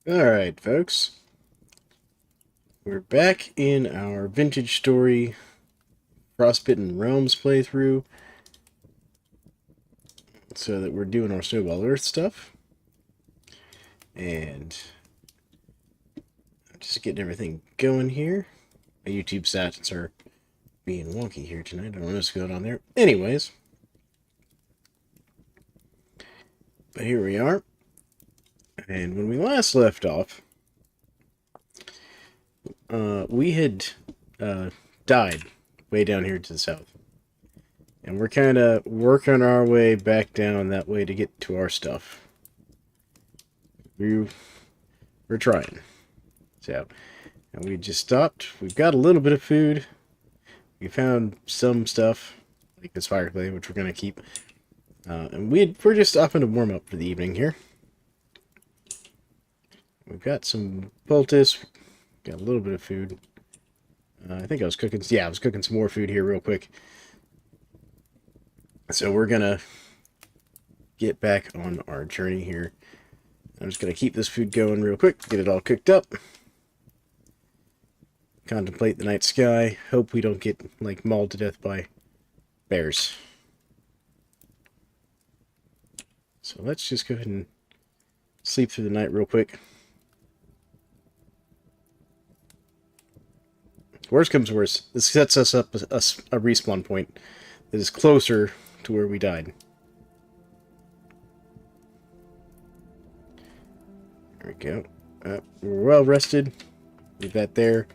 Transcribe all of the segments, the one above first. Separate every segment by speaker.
Speaker 1: Alright, folks. We're back in our Vintage Story Frostbitten Realms playthrough. So that we're doing our Snowball Earth stuff. And I'm just getting everything going here. My YouTube stats are being wonky here tonight. I don't know what's going on there. Anyways. But here we are. And when we last left off, we had died way down here to the south. And we're kind of working our way back down that way to get to our stuff. We're trying. So, and we just stopped. We've got a little bit of food. We found some stuff, like this fire clay, which we're going to keep. And we're just stopping to warm up for the evening here. We've got some poultice. Got a little bit of food. I think I was cooking... Yeah, I was cooking some more food here real quick. So we're going to get back on our journey here. I'm just going to keep this food going real quick. Get it all cooked up. Contemplate the night sky. Hope we don't get, like, mauled to death by bears. So let's just go ahead and sleep through the night real quick. Worst comes to worst, this sets us up a respawn point that is closer to where we died. There we go. We're well rested. Leave that there.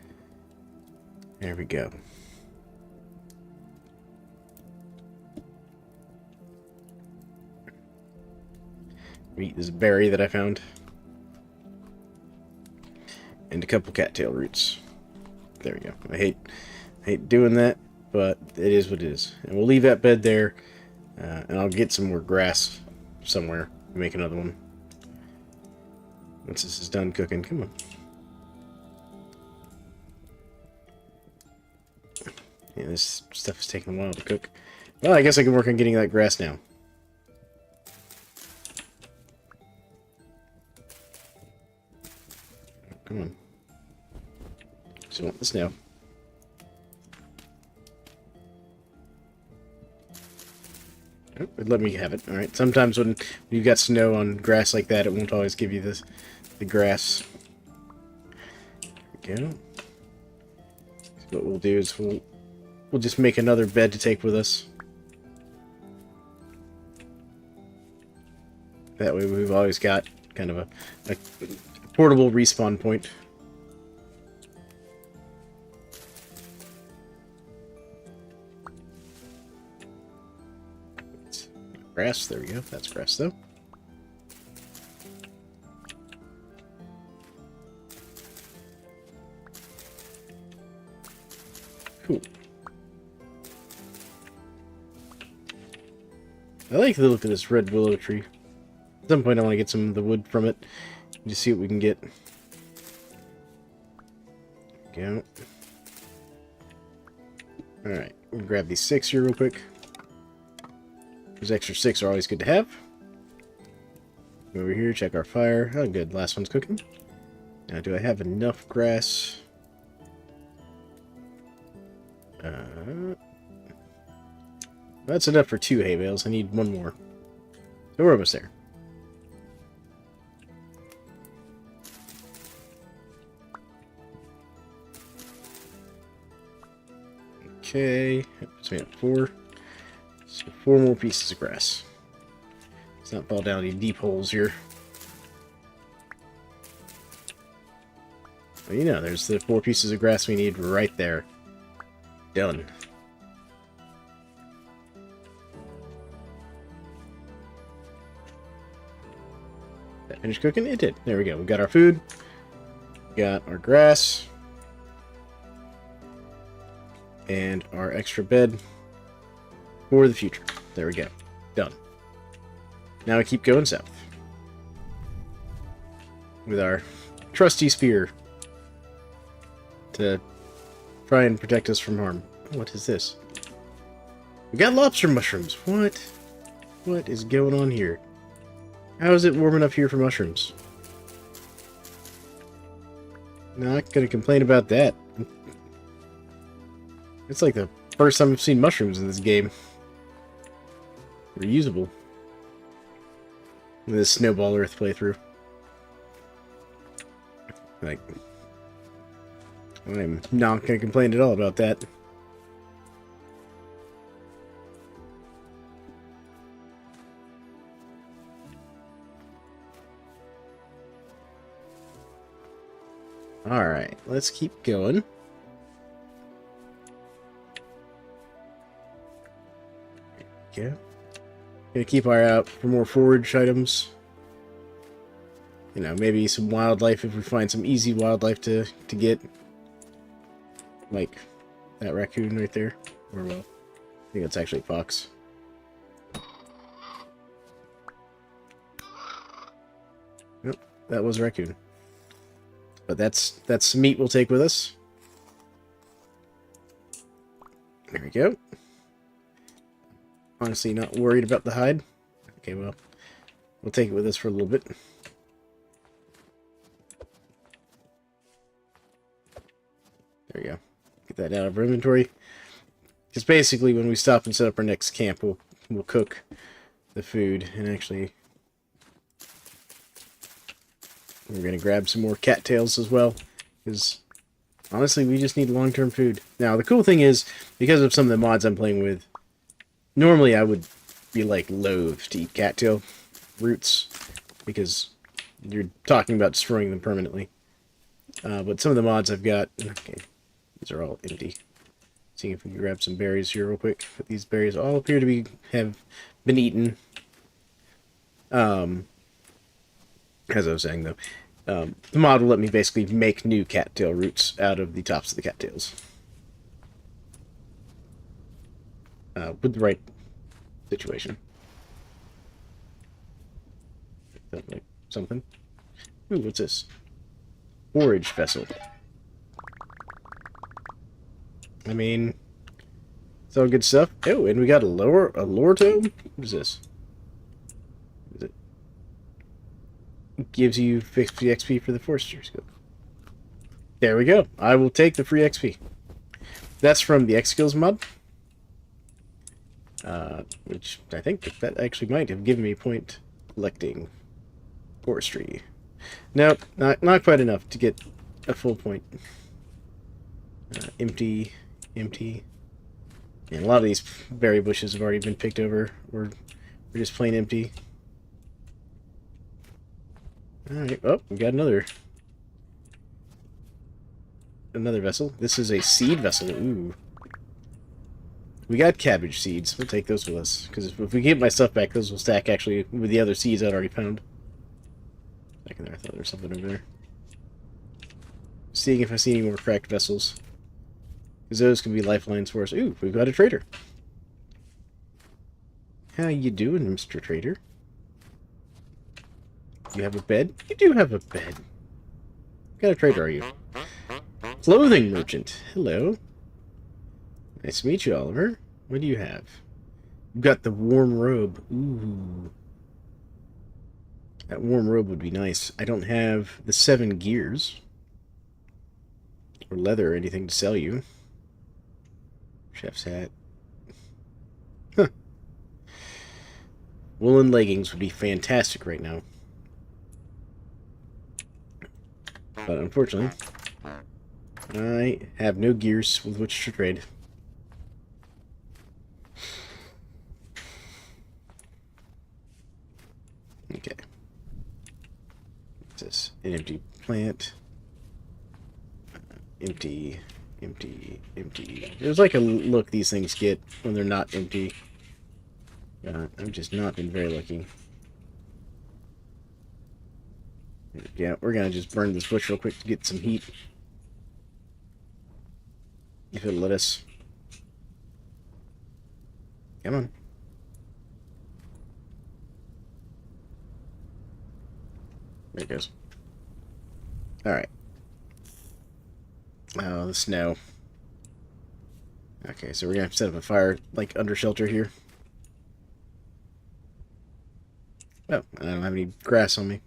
Speaker 1: There we go. Eat this berry that I found. And a couple cattail roots. There we go. I hate doing that, but it is what it is. And we'll leave that bed there, and I'll get some more grass somewhere. Make another one. Once this is done cooking, come on. Yeah, this stuff is taking a while to cook. Well, I guess I can work on getting that grass now. Come on. So I want this now. Oh, let me have it. Alright, sometimes when you've got snow on grass like that, it won't always give you the grass. There we go. So what we'll do is we'll just make another bed to take with us. That way we've always got kind of a portable respawn point. Grass, there we go. That's grass though. Cool. I like the look of this red willow tree. At some point I want to get some of the wood from it. Just see what we can get. Go. Alright, we'll grab these 6 here real quick. Those extra 6 are always good to have. Go over here, check our fire. Oh, good. Last one's cooking. Now, do I have enough grass? That's enough for 2 hay bales. I need 1 more. So we're almost there. Okay. So we have 4. So 4 more pieces of grass. Let's not fall down any deep holes here. Well, you know, there's the 4 pieces of grass we need right there. Done. That finished cooking? It did. There we go. We got our food. Got our grass. And our extra bed. For the future. There we go. Done. Now we keep going south. With our trusty spear. To try and protect us from harm. What is this? We got lobster mushrooms. What? What is going on here? How is it warm enough here for mushrooms? Not gonna complain about that. It's like the first time I've seen mushrooms in this game. They're usable. In this Snowball Earth playthrough. Like, I'm not gonna complain at all about that. Alright, let's keep going. Yeah. Gonna keep our eye out for more forage items. You know, maybe some wildlife if we find some easy wildlife to get. Like that raccoon right there. Or, well, I think that's actually a fox. Nope, that was a raccoon. But that's meat we'll take with us. There we go. Honestly, not worried about the hide. Okay, well, we'll take it with us for a little bit. There we go. Get that out of our inventory. Because basically, when we stop and set up our next camp, we'll cook the food. And actually, we're going to grab some more cattails as well. Because, honestly, we just need long-term food. Now, the cool thing is, because of some of the mods I'm playing with, normally I would be, like, loath to eat cattail roots. Because you're talking about destroying them permanently. But some of the mods I've got... Okay, these are all empty. Seeing if we can grab some berries here real quick. But these berries all appear to have been eaten. As I was saying, though, the mod will let me basically make new cattail roots out of the tops of the cattails. With the right situation. Like something. Ooh, what's this? Foraged vessel. I mean, it's all good stuff. Oh, and we got a lore tome? What is this? What is it? It gives you 50 XP for the Forester's Guild. There we go. I will take the free XP. That's from the X Skills mod. Which I think that actually might have given me a point collecting forestry. Nope, not quite enough to get a full point. Empty. And a lot of these berry bushes have already been picked over. We're just plain empty. Alright, oh, we got another vessel. This is a seed vessel. Ooh. We got cabbage seeds. We'll take those with us. Because if we get my stuff back, those will stack actually with the other seeds I'd already found. Back in there, I thought there was something over there. Seeing if I see any more cracked vessels. Because those can be lifelines for us. Ooh, we've got a trader. How you doing, Mr. Trader? You have a bed? You do have a bed. What kind of trader are you? Clothing merchant. Hello. Nice to meet you, Oliver. What do you have? You've got the warm robe. Ooh. That warm robe would be nice. I don't have the 7 gears. Or leather or anything to sell you. Chef's hat. Huh. Woolen leggings would be fantastic right now. But unfortunately, I have no gears with which to trade. Okay. What's this? An empty plant. Empty. There's like a look these things get when they're not empty. I've just not been very lucky. Yeah, we're gonna just burn this bush real quick to get some heat. If it'll let us. Come on. There it goes. Alright. Oh, the snow. Okay, so we're gonna have to set up a fire, like, under shelter here. Oh, I don't have any grass on me.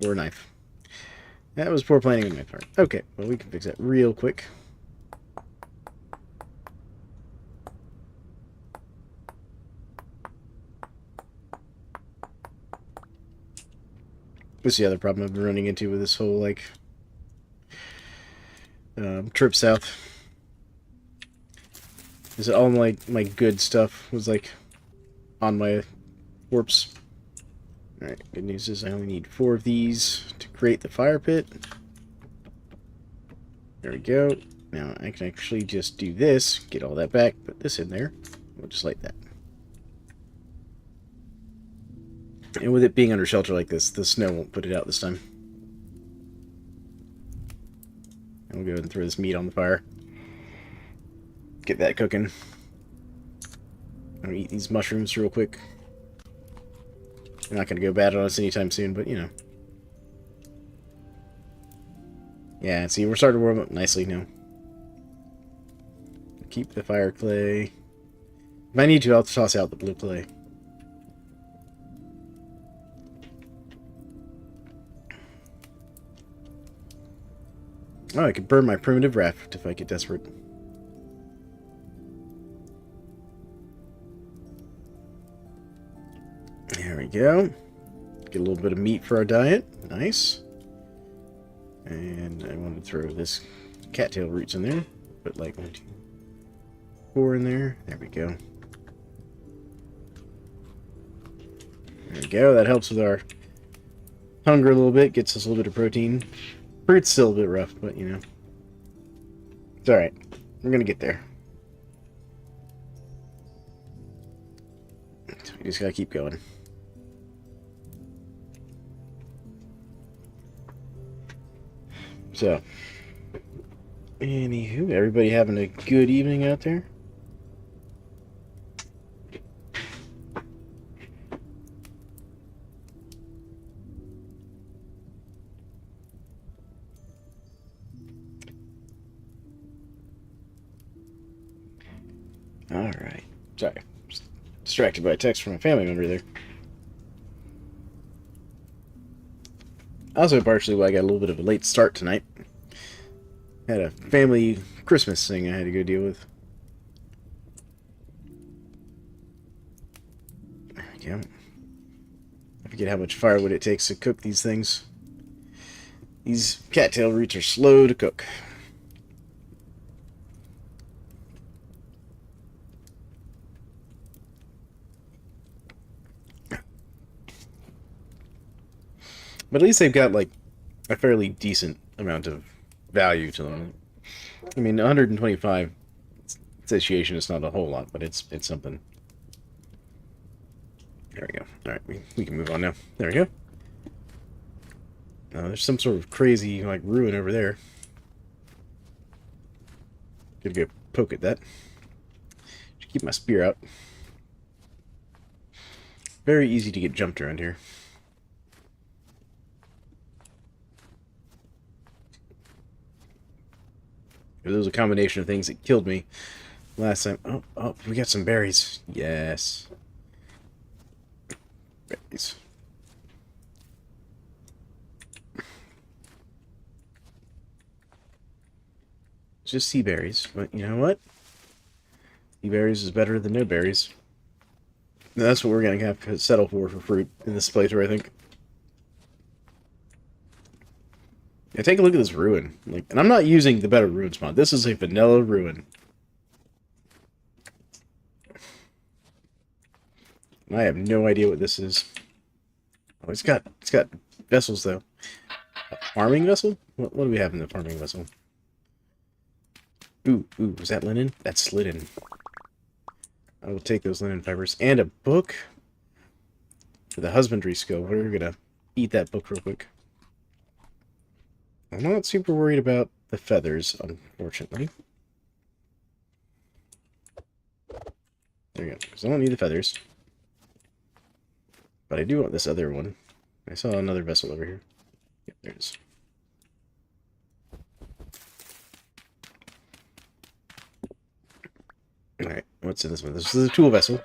Speaker 1: Or a knife. That was poor planning on my part. Okay, well, we can fix that real quick. This is the other problem I've been running into with this whole, like, trip south. Is that all my good stuff was, like, on my warps. Alright, good news is I only need 4 of these to create the fire pit. There we go. Now I can actually just do this, get all that back, put this in there. We'll just like that. And with it being under shelter like this, the snow won't put it out this time. And we'll go ahead and throw this meat on the fire. Get that cooking. I'm gonna eat these mushrooms real quick. They're not gonna go bad on us anytime soon, but you know. Yeah, see, we're starting to warm up nicely now. Keep the fire clay. If I need to, I'll toss out the blue clay. Oh, I could burn my primitive raft if I get desperate. There we go. Get a little bit of meat for our diet. Nice. And I want to throw this cattail roots in there. Put like 1, 2, 4 in there. There we go. There we go. That helps with our hunger a little bit. Gets us a little bit of protein. Fruit's still a bit rough, but you know. It's alright. We're going to get there. So we just got to keep going. So, anywho, everybody having a good evening out there? Alright. Sorry. Just distracted by a text from a family member there. Also, partially why I got a little bit of a late start tonight. Had a family Christmas thing I had to go deal with. There we go. I forget how much firewood it takes to cook these things. These cattail roots are slow to cook. But at least they've got, like, a fairly decent amount of value to them. I mean, 125 satiation is not a whole lot, but it's something. There we go. Alright, we can move on now. There we go. There's some sort of crazy, like, ruin over there. Gotta go poke at that. Should keep my spear out. Very easy to get jumped around here. It was a combination of things that killed me last time. Oh, we got some berries. Yes. Berries. It's just sea berries, but you know what? Sea berries is better than no berries. And that's what we're going to have to settle for fruit in this playthrough, I think. Yeah, take a look at this ruin. Like, and I'm not using the better ruins mod. This is a vanilla ruin. I have no idea what this is. Oh, it's got vessels though. A farming vessel? What do we have in the farming vessel? Ooh, is that linen? That's linen. I will take those linen fibers and a book for the husbandry skill. We're gonna eat that book real quick. I'm not super worried about the feathers, unfortunately. There you go, because I don't need the feathers. But I do want this other one. I saw another vessel over here. Yep, there it is. Alright, what's in this one? This is a tool vessel.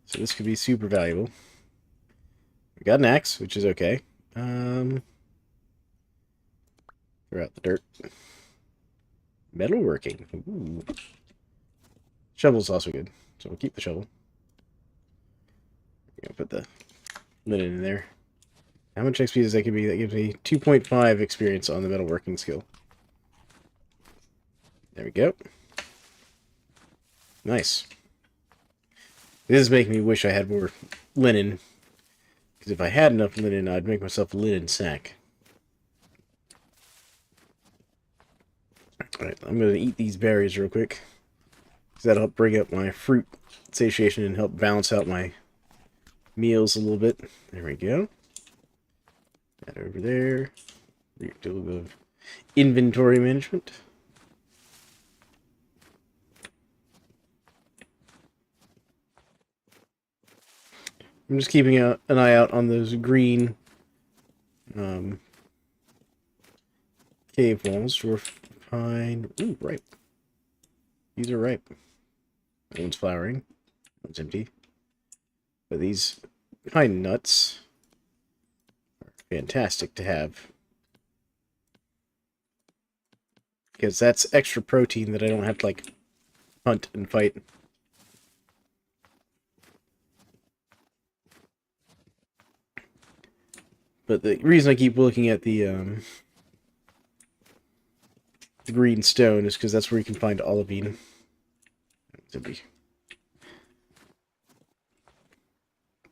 Speaker 1: So this could be super valuable. We got an axe, which is okay. Throw out the dirt. Metalworking. Ooh. Shovel's also good, so we'll keep the shovel. Put the linen in there. How much XP does that give me? That gives me 2.5 experience on the metalworking skill. There we go. Nice. This is making me wish I had more linen. Because if I had enough linen, I'd make myself a linen sack. Alright, I'm going to eat these berries real quick. Because that'll help bring up my fruit satiation and help balance out my meals a little bit. There we go. That over there. Do a little bit of inventory management. I'm just keeping an eye out on those green cave walls. We're fine. Ooh, ripe. These are ripe. That one's flowering. That one's empty. But these pine nuts are fantastic to have. Because that's extra protein that I don't have to, like, hunt and fight. But the reason I keep looking at the green stone is because that's where you can find olivine.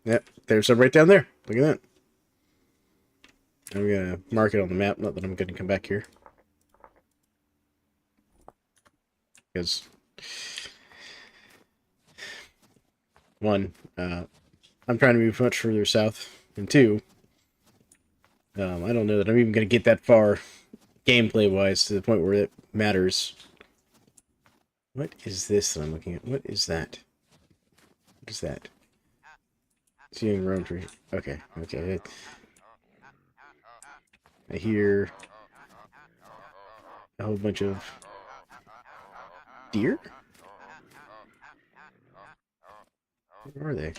Speaker 1: Yep, there's some right down there. Look at that. I'm going to mark it on the map, not that I'm going to come back here. Because, one, I'm trying to move much further south, and two, I don't know that I'm even going to get that far, gameplay-wise, to the point where it matters. What is this that I'm looking at? What is that? What is that? Seeing roam tree. Okay, okay. I hear a whole bunch of deer? Where are they?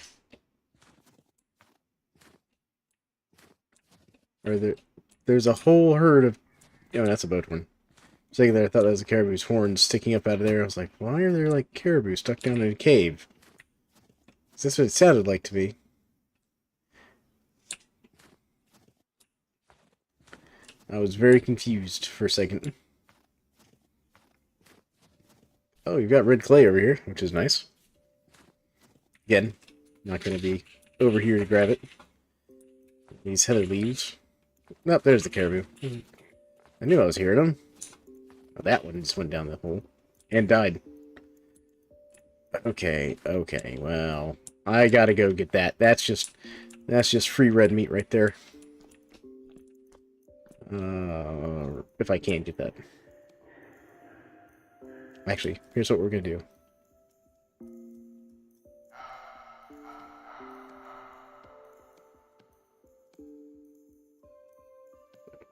Speaker 1: There's a whole herd of... Oh, that's a boat one. Second there, I thought that was a caribou's horn sticking up out of there. I was like, why are there, like, caribou stuck down in a cave? That's what it sounded like to me. I was very confused for a second. Oh, you've got red clay over here, which is nice. Again, not going to be over here to grab it. These heather leaves. Nope, there's the caribou. I knew I was hearing them. Oh, that one just went down the hole. And died. Okay, okay, well, I gotta go get that. That's just free red meat right there. If I can't get that. Actually, here's what we're gonna do.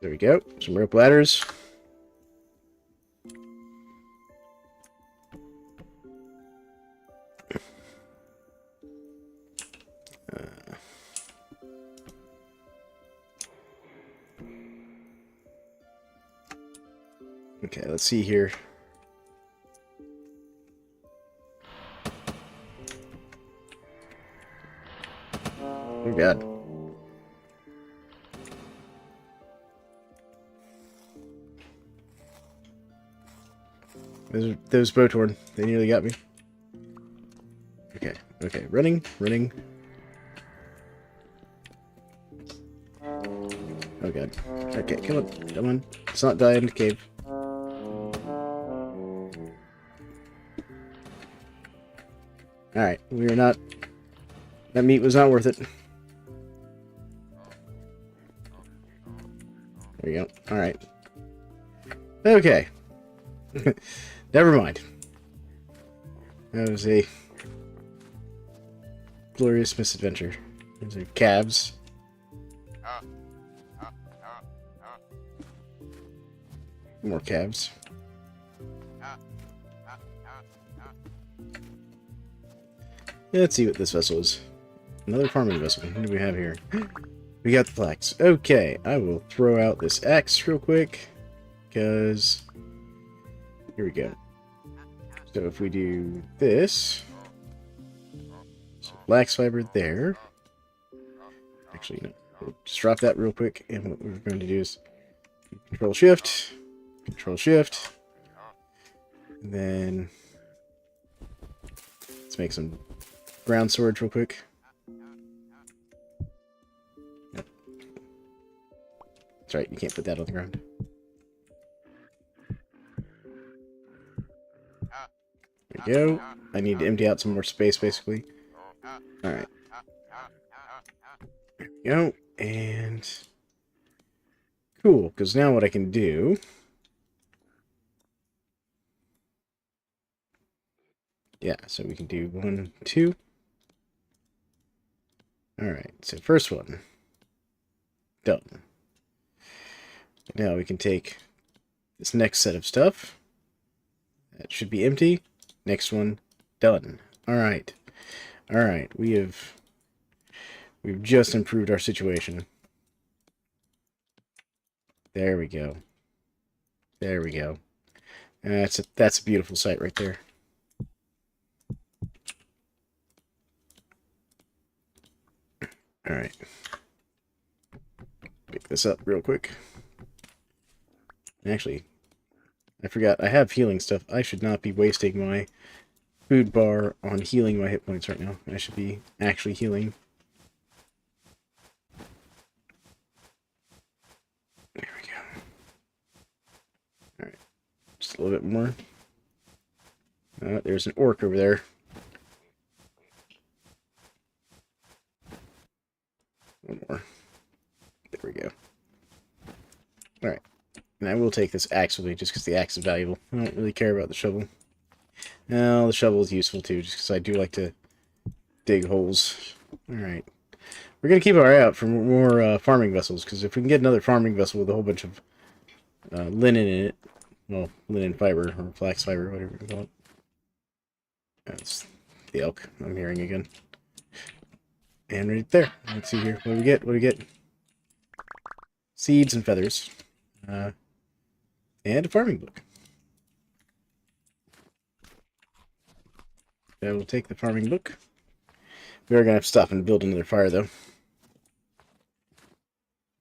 Speaker 1: There we go. Some rope ladders. Okay, let's see here. Oh god. Those Boathorn, they nearly got me. Okay, okay, running. Oh god. Okay, come on. Let's not die in the cave. Alright, we are not... That meat was not worth it. There we go. Alright. Okay. Never mind. That was a glorious misadventure. These are calves. More calves. Let's see what this vessel is. Another farming vessel. What do we have here? We got the flax. Okay, I will throw out this axe real quick. because here we go. So if we do this, so flax fiber there. Actually, no. We'll just drop that real quick, and what we're going to do is Control Shift, and then let's make some ground storage real quick. Yep. That's right, you can't put that on the ground. There we go. I need to empty out some more space, basically. Alright. There we go. And cool, because now what I can do... Yeah, so we can do 1, 2. Alright, so first one. Done. Now we can take this next set of stuff. That should be empty. Next one, done. Alright. Alright, we've just improved our situation. There we go. There we go. That's a beautiful sight right there. Alright. Pick this up real quick. Actually, I forgot, I have healing stuff. I should not be wasting my food bar on healing my hit points right now. I should be actually healing. There we go. Alright. Just a little bit more. There's an orc over there. One more. There we go. Alright. And I will take this axe with me just because the axe is valuable. I don't really care about the shovel. No, the shovel is useful too, just because I do like to dig holes. Alright. We're going to keep our eye out for more farming vessels, because if we can get another farming vessel with a whole bunch of linen in it, well, linen fiber, or flax fiber, whatever you call it. That's the elk I'm hearing again. And right there. Let's see here. What do we get? What do we get? Seeds and feathers. And a farming book. I will take the farming book. We are going to have to stop and build another fire, though.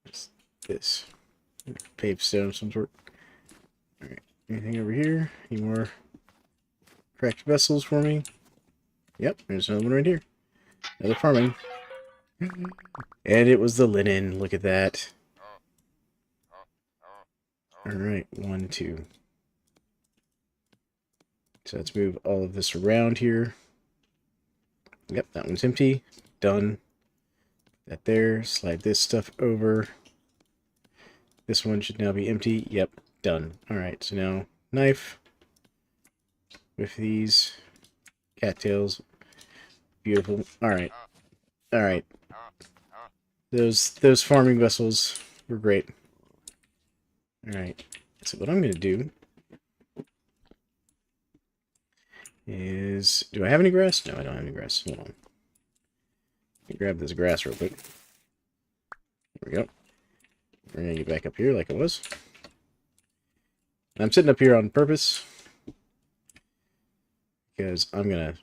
Speaker 1: What's this? Paved stone of some sort. Alright. Anything over here? Any more cracked vessels for me? Yep, there's another one right here. Another farming. And it was the linen. Look at that. Alright, 1, 2. So let's move all of this around here. Yep, that one's empty. Done. That there. Slide this stuff over. This one should now be empty. Yep, done. Alright, so now knife with these cattails. Beautiful. Alright. Alright. Those farming vessels were great. Alright. So what I'm going to do is... Do I have any grass? No, I don't have any grass. Hold on. Let me grab this grass real quick. There we go. We're going to get back up here like it was. I'm sitting up here on purpose, because I'm going to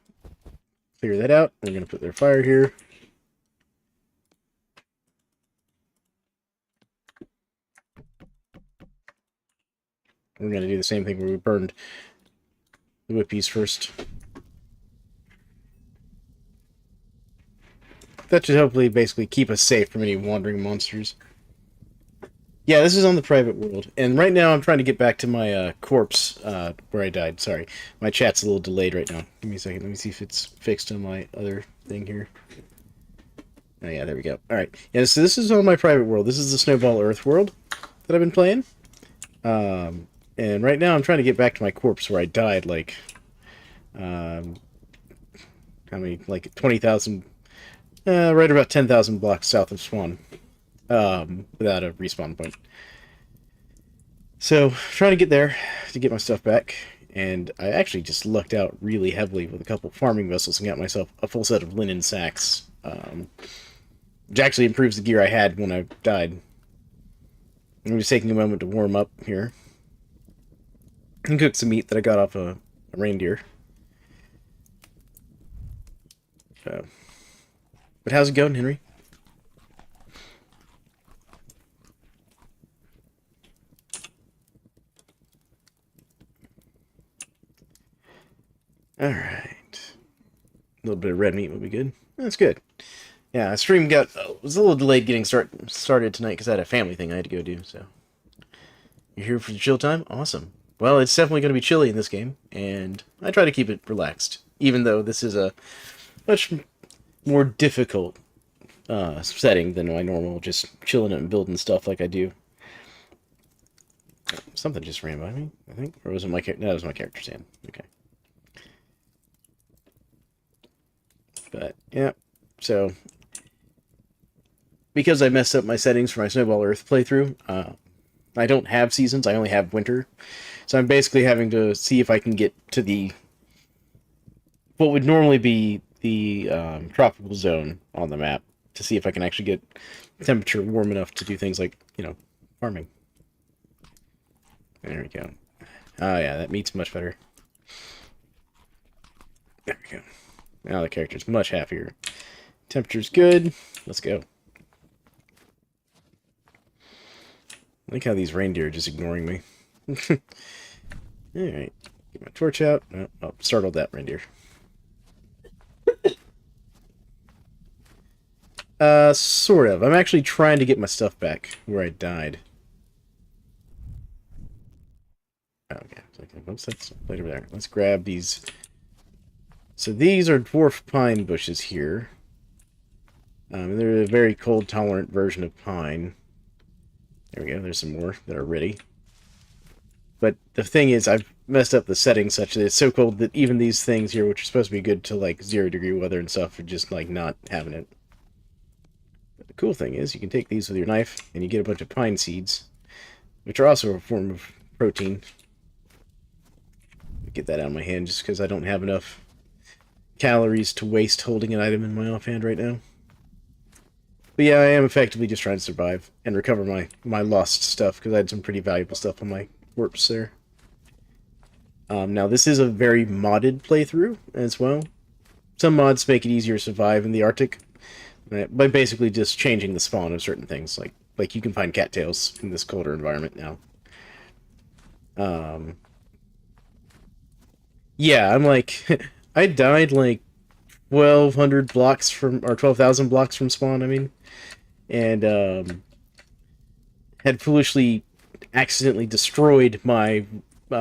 Speaker 1: clear that out. We're going to put their fire here. We're going to do the same thing where we burned the whippies first. That should hopefully basically keep us safe from any wandering monsters. Yeah, this is on the private world. And right now I'm trying to get back to my corpse where I died. Sorry. My chat's a little delayed right now. Give me a second. Let me see if it's fixed on my other thing here. Oh yeah, there we go. Alright. Yeah, so this is on my private world. This is the Snowball Earth world that I've been playing. And right now I'm trying to get back to my corpse where I died, like, how many, like 20,000, right about 10,000 blocks south of Swan, without a respawn point. So, trying to get there to get my stuff back, and I actually just lucked out really heavily with a couple farming vessels and got myself a full set of linen sacks, which actually improves the gear I had when I died. I'm just taking a moment to warm up here. and cook some meat that I got off a reindeer. But how's it going, Henry? Alright. A little bit of red meat would be good. That's good. Yeah, stream was a little delayed getting started tonight because I had a family thing I had to go do, so. You're here for the chill time? Awesome. Well, it's definitely going to be chilly in this game, and I try to keep it relaxed, even though this is a much more difficult setting than my normal, just chilling and building stuff like I do. Something just ran by me, I think. Or was it my character? No, that was my character's hand. Okay. But, yeah. So, because I messed up my settings for my Snowball Earth playthrough, I don't have seasons, I only have winter. So I'm basically having to see if I can get to what would normally be the tropical zone on the map, to see if I can actually get temperature warm enough to do things like, farming. There we go. Oh yeah, that meat's much better. There we go. Now the character's much happier. Temperature's good. Let's go. I like how these reindeer are just ignoring me. Alright. Get my torch out. Oh, startled that reindeer. Sort of. I'm actually trying to get my stuff back where I died. Okay. Oops, that's right over there. Let's grab these. So these are dwarf pine bushes here. They're a very cold-tolerant version of pine. There we go. There's some more that are ready. But the thing is, I've messed up the settings such that it's so cold that even these things here, which are supposed to be good to like 0-degree weather and stuff, are just like not having it. But the cool thing is, you can take these with your knife and you get a bunch of pine seeds, which are also a form of protein. Get that out of my hand just because I don't have enough calories to waste holding an item in my offhand right now. But yeah, I am effectively just trying to survive and recover my lost stuff, because I had some pretty valuable stuff on my corpse there. Now, this is a very modded playthrough as well. Some mods make it easier to survive in the Arctic by basically just changing the spawn of certain things. Like you can find cattails in this colder environment now. Yeah, I'm like... I died like 1,200 blocks from... or 12,000 blocks from spawn, I mean. And, had foolishly accidentally destroyed my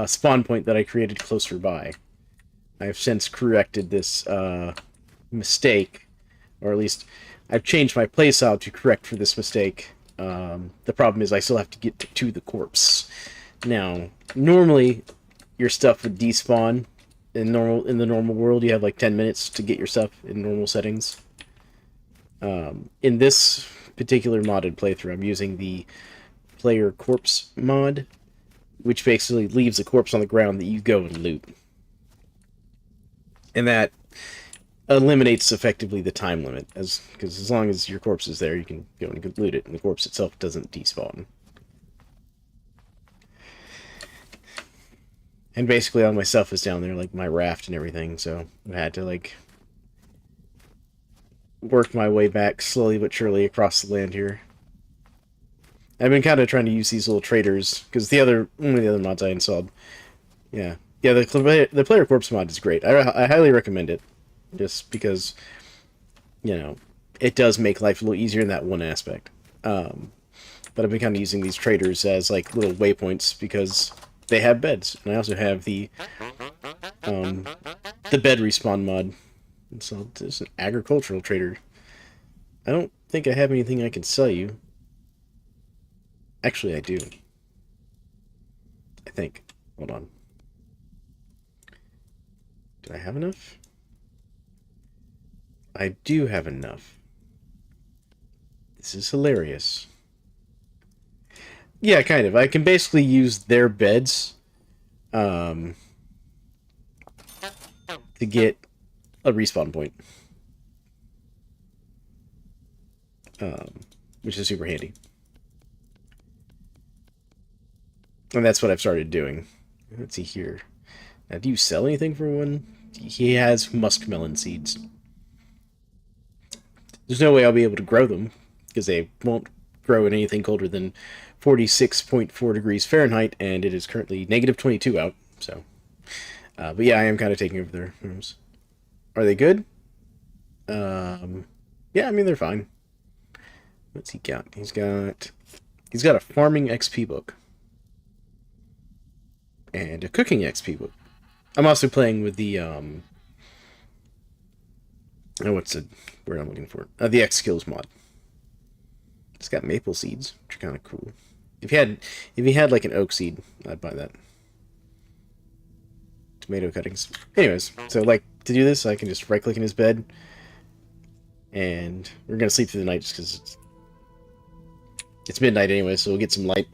Speaker 1: spawn point that I created closer by. I have since corrected this mistake, or at least I've changed my playstyle to correct for this mistake. The problem is I still have to get to the corpse. Now, normally your stuff would despawn in the normal world. You have like 10 minutes to get your stuff in normal settings. In this particular modded playthrough, I'm using the player corpse mod, which basically leaves a corpse on the ground that you go and loot. And that eliminates effectively the time limit, because as long as your corpse is there, you can go and loot it, and the corpse itself doesn't despawn. And basically all my stuff is down there, like my raft and everything, so I had to like work my way back slowly but surely across the land here. I've been kind of trying to use these little traders, because one of the other mods I installed, yeah, the player corpse mod is great. I highly recommend it, just because, it does make life a little easier in that one aspect. But I've been kind of using these traders as like little waypoints, because they have beds, and I also have the bed respawn mod. And so it's an agricultural trader. I don't think I have anything I can sell you. Actually, I do. I think. Hold on. Do I have enough? I do have enough. This is hilarious. Yeah, kind of. I can basically use their beds to get a respawn point. Which is super handy. And that's what I've started doing. Let's see here. Now, do you sell anything for one? He has muskmelon seeds. There's no way I'll be able to grow them, because they won't grow in anything colder than 46.4 degrees Fahrenheit, and it is currently negative 22 out, so. But yeah, I am kind of taking over their rooms. Are they good? Yeah, I mean, they're fine. What's he got? He's got a farming XP book. And a cooking XP book. I'm also playing with the, what's the word I'm looking for? The X Skills mod. It's got maple seeds, which are kind of cool. If you had like an oak seed, I'd buy that. Tomato cuttings. Anyways, so like to do this, I can just right click in his bed, and we're gonna sleep through the night just because it's midnight anyway, so we'll get some light.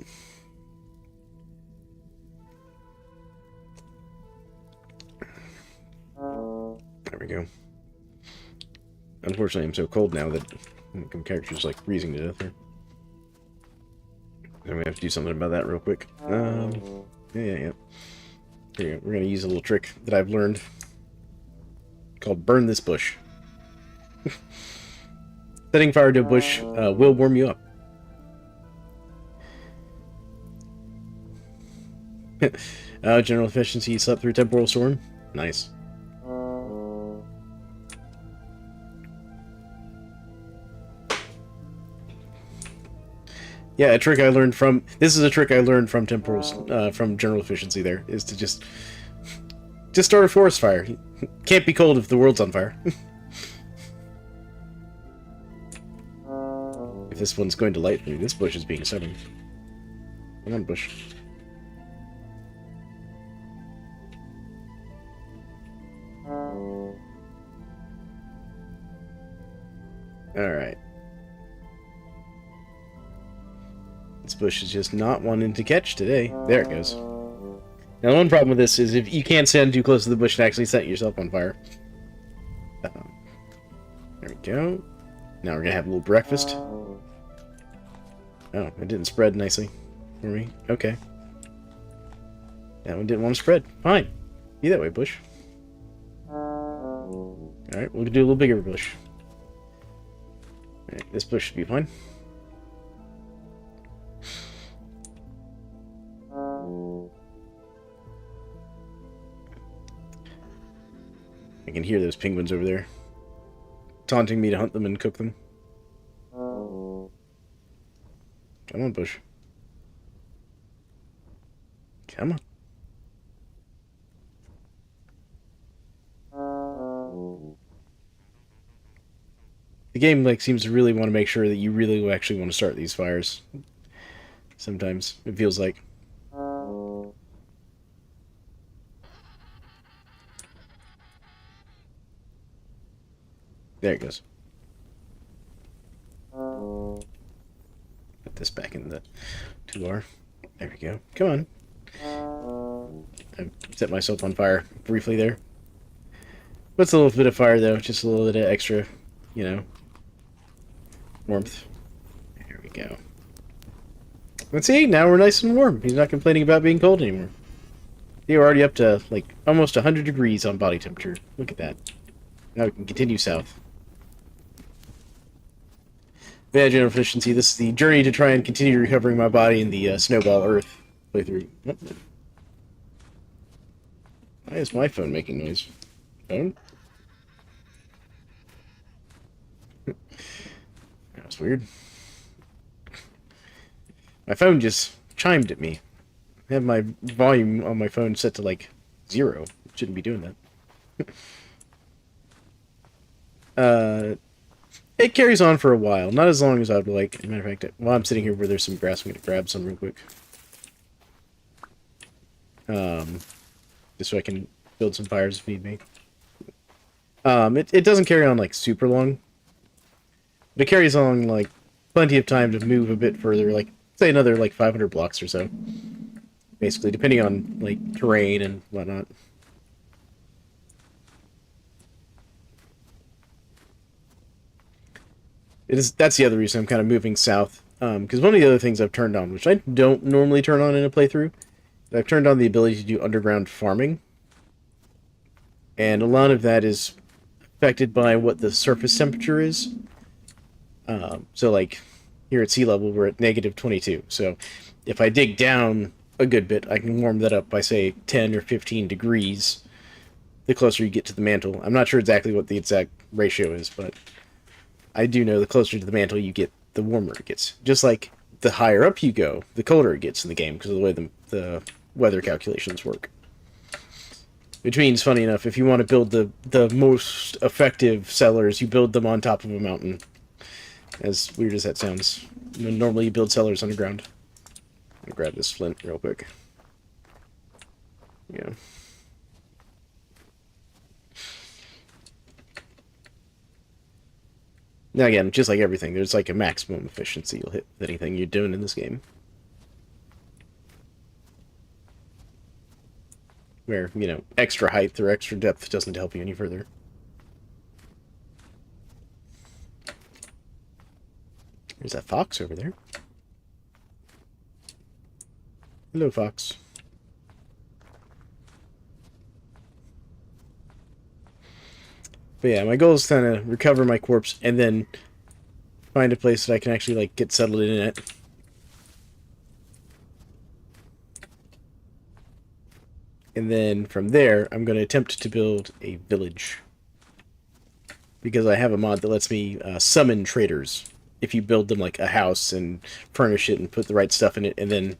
Speaker 1: There we go. Unfortunately, I'm so cold now that my character's like freezing to death here. I'm gonna have to do something about that real quick. Yeah. Here we go. We're gonna use a little trick that I've learned called burn this bush. Setting fire to a bush will warm you up. General efficiency, slept through temporal storm. Nice. Yeah, a trick I learned from... This is a trick I learned from temporal... from general efficiency there, is to just start a forest fire. Can't be cold if the world's on fire. If this one's going to light me, this bush is being stubborn. Come on, bush. Alright. This bush is just not wanting to catch today. There it goes. Now, the one problem with this is if you can't stand too close to the bush and actually set yourself on fire. There we go. Now we're going to have a little breakfast. Oh, it didn't spread nicely for me. Okay. That one didn't want to spread. Fine. Be that way, bush. Alright, we'll do a little bigger bush. Alright, this bush should be fine. I can hear those penguins over there, taunting me to hunt them and cook them. Come on, bush. Come on. The game like seems to really want to make sure that you really actually want to start these fires. Sometimes it feels like. There it goes. Put this back in the 2R. There we go. Come on. I set myself on fire briefly there. What's a little bit of fire though? Just a little bit of extra, you know, warmth. There we go. Let's see. Now we're nice and warm. He's not complaining about being cold anymore. We're already up to like almost 100 degrees on body temperature. Look at that. Now we can continue south. Yeah, general efficiency. This is the journey to try and continue recovering my body in the Snowball Earth playthrough. Why is my phone making noise? Phone? That's weird. My phone just chimed at me. I have my volume on my phone set to like 0. Shouldn't be doing that. It carries on for a while. Not as long as I would like. As a matter of fact, while I'm sitting here where there's some grass, I'm going to grab some real quick. Just so I can build some fires if need be. It doesn't carry on like super long. But it carries on like plenty of time to move a bit further, like say another like 500 blocks or so. Basically, depending on like terrain and whatnot. That's the other reason I'm kind of moving south. Because one of the other things I've turned on, which I don't normally turn on in a playthrough, I've turned on the ability to do underground farming, and a lot of that is affected by what the surface temperature is. So, like, here at sea level, we're at negative 22. So, if I dig down a good bit, I can warm that up by, say, 10 or 15 degrees the closer you get to the mantle. I'm not sure exactly what the exact ratio is, but I do know the closer to the mantle you get, the warmer it gets. Just like the higher up you go, the colder it gets in the game because of the way the weather calculations work. Which means, funny enough, if you want to build the most effective cellars, you build them on top of a mountain. As weird as that sounds. Normally you build cellars underground. Let me grab this flint real quick. Yeah. Now again, just like everything, there's like a maximum efficiency you'll hit with anything you're doing in this game. Where, you know, extra height or extra depth doesn't help you any further. There's that fox over there. Hello, fox. But yeah, my goal is to kind of recover my corpse and then find a place that I can actually, like, get settled in it. And then from there, I'm going to attempt to build a village. Because I have a mod that lets me summon traders. If you build them like a house and furnish it and put the right stuff in it, and then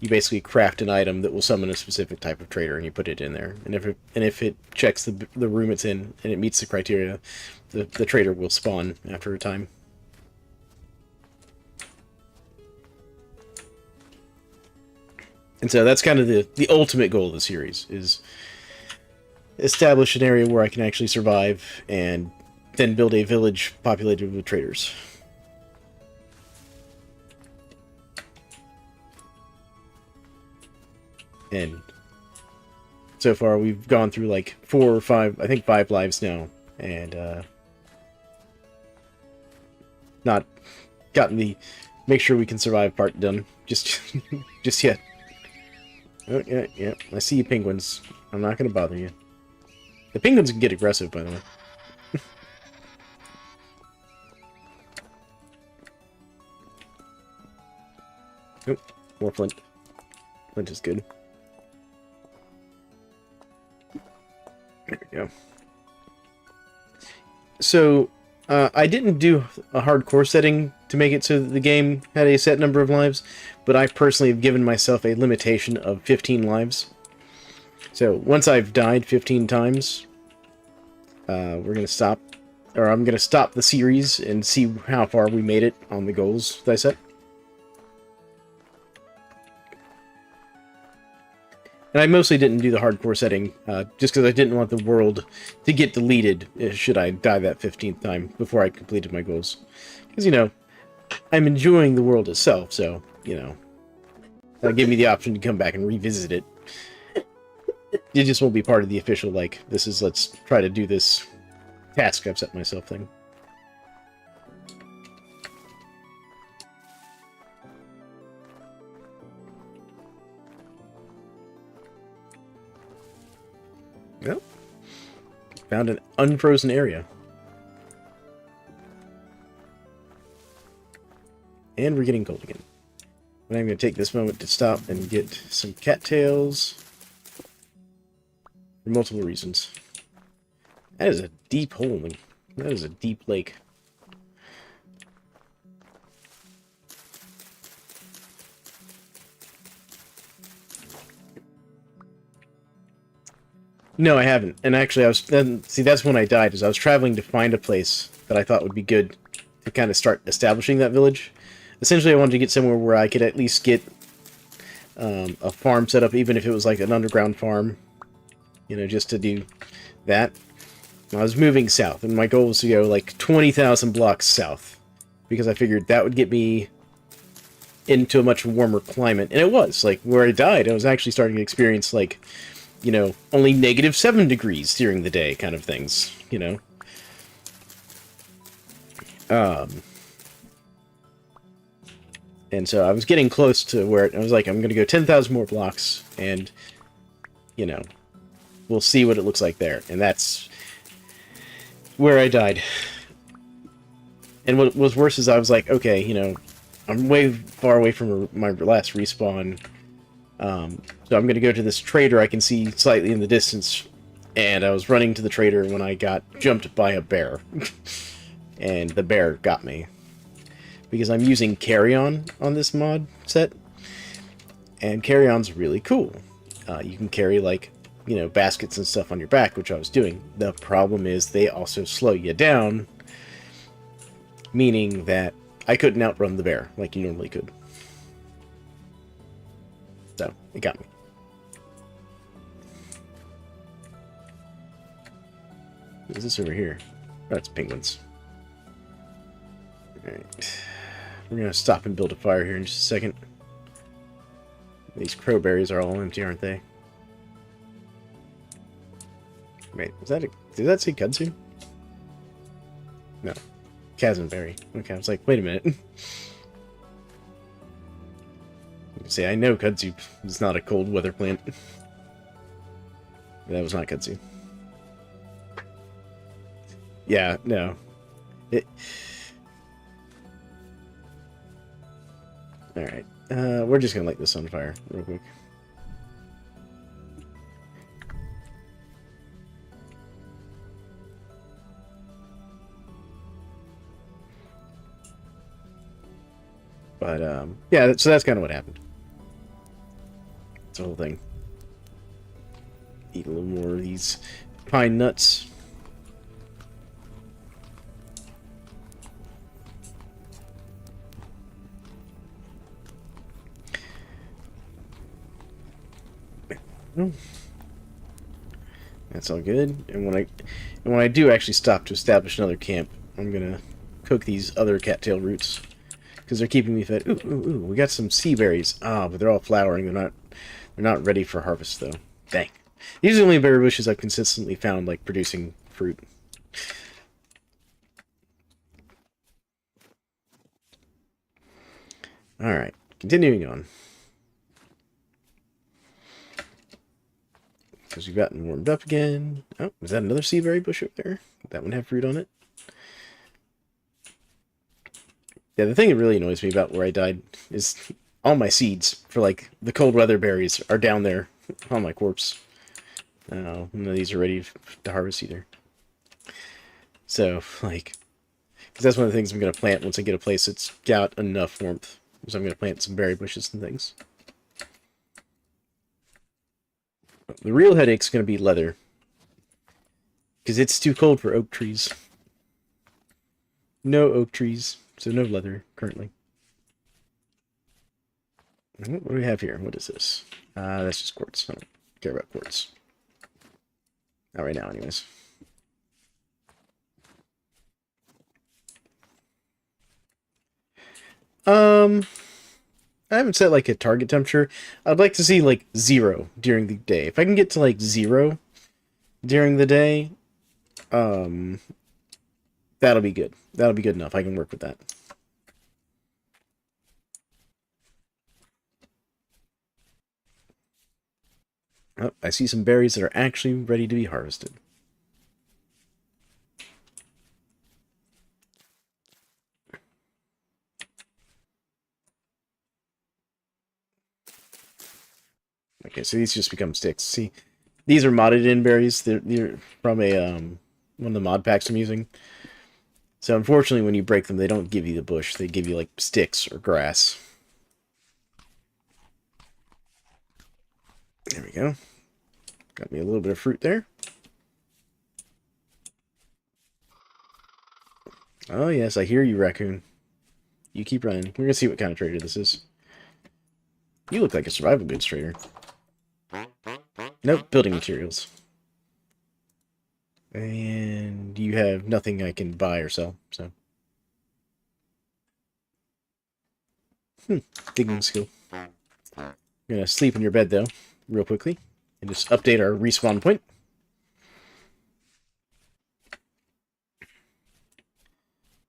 Speaker 1: you basically craft an item that will summon a specific type of trader, and you put it in there. And if it checks the room it's in and it meets the criteria, the trader will spawn after a time. And so that's kind of the ultimate goal of the series, is establish an area where I can actually survive and then build a village populated with traders. And so far we've gone through like 4 or 5, I think 5 lives now, and not gotten the make sure we can survive part done just just yet. Oh, yeah, I see you, penguins. I'm not going to bother you. The penguins can get aggressive, by the way. Oh, more flint. Flint is good. There we go. So, I didn't do a hardcore setting to make it so that the game had a set number of lives, but I personally have given myself a limitation of 15 lives. So, once I've died 15 times, we're going to stop, or I'm going to stop the series and see how far we made it on the goals that I set. And I mostly didn't do the hardcore setting, just because I didn't want the world to get deleted should I die that 15th time before I completed my goals. Because, you know, I'm enjoying the world itself, so, you know, that'll give me the option to come back and revisit it. It just won't be part of the official, like, this is, let's try to do this task I've set myself thing. Well, found an unfrozen area. And we're getting cold again. But I'm going to take this moment to stop and get some cattails. For multiple reasons. That is a deep hole. That is a deep lake. No, I haven't. And actually, see, that's when I died, is I was traveling to find a place that I thought would be good to kind of start establishing that village. Essentially, I wanted to get somewhere where I could at least get a farm set up, even if it was like an underground farm, you know, just to do that. I was moving south, and my goal was to go like 20,000 blocks south, because I figured that would get me into a much warmer climate. And it was, like, where I died, I was actually starting to experience, like, you know, only -7 degrees during the day kind of things, you know. And so I was getting close to where I was like, I'm going to go 10,000 more blocks, and, you know, we'll see what it looks like there. And that's where I died. And what was worse is I was like, okay, you know, I'm way far away from my last respawn. So I'm going to go to this trader I can see slightly in the distance. And I was running to the trader when I got jumped by a bear. And the bear got me. Because I'm using carry-on this mod set. And carry-on's really cool. You can carry, like, you know, baskets and stuff on your back, which I was doing. The problem is they also slow you down, meaning that I couldn't outrun the bear like you normally could. So, it got me. What is this over here? Oh, it's penguins. Alright. We're going to stop and build a fire here in just a second. These crowberries are all empty, aren't they? Wait, did that say kudzu? No. Chasmberry. Okay, I was like, wait a minute. See, I know kudzu is not a cold weather plant. That was not kudzu. Yeah, no. Alright. We're just gonna light this on fire real quick. But, yeah, so that's kind of what happened. It's the whole thing. Eat a little more of these pine nuts. That's all good. And when I do actually stop to establish another camp, I'm gonna cook these other cattail roots because they're keeping me fed. Ooh, ooh, ooh! We got some sea berries. Ah, but they're all flowering. They're not ready for harvest though. Dang. These are the only berry bushes I've consistently found like producing fruit. All right, continuing on. Because we've gotten warmed up again. Oh, is that another sea berry bush up there? Did that one have fruit on it? Yeah, the thing that really annoys me about where I died is all my seeds for, like, the cold weather berries are down there on my corpse. Oh, none of these are ready to harvest either. So, like, because that's one of the things I'm going to plant once I get a place that's got enough warmth. So I'm going to plant some berry bushes and things. The real headache's going to be leather. Because it's too cold for oak trees. No oak trees, so no leather currently. What do we have here? What is this? That's just quartz. I don't care about quartz. Not right now, anyways. I haven't set, like, a target temperature. I'd like to see, like, 0 during the day. If I can get to, like, 0 during the day, that'll be good. That'll be good enough. I can work with that. Oh, I see some berries that are actually ready to be harvested. Okay, so these just become sticks. See, these are modded in berries. They're from a one of the mod packs I'm using. So unfortunately, when you break them, they don't give you the bush. They give you, like, sticks or grass. There we go. Got me a little bit of fruit there. Oh, yes, I hear you, raccoon. You keep running. We're going to see what kind of trader this is. You look like a survival goods trader. Nope, building materials. And you have nothing I can buy or sell, so. Digging skill. I'm going to sleep in your bed, though, real quickly. And just update our respawn point.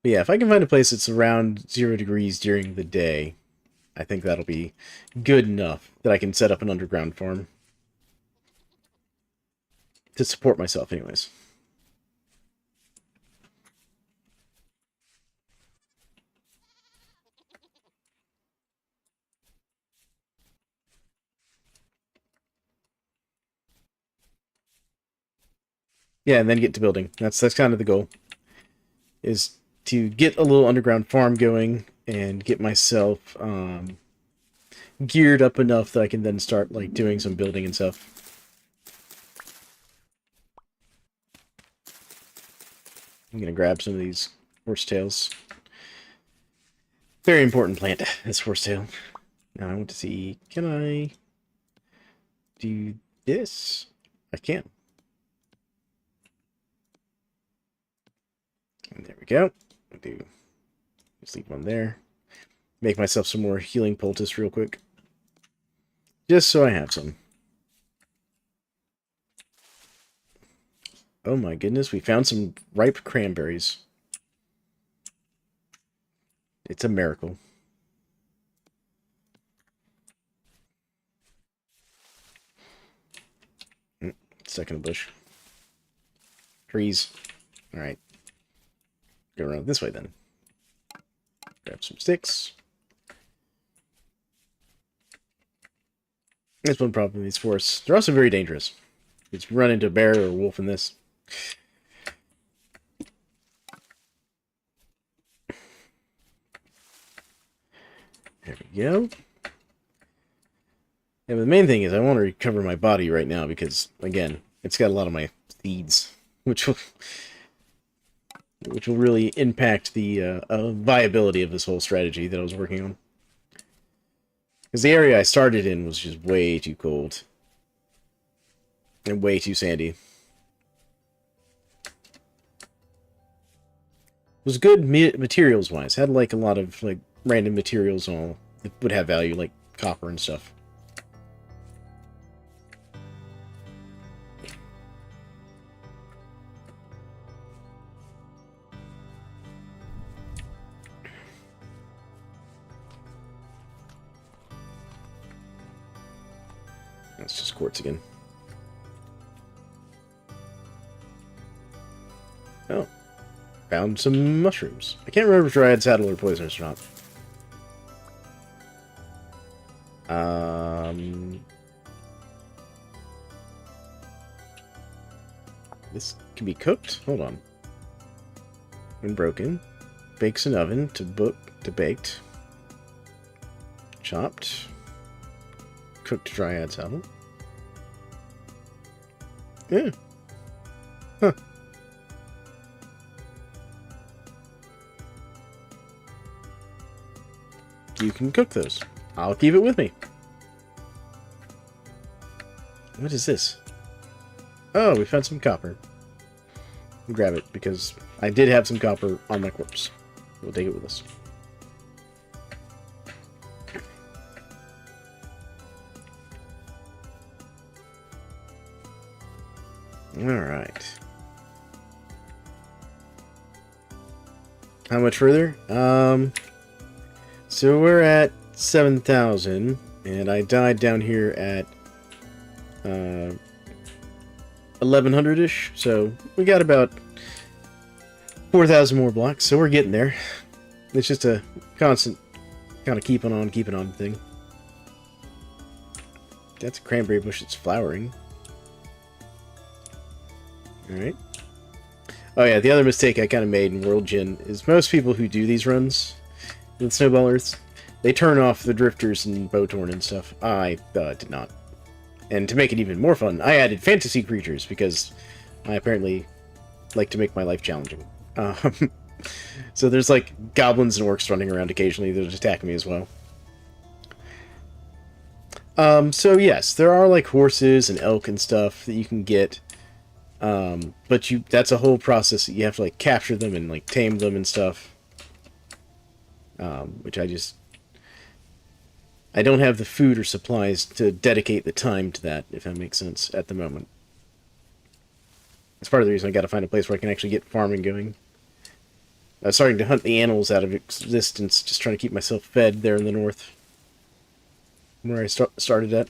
Speaker 1: But yeah, if I can find a place that's around 0 degrees during the day, I think that'll be good enough that I can set up an underground farm to support myself anyways. Yeah, and then get to building. That's kind of the goal, is to get a little underground farm going and get myself geared up enough that I can then start like doing some building and stuff. I'm gonna grab some of these horsetails. Very important plant, this horsetail. Now I want to see, can I do this? I can. And there we go. I'll do just leave one there. Make myself some more healing poultice real quick. Just so I have some. Oh my goodness, we found some ripe cranberries. It's a miracle. Stuck in a bush. Trees. Alright. Go around this way then. Grab some sticks. This one problem, these forests. They're also very dangerous. It's run into a bear or a wolf in this. There we go. And the main thing is I want to recover my body right now because, again, it's got a lot of my seeds, which will really impact the viability of this whole strategy that I was working on. Because the area I started in was just way too cold. And way too sandy. It was good materials-wise. Had like a lot of like random materials all that would have value, like copper and stuff. That's just quartz again. Oh. Found some mushrooms. I can't remember if Dryad Saddle are poisonous or not. This can be cooked? Hold on. When broken. Bakes in oven to baked. Chopped. Cooked Dryad Saddle. Yeah. Huh. You can cook those. I'll keep it with me. What is this? Oh, we found some copper. We'll grab it, because I did have some copper on my corpse. We'll take it with us. Alright. How much further? So we're at 7,000, and I died down here at 1,100-ish, so we got about 4,000 more blocks, so we're getting there. It's just a constant kind of keeping on thing. That's a cranberry bush that's flowering. Alright. Oh yeah, the other mistake I kind of made in World Gin is most people who do these runs with Snowball Earths, they turn off the drifters and Bowtorn and stuff. I did not. And to make it even more fun, I added fantasy creatures, because I apparently like to make my life challenging. So there's like goblins and orcs running around occasionally that attack me as well. So yes, there are like horses and elk and stuff that you can get. But that's a whole process that you have to like capture them and like tame them and stuff. Which I don't have the food or supplies to dedicate the time to that, if that makes sense, at the moment. That's part of the reason I gotta find a place where I can actually get farming going. I was starting to hunt the animals out of existence, just trying to keep myself fed there in the north. where I started at.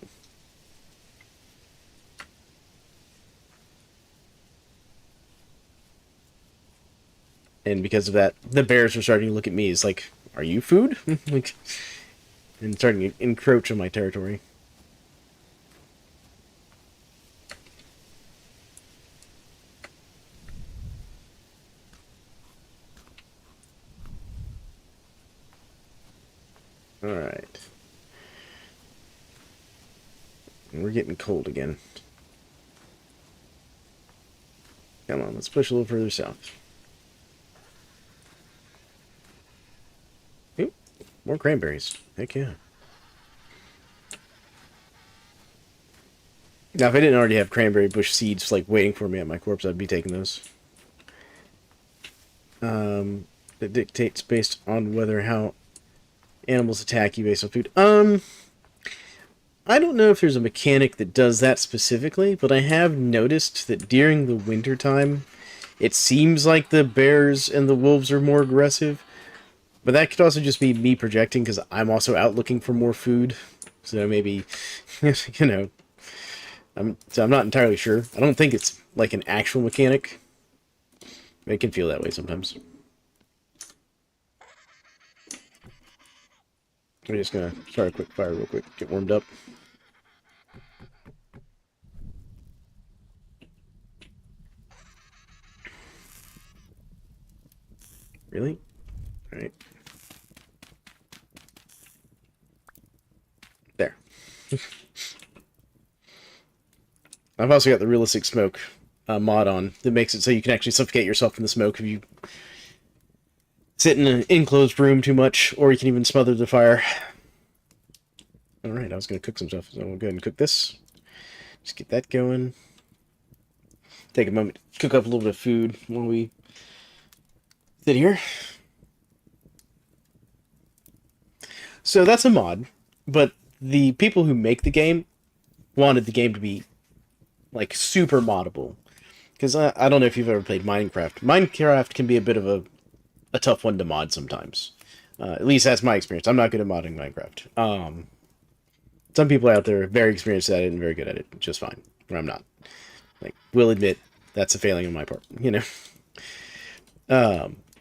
Speaker 1: And because of that, the bears were starting to look at me as like, "Are you food?" Like, and starting to encroach on my territory. All right, and we're getting cold again. Come on, let's push a little further south. Oop, more cranberries. Heck yeah. Now, if I didn't already have cranberry bush seeds like waiting for me at my corpse, I'd be taking those. It dictates based on whether how animals attack you based on food. I don't know if there's a mechanic that does that specifically, but I have noticed that during the winter time, it seems like the bears and the wolves are more aggressive. But that could also just be me projecting because I'm also out looking for more food. So maybe, you know, I'm not entirely sure. I don't think it's like an actual mechanic. It can feel that way sometimes. I'm just gonna start a quick fire real quick, get warmed up. Really? Alright. There. I've also got the realistic smoke mod on that makes it so you can actually suffocate yourself in the smoke if you sit in an enclosed room too much, or you can even smother the fire. Alright, I was going to cook some stuff, so we'll go ahead and cook this. Just get that going. Take a moment to cook up a little bit of food while we sit here. So that's a mod, but the people who make the game wanted the game to be like super moddable. Because I don't know if you've ever played Minecraft. Minecraft can be a bit of a tough one to mod sometimes. At least that's my experience. I'm not good at modding Minecraft. Some people out there are very experienced at it and very good at it, just fine. Where I'm not. Like, will admit that's a failing on my part, you know.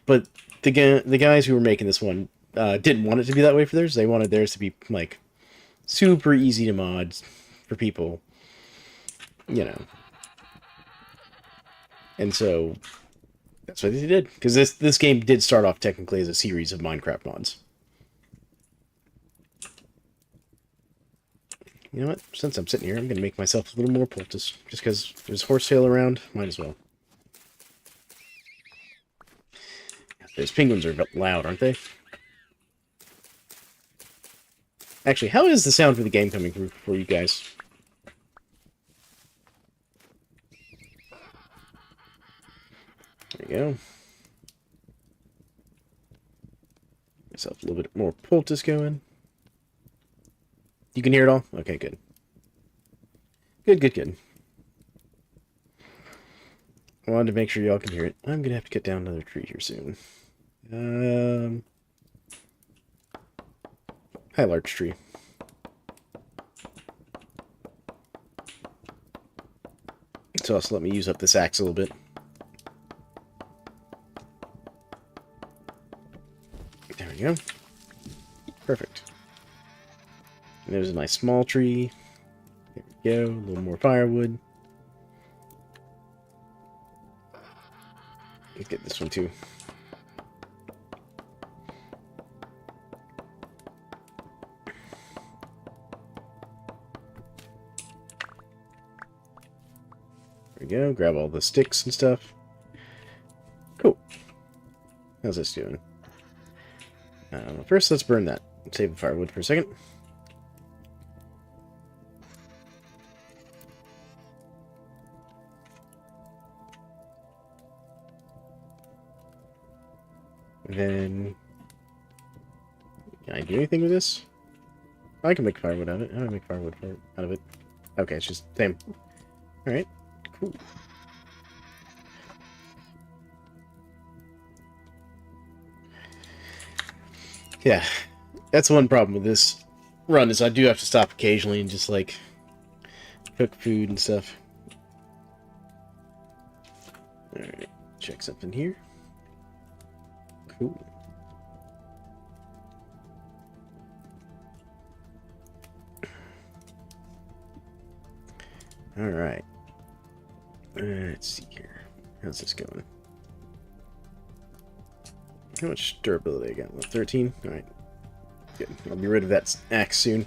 Speaker 1: But the guys who were making this one didn't want it to be that way for theirs. They wanted theirs to be like super easy to mod for people, you know. And so that's what they did, because this game did start off technically as a series of Minecraft mods. You know what? Since I'm sitting here, I'm going to make myself a little more poultice. Just because there's horsetail around, might as well. Those penguins are loud, aren't they? Actually, how is the sound for the game coming through for you guys? There we go. Myself a little bit more poultice going. You can hear it all? Okay, good. Good, good, good. I wanted to make sure y'all can hear it. I'm going to have to cut down another tree here soon. Hi, large tree. So also let me use up this axe a little bit. There we go. Perfect. And there's a nice small tree. There we go. A little more firewood. Let's get this one too. There we go. Grab all the sticks and stuff. Cool. How's this doing? First, let's burn that. Save the firewood for a second. And then, can I do anything with this? I can make firewood out of it. How do I make firewood out of it? Okay, it's just same. All right, cool. Yeah, that's one problem with this. run is I do have to stop occasionally and just, like, cook food and stuff. Alright, check something here. Cool. Alright. Let's see here. How's this going? How much durability I got? Well, 13? Alright. Good. I'll be rid of that axe soon.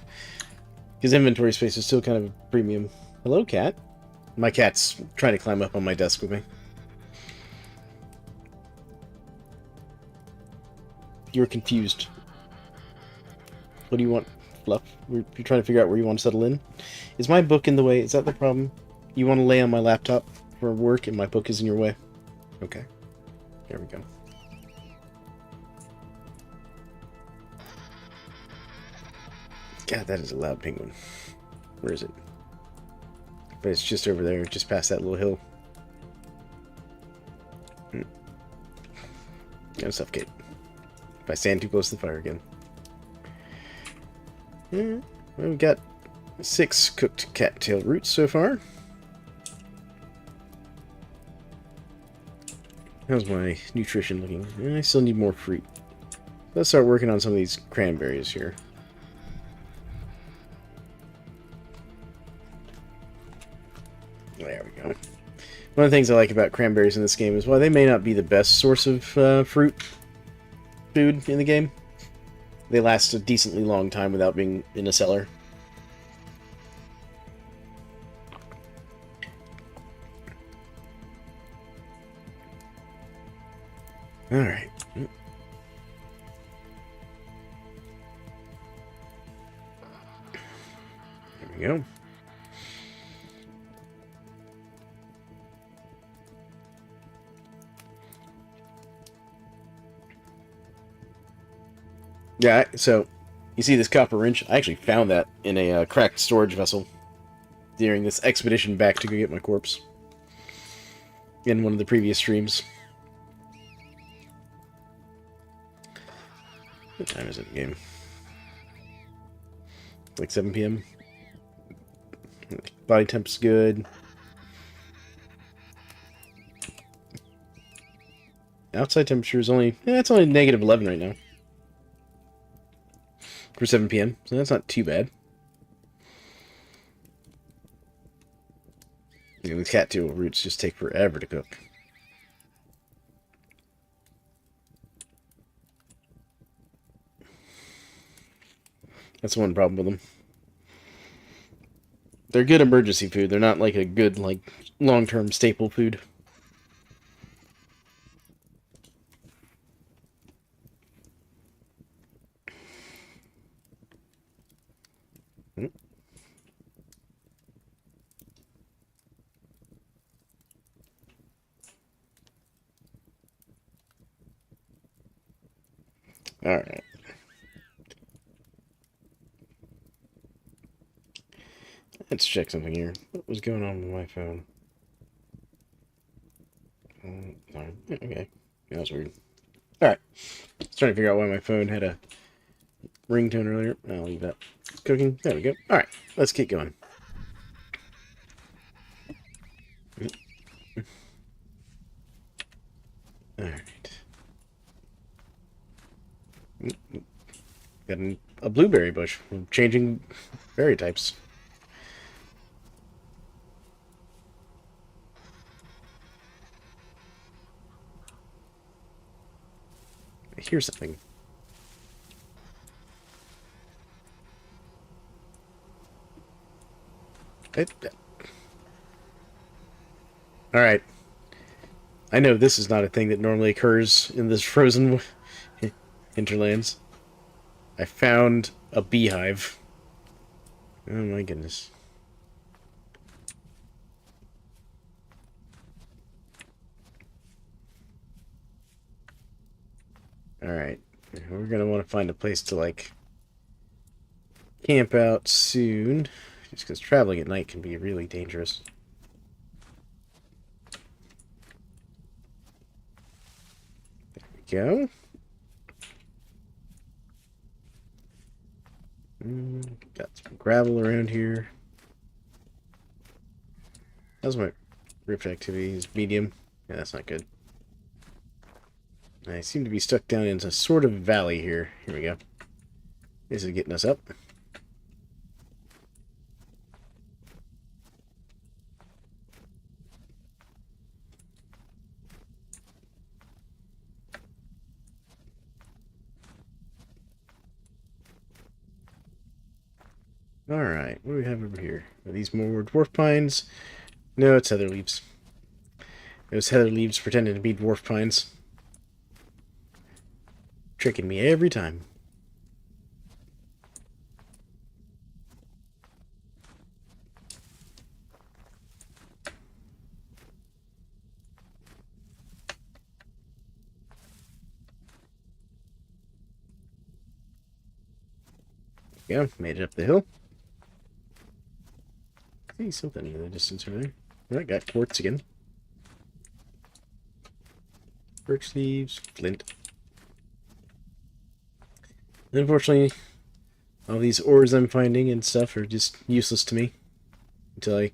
Speaker 1: Because inventory space is still kind of a premium. Hello, cat. My cat's trying to climb up on my desk with me. You're confused. What do you want, Fluff? You're trying to figure out where you want to settle in? Is my book in the way? Is that the problem? You want to lay on my laptop for work and my book is in your way? Okay. There we go. God, that is a loud penguin. Where is it? But it's just over there, just past that little hill. Gotta suffocate. If I stand too close to the fire again. Yeah, well, we've got 6 cooked cattail roots so far. How's my nutrition looking? I still need more fruit. Let's start working on some of these cranberries here. There we go. One of the things I like about cranberries in this game is while they may not be the best source of food in the game, they last a decently long time without being in a cellar. Alright. There we go. Yeah, so you see this copper wrench? I actually found that in a cracked storage vessel during this expedition back to go get my corpse in one of the previous streams. What time is it in the game? Like 7 p.m. Body temp's good. Outside temperature is only... it's only negative 11 right now. For 7 p.m. So that's not too bad. And the cattail roots just take forever to cook. That's one problem with them. They're good emergency food. They're not like a good, like, long-term staple food. Alright. Let's check something here. What was going on with my phone? Sorry. Okay. That was weird. Alright. I was trying to figure out why my phone had a ringtone earlier. I'll leave that. It's cooking. There we go. Alright. Let's keep going. Alright. Got a blueberry bush. I'm changing berry types. I hear something. Alright. I know this is not a thing that normally occurs in this frozen hinterlands. I found a beehive. Oh my goodness. Alright. We're gonna want to find a place to, like, camp out soon. Just because traveling at night can be really dangerous. There we go. Got some gravel around here. How's my rift activity? Is medium. Yeah, that's not good. I seem to be stuck down into sort of valley here. Here we go. This is getting us up. Alright, what do we have over here? Are these more dwarf pines? No, it's heather leaves. Those heather leaves pretending to be dwarf pines. Tricking me every time. Yeah, made it up the hill. I see something in the distance over there. I got quartz again. Birch leaves, flint. Unfortunately, all these ores I'm finding and stuff are just useless to me until I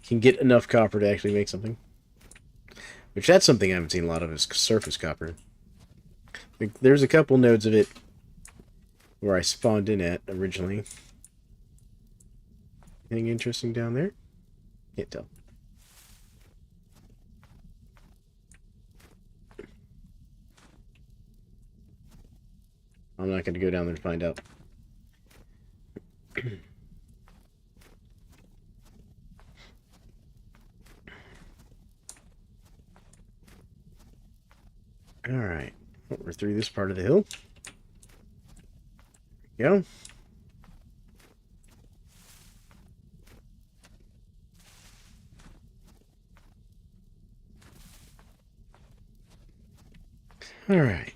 Speaker 1: can get enough copper to actually make something. Which, that's something I haven't seen a lot of, is surface copper. There's a couple nodes of it where I spawned in at originally. Anything interesting down there? Can't tell. I'm not going to go down there to find out. Alright. We're through this part of the hill. There we go. Alright.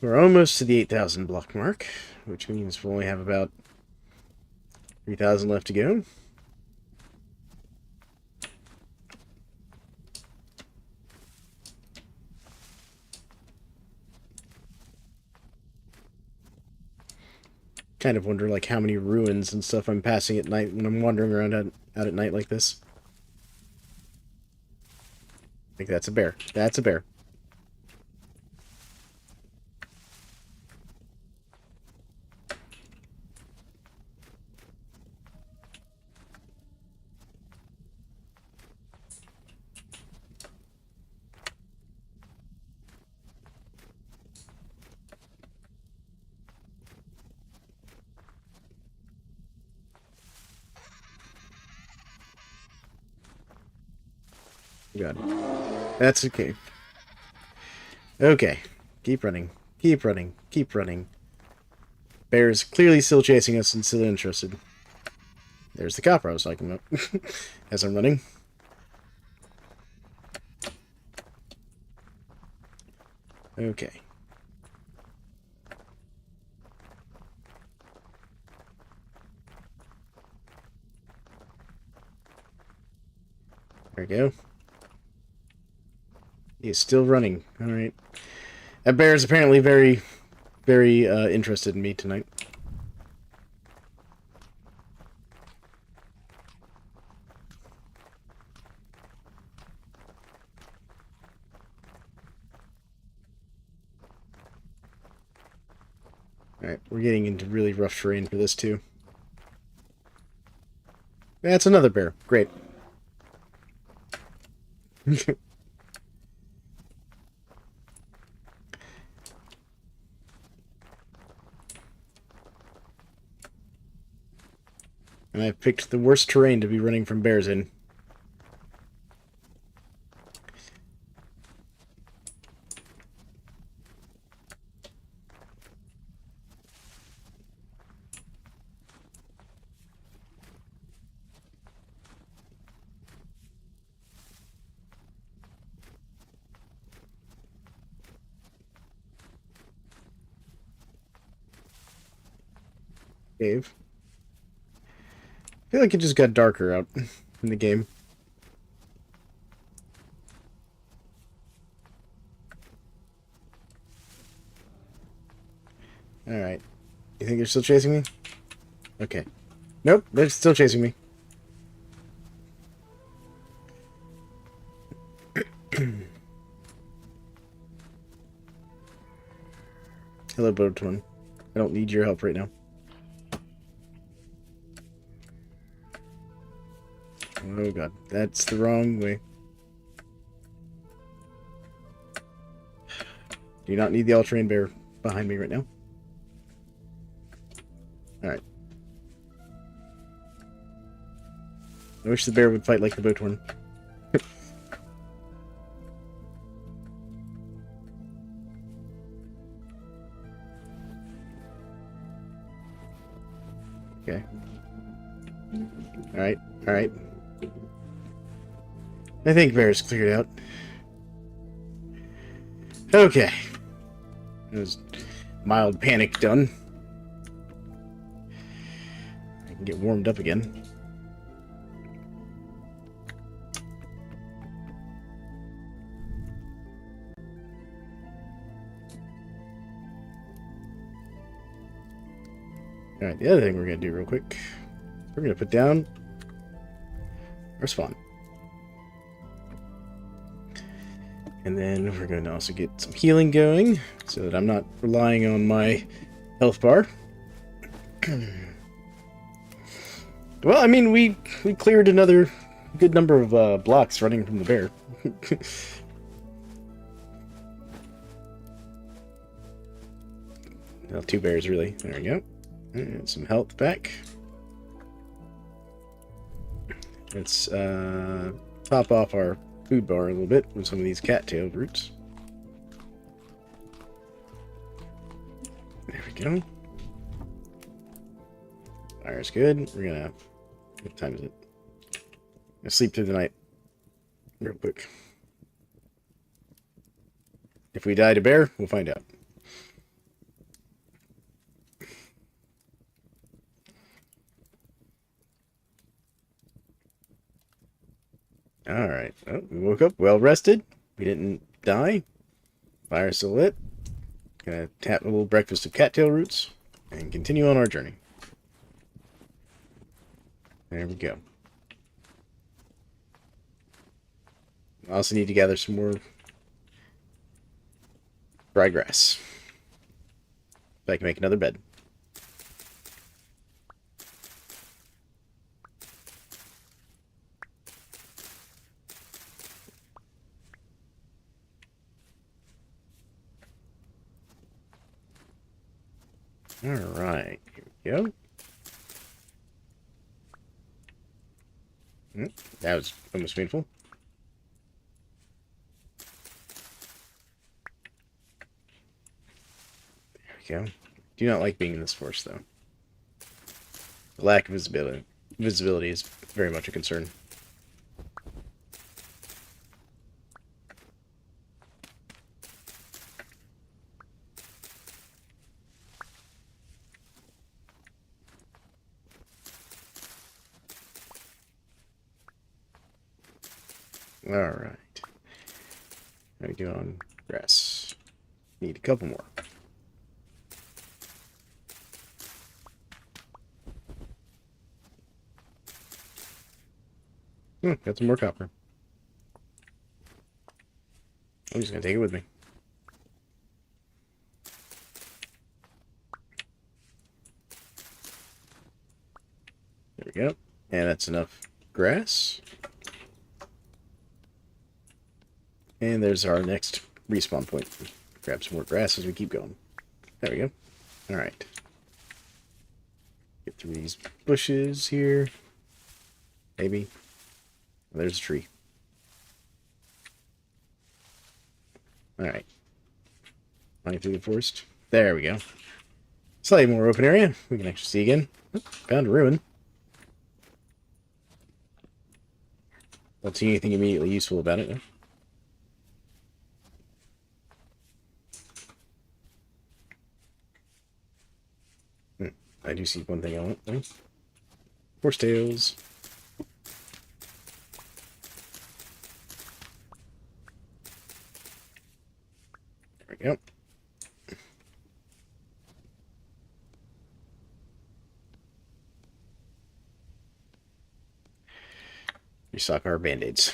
Speaker 1: We're almost to the 8,000 block mark, which means we'll only have about 3,000 left to go. Kind of wonder, like, how many ruins and stuff I'm passing at night when I'm wandering around out at night like this. I think that's a bear. That's a bear. God. That's okay. Okay. Keep running. Keep running. Keep running. Bear's clearly still chasing us and still interested. There's the copper I was talking about. As I'm running. Okay. There we go. He is still running. Alright. That bear is apparently very, very interested in me tonight. Alright, we're getting into really rough terrain for this too. That's another bear. Great. And I've picked the worst terrain to be running from bears in. Cave. I feel like it just got darker out in the game. Alright. You think you're still chasing me? Okay. Nope, they're still chasing me. Hello, boat one. I don't need your help right now. Oh god, that's the wrong way. Do you not need the all-terrain bear behind me right now? Alright. I wish the bear would fight like the boat one. Okay. Alright, alright. I think bear's cleared out. Okay. It was mild panic done. I can get warmed up again. Alright, the other thing we're going to do real quick, we're going to put down our spawn. And then we're going to also get some healing going, so that I'm not relying on my health bar. Well, I mean, we cleared another good number of blocks running from the bear. Well, 2 bears, really. There we go. And some health back. Let's top off our food bar a little bit with some of these cattail roots. There we go. Fire's good. We're gonna... What time is it? I'm gonna sleep through the night real quick. If we die to bear, we'll find out. Alright. Oh, we woke up well rested. We didn't die. Fire still lit. Gonna tap a little breakfast of cattail roots and continue on our journey. There we go. I also need to gather some more dry grass, so I can make another bed. Alright, here we go. That was almost painful. There we go. Do not like being in this forest, though. The lack of visibility is very much a concern. Alright. How do we do on grass? Need a couple more. Got some more copper. I'm just gonna take it with me. There we go. And that's enough grass. And there's our next respawn point. Grab some more grass as we keep going. There we go. Alright. Get through these bushes here. Maybe. There's a tree. Alright. Running through the forest. There we go. Slightly more open area. We can actually see again. Oh, found a ruin. Don't see anything immediately useful about it, though. I do see one thing I want, though. Horse tails. There we go. Restock our band-aids.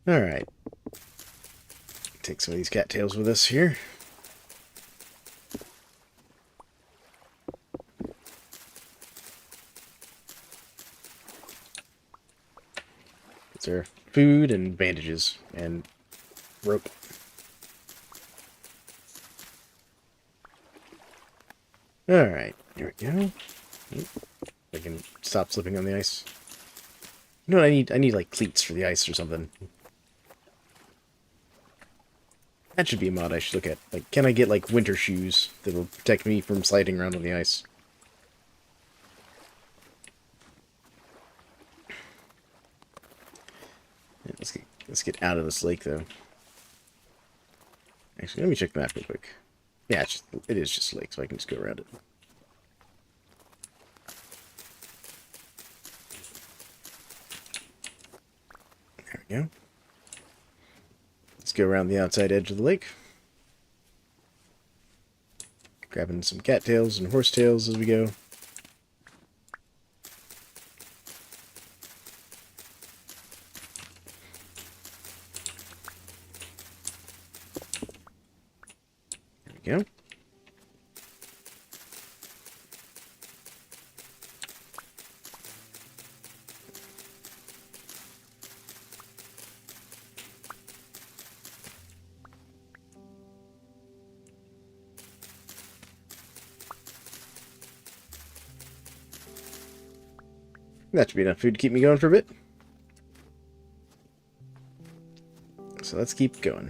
Speaker 1: Alright. Take some of these cattails with us here. It's our food and bandages and rope. Alright, here we go. I can stop slipping on the ice. You know what I need? I need like cleats for the ice or something. That should be a mod I should look at. Like, can I get like winter shoes that will protect me from sliding around on the ice? Yeah, let's get out of this lake though. Actually, let me check the map real quick. Yeah, it is just a lake, so I can just go around it. There we go. Let's go around the outside edge of the lake. Grabbing some cattails and horsetails as we go. There we go. That should be enough food to keep me going for a bit. So let's keep going.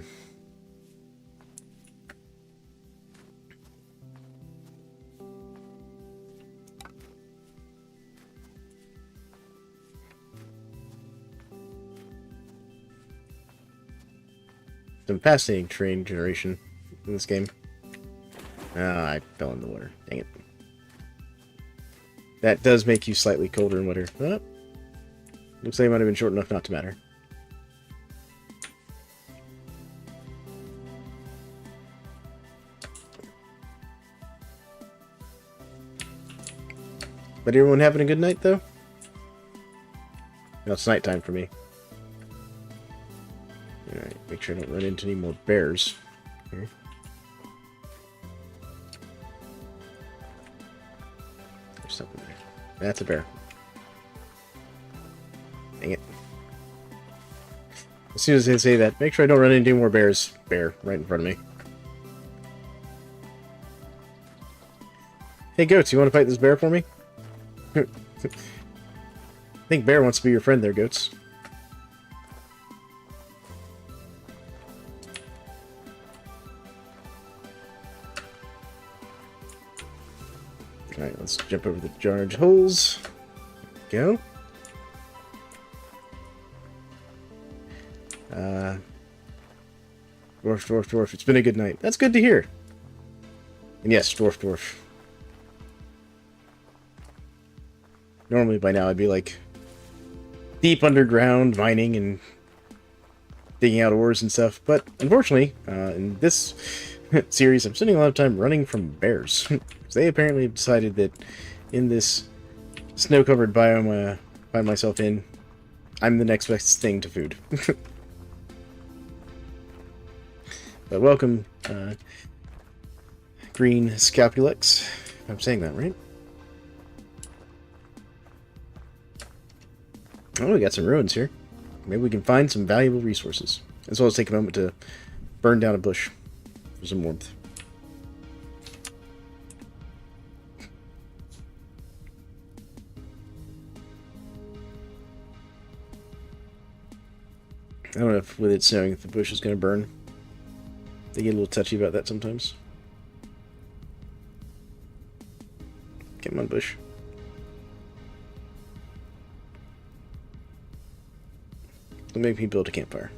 Speaker 1: Some fascinating terrain generation in this game. Ah, I fell in the water. Dang it. That does make you slightly colder in winter. Oh, looks like it might have been short enough not to matter. But everyone having a good night, though? No, it's nighttime for me. Alright, make sure I don't run into any more bears here. There's something there. That's a bear. Dang it. As soon as I say that, make sure I don't run into any more bears. Bear, right in front of me. Hey, Goats, you want to fight this bear for me? I think Bear wants to be your friend there, Goats. Alright, let's jump over the charge holes. Go. Dwarf. It's been a good night. That's good to hear. And yes, dwarf. Normally by now I'd be like deep underground mining and digging out ores and stuff, but unfortunately, in this series, I'm spending a lot of time running from bears. They apparently have decided that in this snow-covered biome I find myself in, I'm the next best thing to food. But welcome, Green Scapulex. If I'm saying that right. Oh, we got some ruins here. Maybe we can find some valuable resources. As well as take a moment to burn down a bush for some warmth. I don't know if with it snowing if the bush is going to burn. They get a little touchy about that sometimes. Come on, bush. Don't make me build a campfire.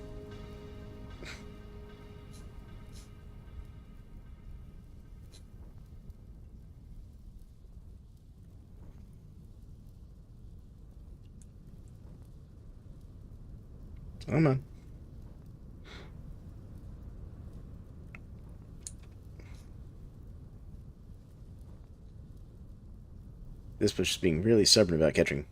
Speaker 1: Come on. This bush is being really stubborn about catching.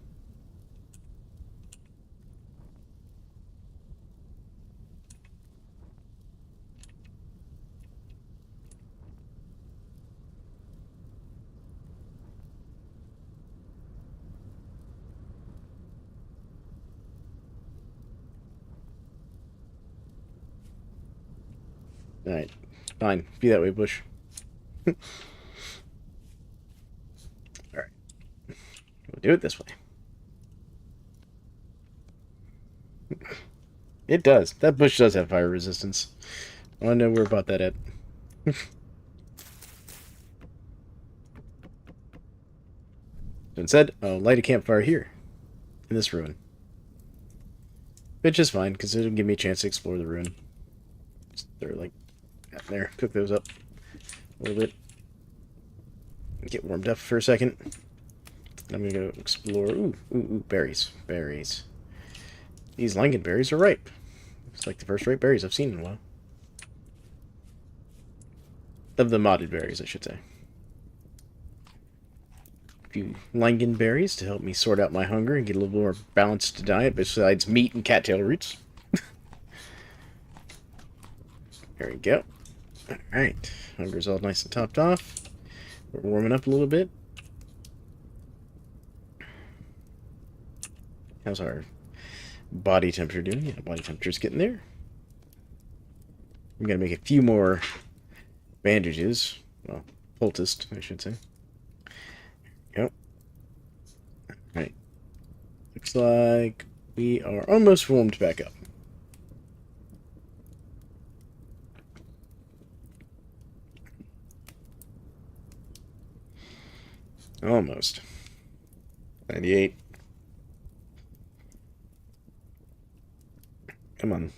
Speaker 1: Alright. Fine. Be that way, Bush. Alright. We'll do it this way. It does. That bush does have fire resistance. I want to know where about that at. Instead, I'll light a campfire here. In this ruin. Which is fine, because it'll give me a chance to explore the ruin. They're like out there. Cook those up a little bit. Get warmed up for a second. I'm going to go explore. Ooh, berries. Berries. These lingonberries are ripe. It's like the first ripe berries I've seen in a while. Of the modded berries, I should say. A few lingonberries to help me sort out my hunger and get a little more balanced diet besides meat and cattail roots. There we go. Alright. Hunger's all nice and topped off. We're warming up a little bit. How's our body temperature doing? Yeah, body temperature's getting there. I'm gonna make a few more bandages. Well, poulticed, I should say. Yep. Alright. Looks like we are almost warmed back up. Almost. 98. Come on.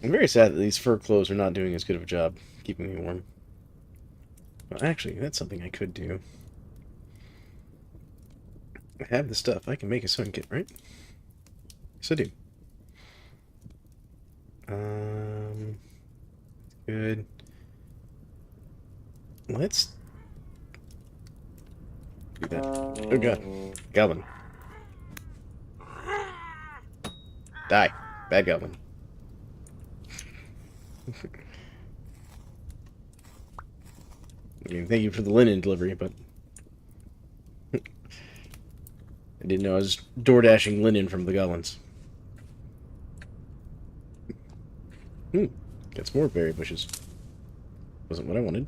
Speaker 1: I'm very sad that these fur clothes are not doing as good of a job keeping me warm. Well, actually, that's something I could do. I have the stuff. I can make a sewing kit, right? Yes, I do. Good. Let's do that. Oh god. Goblin. Die. Bad goblin. I mean, thank you for the linen delivery, but I didn't know I was door dashing linen from the goblins. Got some more berry bushes. Wasn't what I wanted.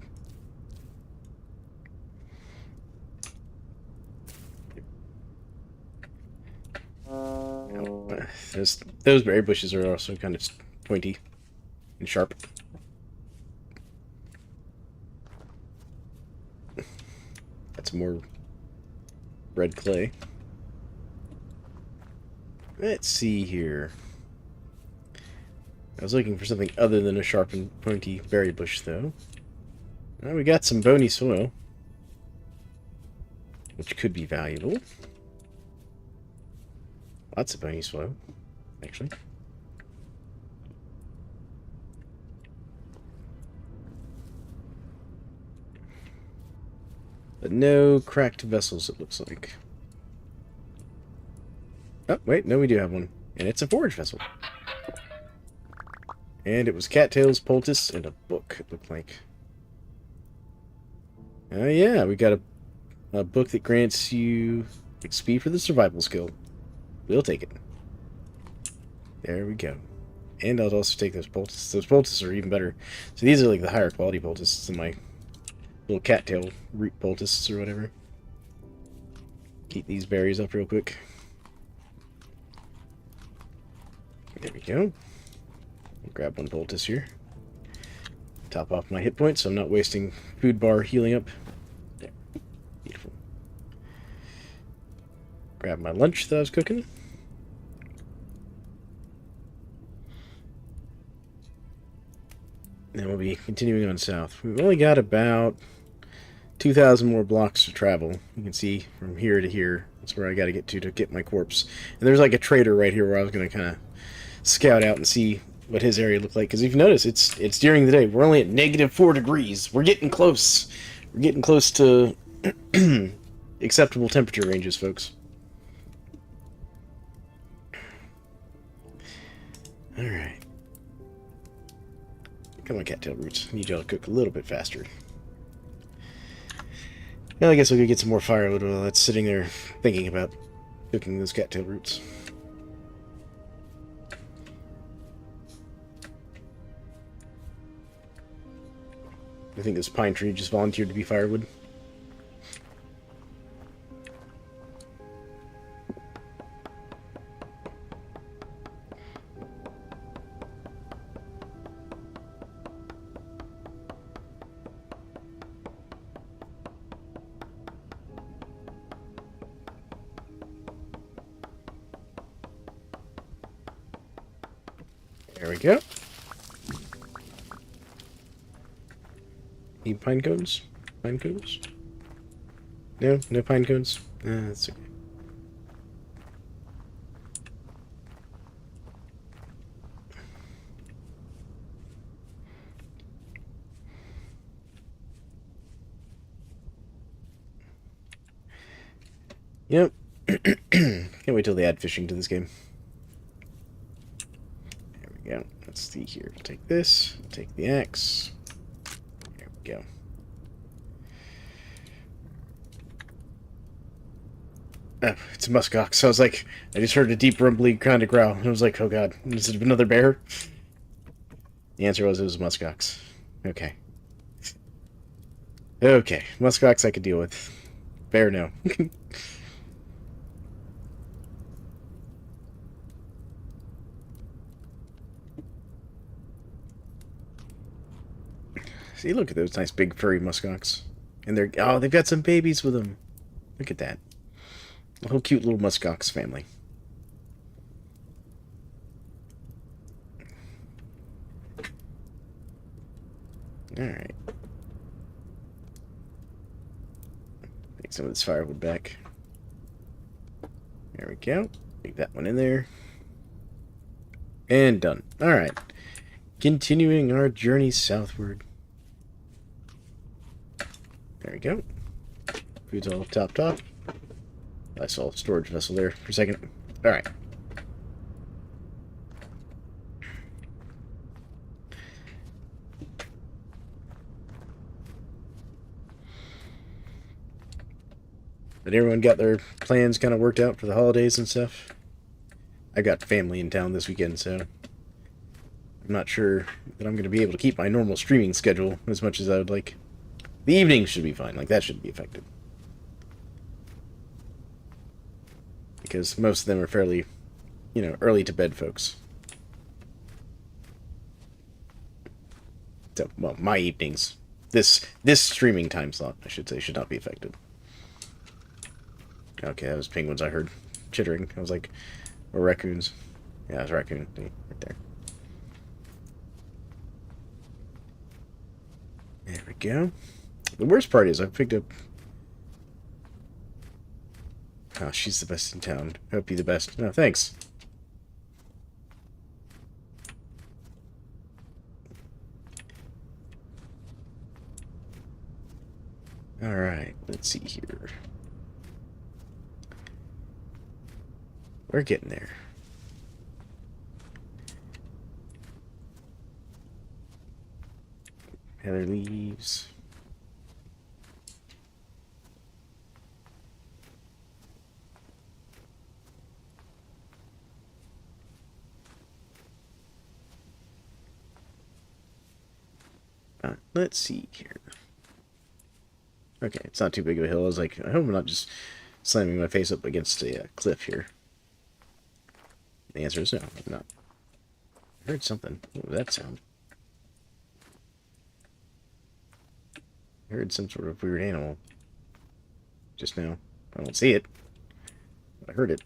Speaker 1: Those berry bushes are also kind of pointy and sharp. Got some more red clay. Let's see here. I was looking for something other than a sharp and pointy berry bush, though. Well, we got some bony soil, which could be valuable. Lots of bony soil, actually. But no cracked vessels, it looks like. Oh, wait, no, we do have one. And it's a forage vessel. And it was cattails, poultice, and a book, it looked like. Oh yeah, we got a book that grants you XP for the survival skill. We'll take it. There we go. And I'll also take those poultices. Those poultices are even better. So these are like the higher quality poultices than my little cattail root poultices or whatever. Keep these berries up real quick. There we go. I'll grab one poultice here. Top off my hit points so I'm not wasting food bar healing up. There. Beautiful. Grab my lunch that I was cooking. Then we'll be continuing on south. We've only got about 2,000 more blocks to travel. You can see from here to here. That's where I got to get my corpse. And there's like a trader right here where I was going to kind of scout out and see what his area looked like. Because if you notice, it's during the day. We're only at -4 degrees. We're getting close. We're getting close to acceptable temperature ranges, folks. Alright. Come on, cattail roots. I need y'all to cook a little bit faster. Well, I guess we'll go get some more firewood while that's sitting there thinking about cooking those cattail roots. I think this pine tree just volunteered to be firewood. There we go. Need pine cones? Pine cones? No? No pine cones? That's okay. Yep. Can't wait till they add fishing to this game. There we go. Let's see here. Take this. Take the axe. There we go. Oh, it's a muskox. So I was like, I just heard a deep rumbly kind of growl. And I was like, oh god, is it another bear? The answer was it was a muskox. Okay. Okay. Muskox I could deal with. Bear, no. See, look at those nice big furry muskox. And they're, oh, they've got some babies with them. Look at that. A whole cute little muskox family. Alright. Take some of this firewood back. There we go. Take that one in there. And done. Alright. Continuing our journey southward. There we go. Food's all top. I saw a storage vessel there for a second. Alright. But everyone got their plans kind of worked out for the holidays and stuff. I got family in town this weekend, so I'm not sure that I'm going to be able to keep my normal streaming schedule as much as I would like. The evenings should be fine. Like, that shouldn't be affected. Because most of them are fairly, you know, early to bed folks. So, well, my evenings. This streaming time slot, I should say, should not be affected. Okay, that was penguins I heard chittering. I was like, or raccoons. Yeah, it was a raccoon right there. There we go. The worst part is I picked up... Oh, she's the best in town. Hope you're the best. No, thanks. Alright, let's see here. We're getting there. Heather leaves. Let's see here. Okay, it's not too big of a hill. I was like, I hope I'm not just slamming my face up against a cliff here. The answer is no, I'm not. I heard something. What was that sound? I heard some sort of weird animal just now. I don't see it, but I heard it.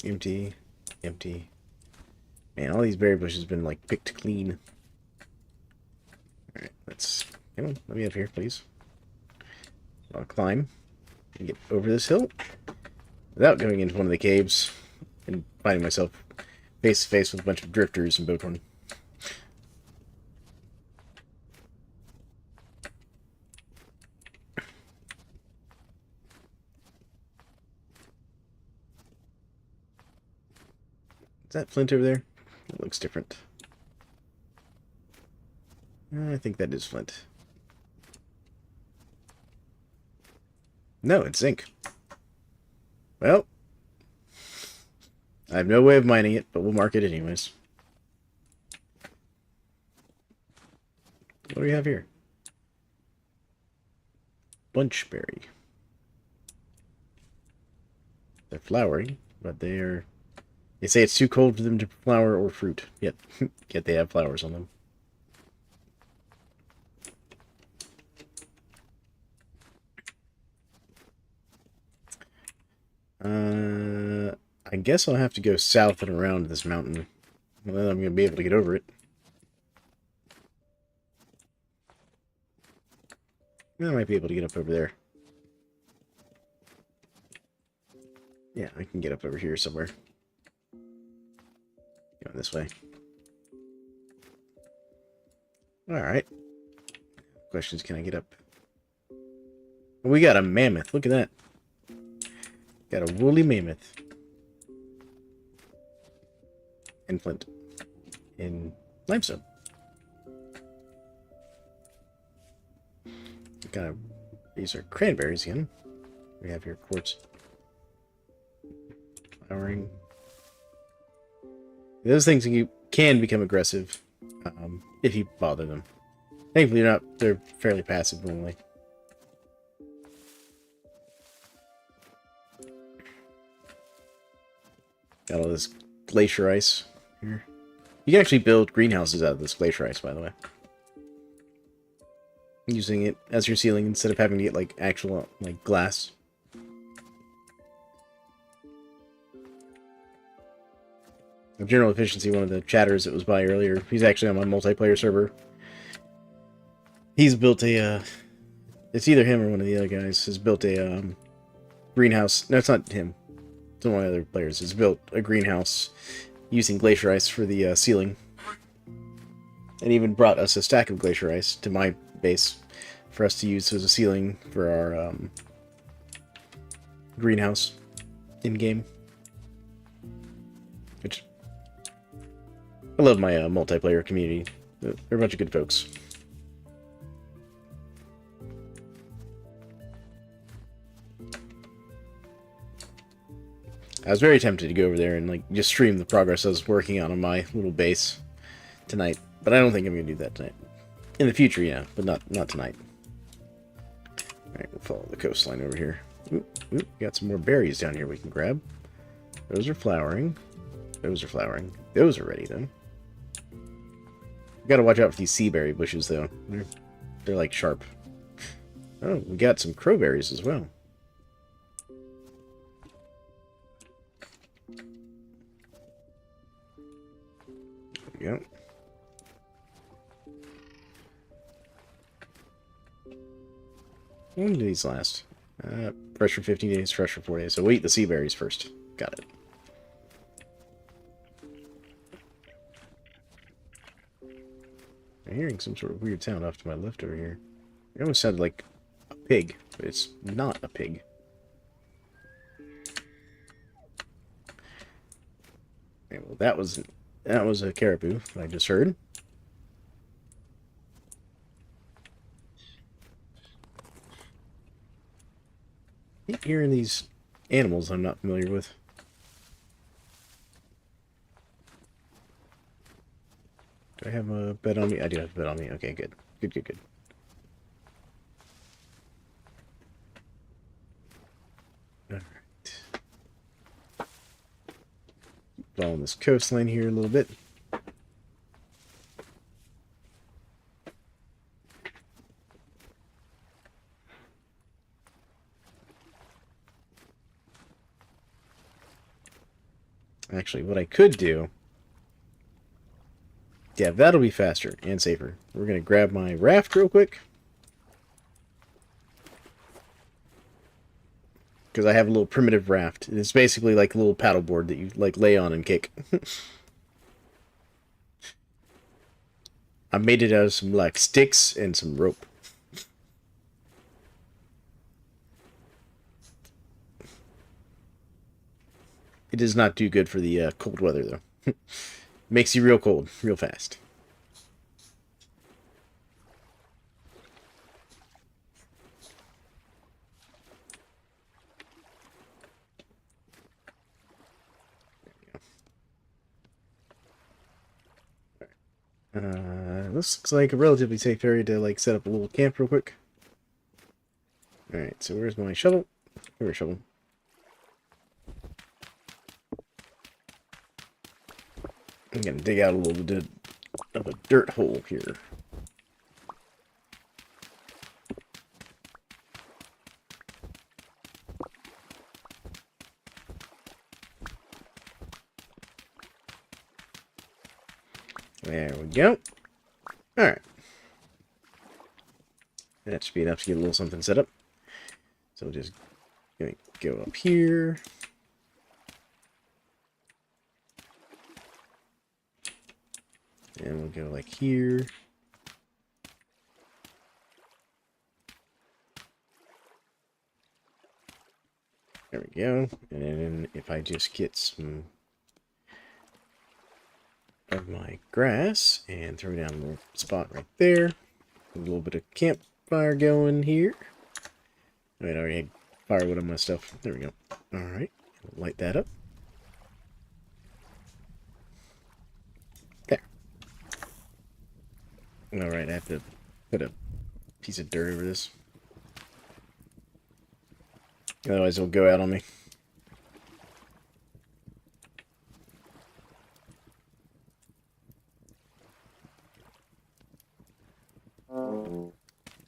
Speaker 1: Empty. Empty. Man, all these berry bushes have been, like, picked clean. Alright, let's... Come on, let me up here, please. I'll climb and get over this hill without going into one of the caves and finding myself face to face with a bunch of drifters and boathorn. Is that flint over there? It looks different. I think that is flint. No, it's zinc. Well, I have no way of mining it, but we'll mark it anyways. What do we have here? Bunchberry. They're flowering, but they say it's too cold for them to flower or fruit. Yet they have flowers on them. I guess I'll have to go south and around this mountain. Well, then I'm going to be able to get over it. I might be able to get up over there. Yeah, I can get up over here somewhere. Going this way. Alright. Questions, can I get up? We got a mammoth. Look at that. Got a woolly mammoth. And flint. In limestone. These are cranberries again. We have here quartz. Flowering. Those things can become aggressive if you bother them. Thankfully, they're fairly passive normally. Got all this glacier ice here. You can actually build greenhouses out of this glacier ice, by the way. Using it as your ceiling instead of having to get like actual like glass. General Efficiency, one of the chatters that was by earlier, he's actually on my multiplayer server. He's built a, it's either him or one of the other guys, has built a greenhouse. No, it's not him. It's one of the other players. Has built a greenhouse using glacier ice for the ceiling. And even brought us a stack of glacier ice to my base for us to use as a ceiling for our greenhouse in-game. Which, I love my multiplayer community. They're a bunch of good folks. I was very tempted to go over there and like just stream the progress I was working on my little base tonight, but I don't think I'm going to do that tonight. In the future, yeah, but not tonight. Alright, we'll follow the coastline over here. Oop, got some more berries down here we can grab. Those are flowering. Those are flowering. Those are ready, though. Gotta watch out for these sea berry bushes, though. They're like sharp. Oh, we got some crowberries as well. There we go. How long do these last? Fresh for 15 days, fresh for 4 days. So we'll eat the sea berries first. Got it. I'm hearing some sort of weird sound off to my left over here. It almost sounded like a pig, but it's not a pig. Okay, well, that was a caribou that I just heard. I keep hearing these animals I'm not familiar with. Do I have a bed on me? I do have a bed on me. Okay, good. Good. Alright. Following this coastline here a little bit. Actually, what I could do... Yeah, that'll be faster and safer. We're going to grab my raft real quick. Because I have a little primitive raft. It's basically like a little paddleboard that you like lay on and kick. I made it out of some like sticks and some rope. It does not do good for the cold weather though. Makes you real cold, real fast. This looks like a relatively safe area to like set up a little camp real quick. Alright, so where's my shovel? Here's shovel. I'm gonna dig out a little bit of a dirt hole here. There we go. Alright. That should be enough to get a little something set up. So we'll just gonna go up here. And we'll go like here. There we go. And then if I just get some of my grass and throw down a little spot right there. A little bit of campfire going here. Wait, I already had firewood on my stuff. There we go. Alright. Light that up. There. Alright, I have to put a piece of dirt over this. Otherwise it'll go out on me.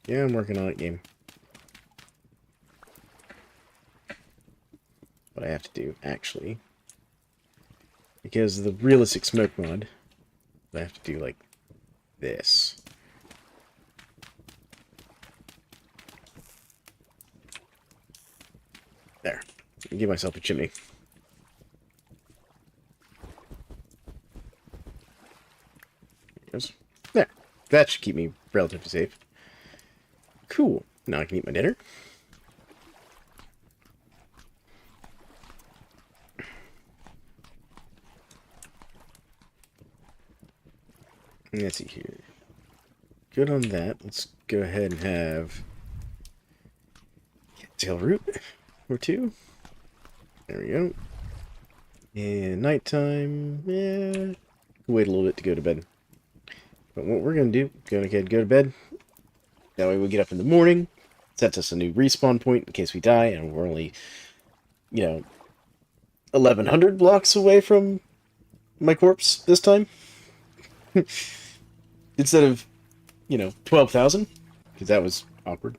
Speaker 1: Yeah, I'm working on it, game. What I have to do, actually, because of the realistic smoke mod, I have to do like this. There. Give myself a chimney. There. That should keep me relatively safe. Cool. Now I can eat my dinner. Let's see here. Good on that. Let's go ahead and have tail root or two. There we go. And nighttime, yeah, wait a little bit to go to bed. But what we're going to do, go ahead, go to bed. That way we get up in the morning, sets us a new respawn point in case we die, and we're only, 1,100 blocks away from my corpse this time. Instead of, 12,000, because that was awkward.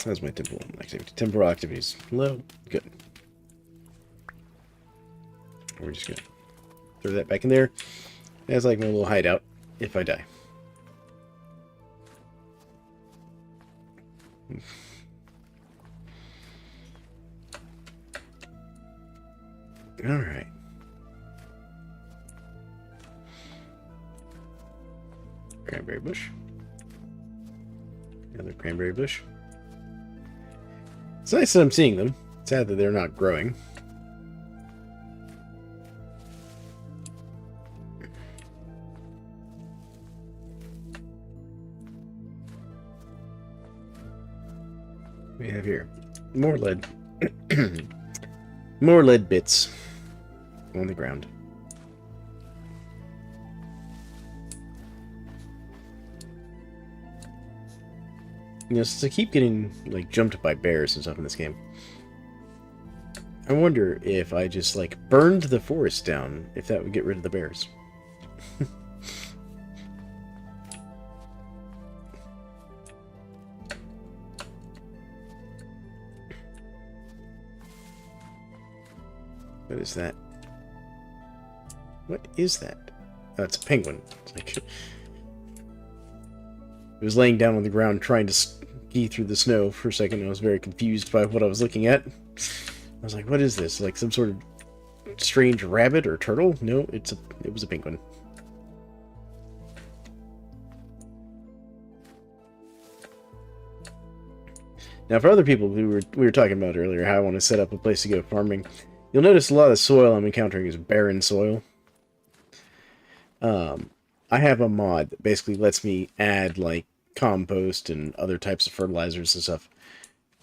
Speaker 1: That's my temporal activity. Temporal activities low. Good. We're just gonna throw that back in there. That's like my little hideout if I die. Alright. Cranberry bush. Another cranberry bush. It's nice that I'm seeing them. Sad that they're not growing. We have here more lead. More lead bits on the ground. Since I keep getting like jumped by bears and stuff in this game, I wonder if I just like burned the forest down, if that would get rid of the bears. What is that? What is that? Oh, it's a penguin. It's like, it was laying down on the ground trying to ski through the snow for a second. I was very confused by what I was looking at. I was like, what is this? Like some sort of strange rabbit or turtle? No, it was a penguin. Now, for other people who we were talking about earlier, how I want to set up a place to go farming, you'll notice a lot of the soil I'm encountering is barren soil. I have a mod that basically lets me add like compost and other types of fertilizers and stuff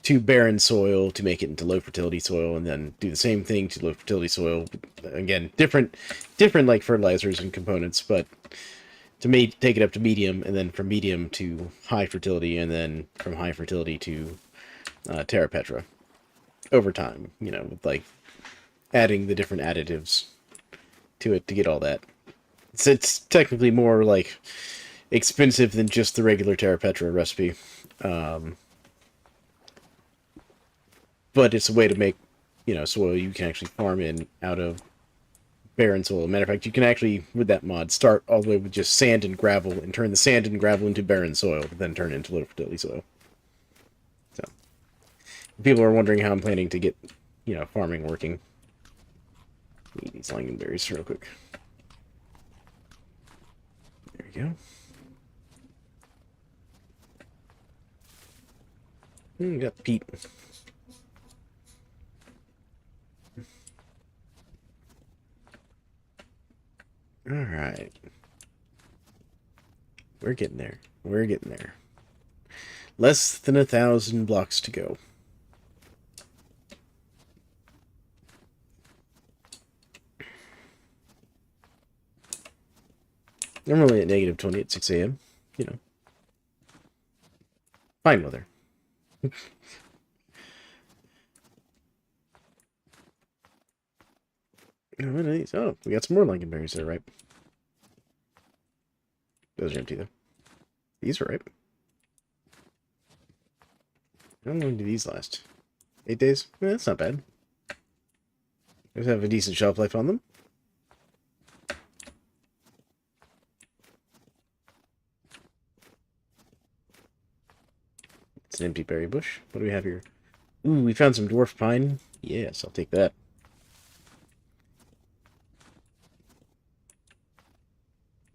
Speaker 1: to barren soil to make it into low fertility soil, and then do the same thing to low fertility soil. Again, different like fertilizers and components, but to take it up to medium, and then from medium to high fertility, and then from high fertility to Terra Petra over time. You know, with like adding the different additives to it to get all that. It's technically more like expensive than just the regular Terra Petra recipe. But it's a way to make, you know, soil you can actually farm in out of barren soil. Matter of fact, you can actually, with that mod, start all the way with just sand and gravel and turn the sand and gravel into barren soil, then turn it into low fertility soil. So, people are wondering how I'm planning to get, you know, farming working. Eat these lingonberries real quick. There we go. We got Pete. Alright. We're getting there. We're getting there. Less than 1,000 blocks to go. I'm only at negative 20 at 6 a.m. You know. Fine weather. Oh, we got some more lingonberries there, right? Those are empty, though. These are ripe. How long do these last? 8 days? Yeah, that's not bad. Those have a decent shelf life on them. It's an empty berry bush. What do we have here? Ooh, we found some dwarf pine. Yes, I'll take that.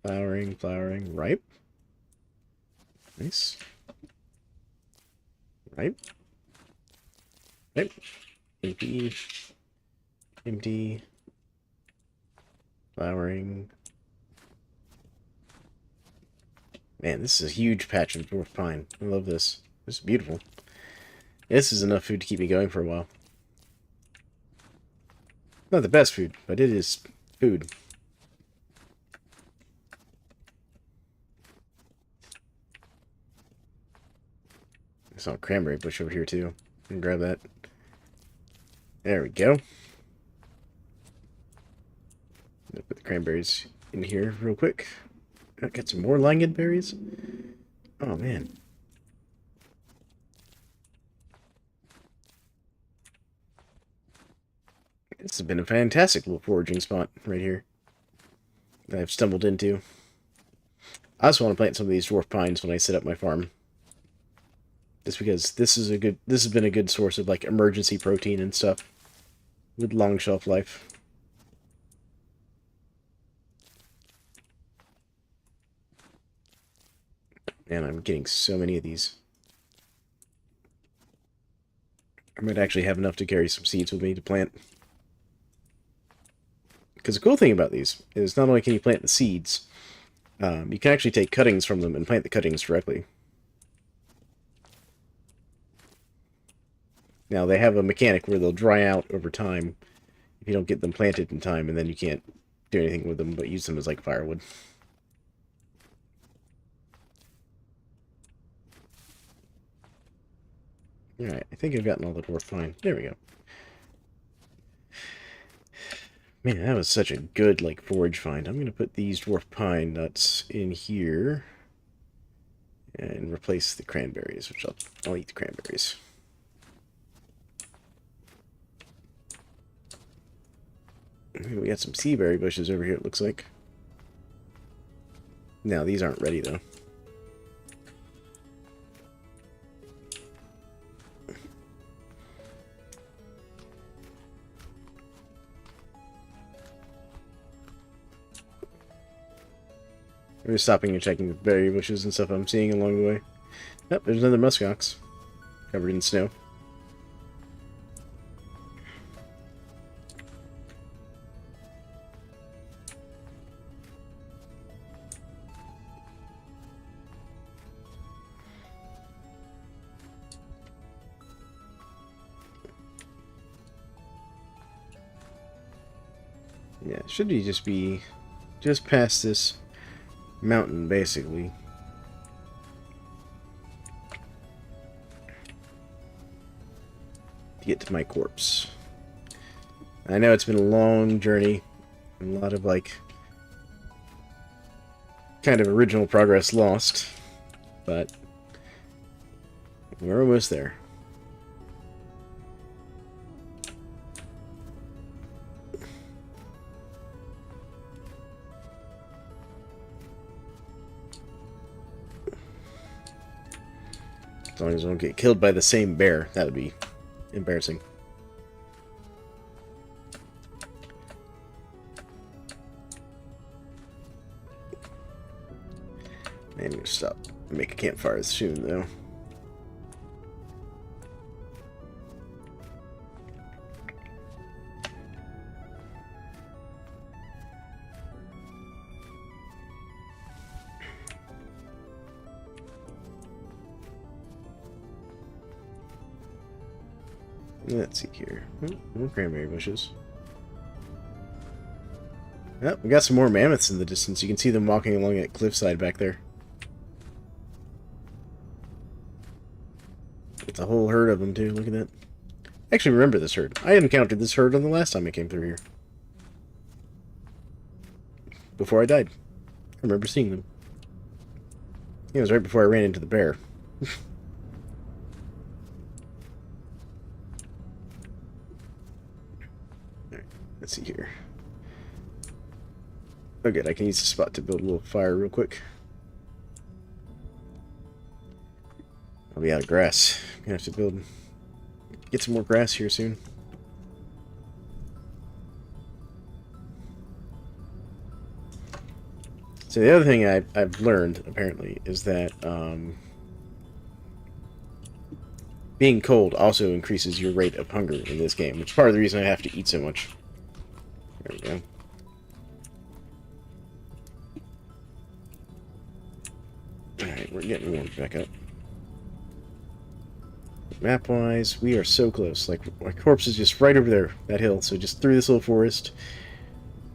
Speaker 1: Flowering, ripe. Nice. Ripe. Empty. Flowering. Man, this is a huge patch of dwarf pine. I love this. This is beautiful. This is enough food to keep me going for a while. Not the best food, but it is food. I saw a cranberry bush over here, too. I can grab that. There we go. Put the cranberries in here real quick. I'll get some more lingonberries. Oh, man. This has been a fantastic little foraging spot right here that I've stumbled into. I also want to plant some of these dwarf pines when I set up my farm. Just because this has been a good source of like emergency protein and stuff with long shelf life. And I'm getting so many of these. I might actually have enough to carry some seeds with me to plant. Because the cool thing about these is not only can you plant the seeds, you can actually take cuttings from them and plant the cuttings directly. Now, they have a mechanic where they'll dry out over time if you don't get them planted in time, and then you can't do anything with them but use them as, like, firewood. Alright, I think I've gotten all the dwarf pine. There we go. Man, that was such a good, like, forage find. I'm going to put these dwarf pine nuts in here and replace the cranberries, which I'll eat the cranberries. We got some sea berry bushes over here, it looks like. Now, these aren't ready, though. We're just stopping and checking the berry bushes and stuff I'm seeing along the way. Yep, there's another muskox covered in snow. Yeah, it should be just past this mountain, basically. To get to my corpse. I know it's been a long journey, and a lot of, like, kind of original progress lost, but we're almost there. As long as I don't get killed by the same bear, that would be embarrassing. I'm gonna stop and make a campfire soon, though. Let's see here. Oh, more cranberry bushes. Yep, we got some more mammoths in the distance. You can see them walking along that cliffside back there. It's a whole herd of them, too. Look at that. I actually remember this herd. I encountered this herd on the last time I came through here. Before I died. I remember seeing them. It was right before I ran into the bear. Alright, let's see here. Oh good, I can use the spot to build a little fire real quick. I'll be out of grass. I'm gonna have to get some more grass here soon. So the other thing I've learned, apparently, is that being cold also increases your rate of hunger in this game, which is part of the reason I have to eat so much. There we go. Alright, we're getting warmed back up. Map-wise, we are so close. Like, my corpse is just right over there, that hill. So just through this little forest.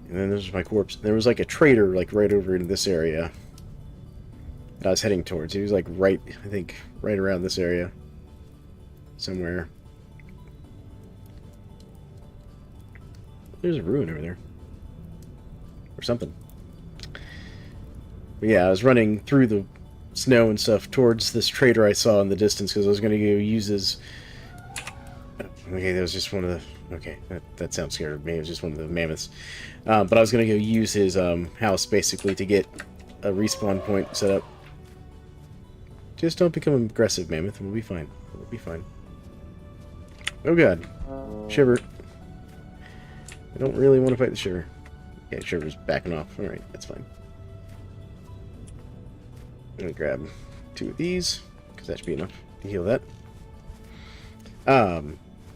Speaker 1: And then there's my corpse. There was like a trader, like, right over in this area that I was heading towards. He was like right, I think, right around this area. Somewhere. There's a ruin over there. Or something. But yeah, I was running through the snow and stuff towards this trader I saw in the distance because I was going to go use his... Okay, that was just one of the... Okay, that sounds scary to me. It was just one of the mammoths. But I was going to go use his house, basically, to get a respawn point set up. Just don't become an aggressive mammoth, and we'll be fine. We'll be fine. Oh god. Shiver. I don't really want to fight the Shiver. Okay, Shiver's backing off. Alright, that's fine. I'm going to grab 2 of these, because that should be enough to heal that.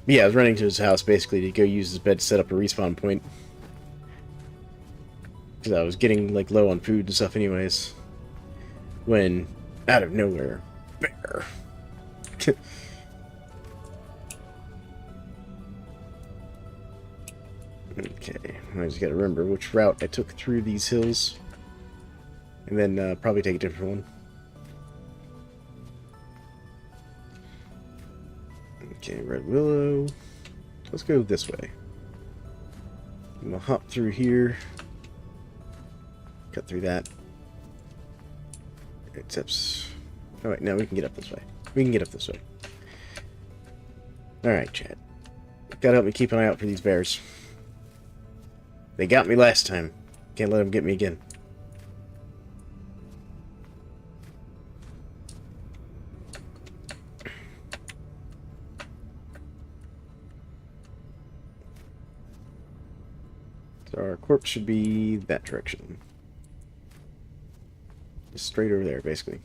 Speaker 1: Yeah, I was running to his house, basically, to go use his bed to set up a respawn point. Because I was getting, like, low on food and stuff anyways. When, out of nowhere, bear. Okay, I just gotta remember which route I took through these hills. And then probably take a different one. Okay, Red Willow. Let's go this way. And we'll hop through here. Cut through that. Except... Alright, now we can get up this way. We can get up this way. Alright, chat. Gotta help me keep an eye out for these bears. They got me last time. Can't let them get me again. So our corpse should be that direction. Just straight over there, basically.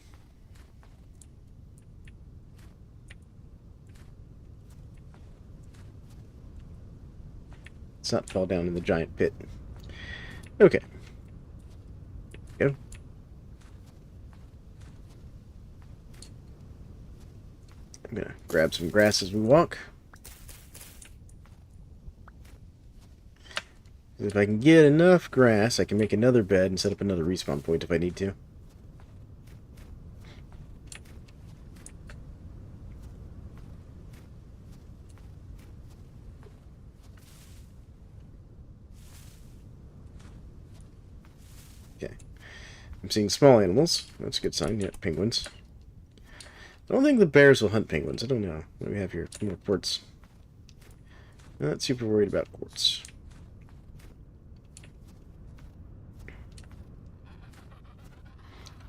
Speaker 1: Let's not fall down in the giant pit. Okay. Go. I'm gonna grab some grass as we walk. If I can get enough grass, I can make another bed and set up another respawn point if I need to. Okay. I'm seeing small animals. That's a good sign. Yeah, penguins. I don't think the bears will hunt penguins. I don't know. What do we have here? More quartz. Not super worried about quartz.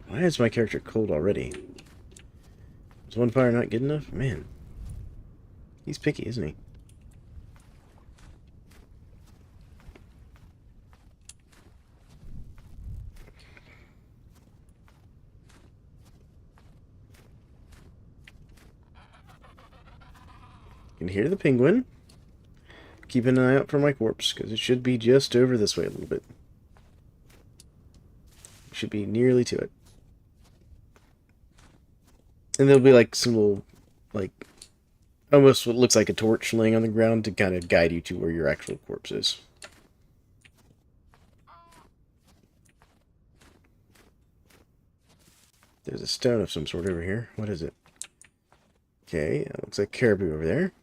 Speaker 1: Why is my character cold already? Is one fire not good enough? Man. He's picky, isn't he? Can hear the penguin. Keep an eye out for my corpse, because it should be just over this way a little bit. Should be nearly to it. And there'll be like some little, like, almost what looks like a torch laying on the ground to kind of guide you to where your actual corpse is. There's a stone of some sort over here. What is it? Okay, it looks like caribou over there.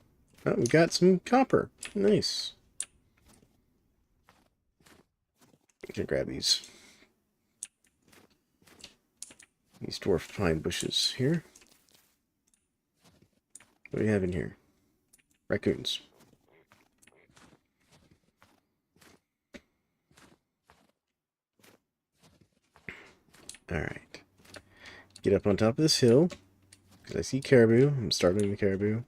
Speaker 1: Oh, we got some copper. Nice. I can grab these. These dwarf pine bushes here. What do we have in here? Raccoons. Alright. Get up on top of this hill. Because I see caribou. I'm starving the caribou.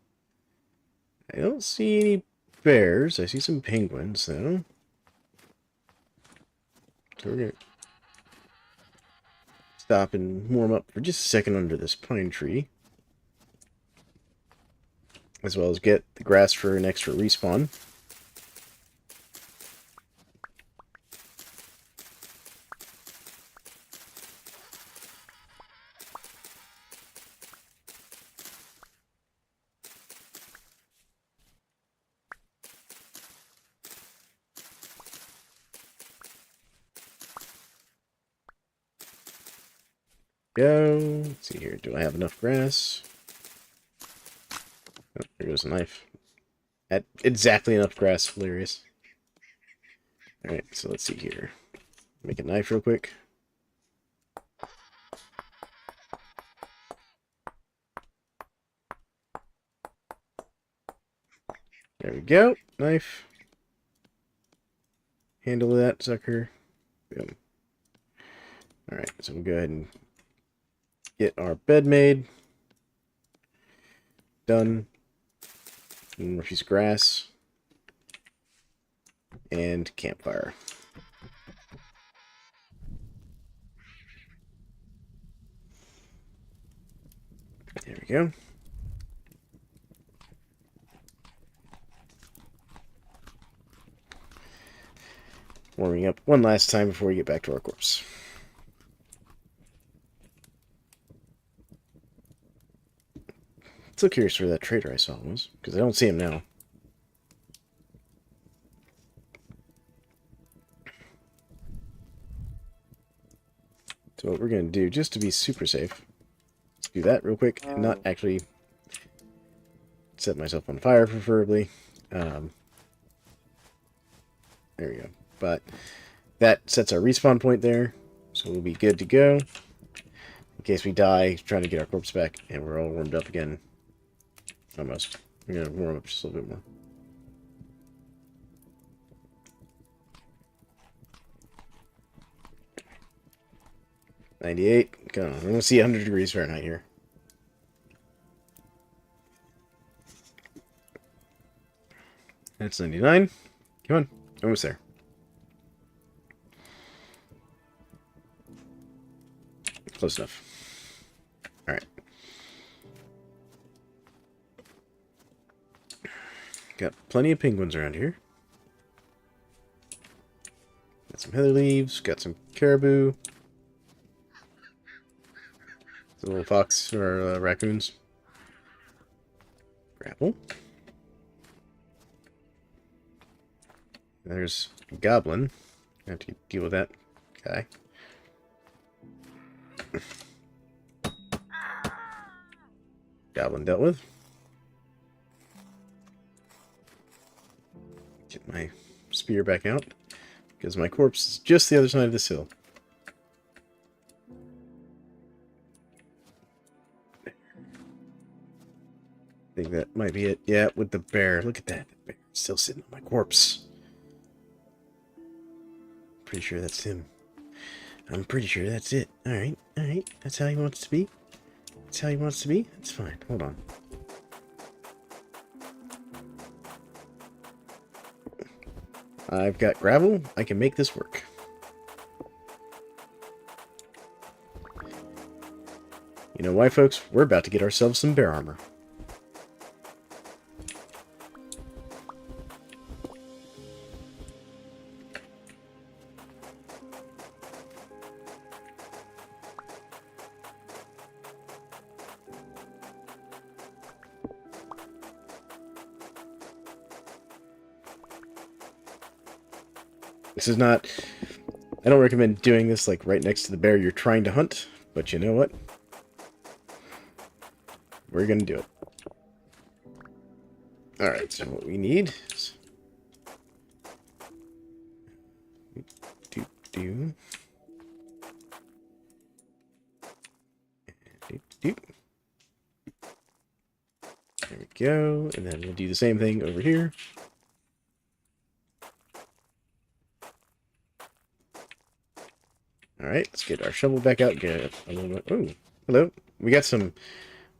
Speaker 1: I don't see any bears. I see some penguins, though. So we're going to stop and warm up for just a second under this pine tree. As well as get the grass for an extra respawn. Go. Let's see here. Do I have enough grass? Oh, there goes a knife. At exactly enough grass. Hilarious. Alright, so let's see here. Make a knife real quick. There we go. Knife. Handle that sucker. Boom. Alright, so we'll go ahead and get our bed made. Done. And more piece of grass. And campfire. There we go. Warming up one last time before we get back to our corpse. Still curious where that trader I saw was, because I don't see him now. So what we're going to do, just to be super safe, let's do that real quick, and not actually set myself on fire, preferably. There we go. But that sets our respawn point there, so we'll be good to go. In case we die, trying to get our corpse back, and we're all warmed up again. Almost. We're going to warm up just a little bit more. $98. Come on. I want to see 100 degrees Fahrenheit here. That's 99. Come on. Almost there. Close enough. Alright. Got plenty of penguins around here. Got some heather leaves. Got some caribou. The little fox or raccoons. Grapple. There's a goblin. I have to deal with that guy. Goblin dealt with. Get my spear back out, because my corpse is just the other side of this hill. I think that might be it. Yeah, with the bear. Look at that. The bear's still sitting on my corpse. Pretty sure that's him. I'm pretty sure that's it. Alright, alright. That's how he wants to be. That's how he wants to be. That's fine. Hold on. I've got gravel. I can make this work. You know why, folks? We're about to get ourselves some bear armor. This is not... I don't recommend doing this like right next to the bear you're trying to hunt, but you know what? We're gonna do it. Alright, so what we need is... There we go, and then we'll do the same thing over here. Alright, let's get our shovel back out. Get a little bit... Oh, hello. We got some...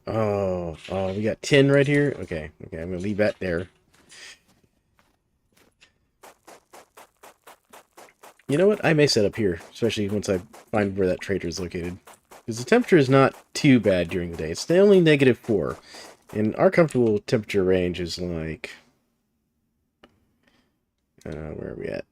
Speaker 1: Oh, we got tin right here. Okay, I'm gonna leave that there. You know what? I may set up here, especially once I find where that trader is located. Because the temperature is not too bad during the day. It's only -4. And our comfortable temperature range is like... where are we at?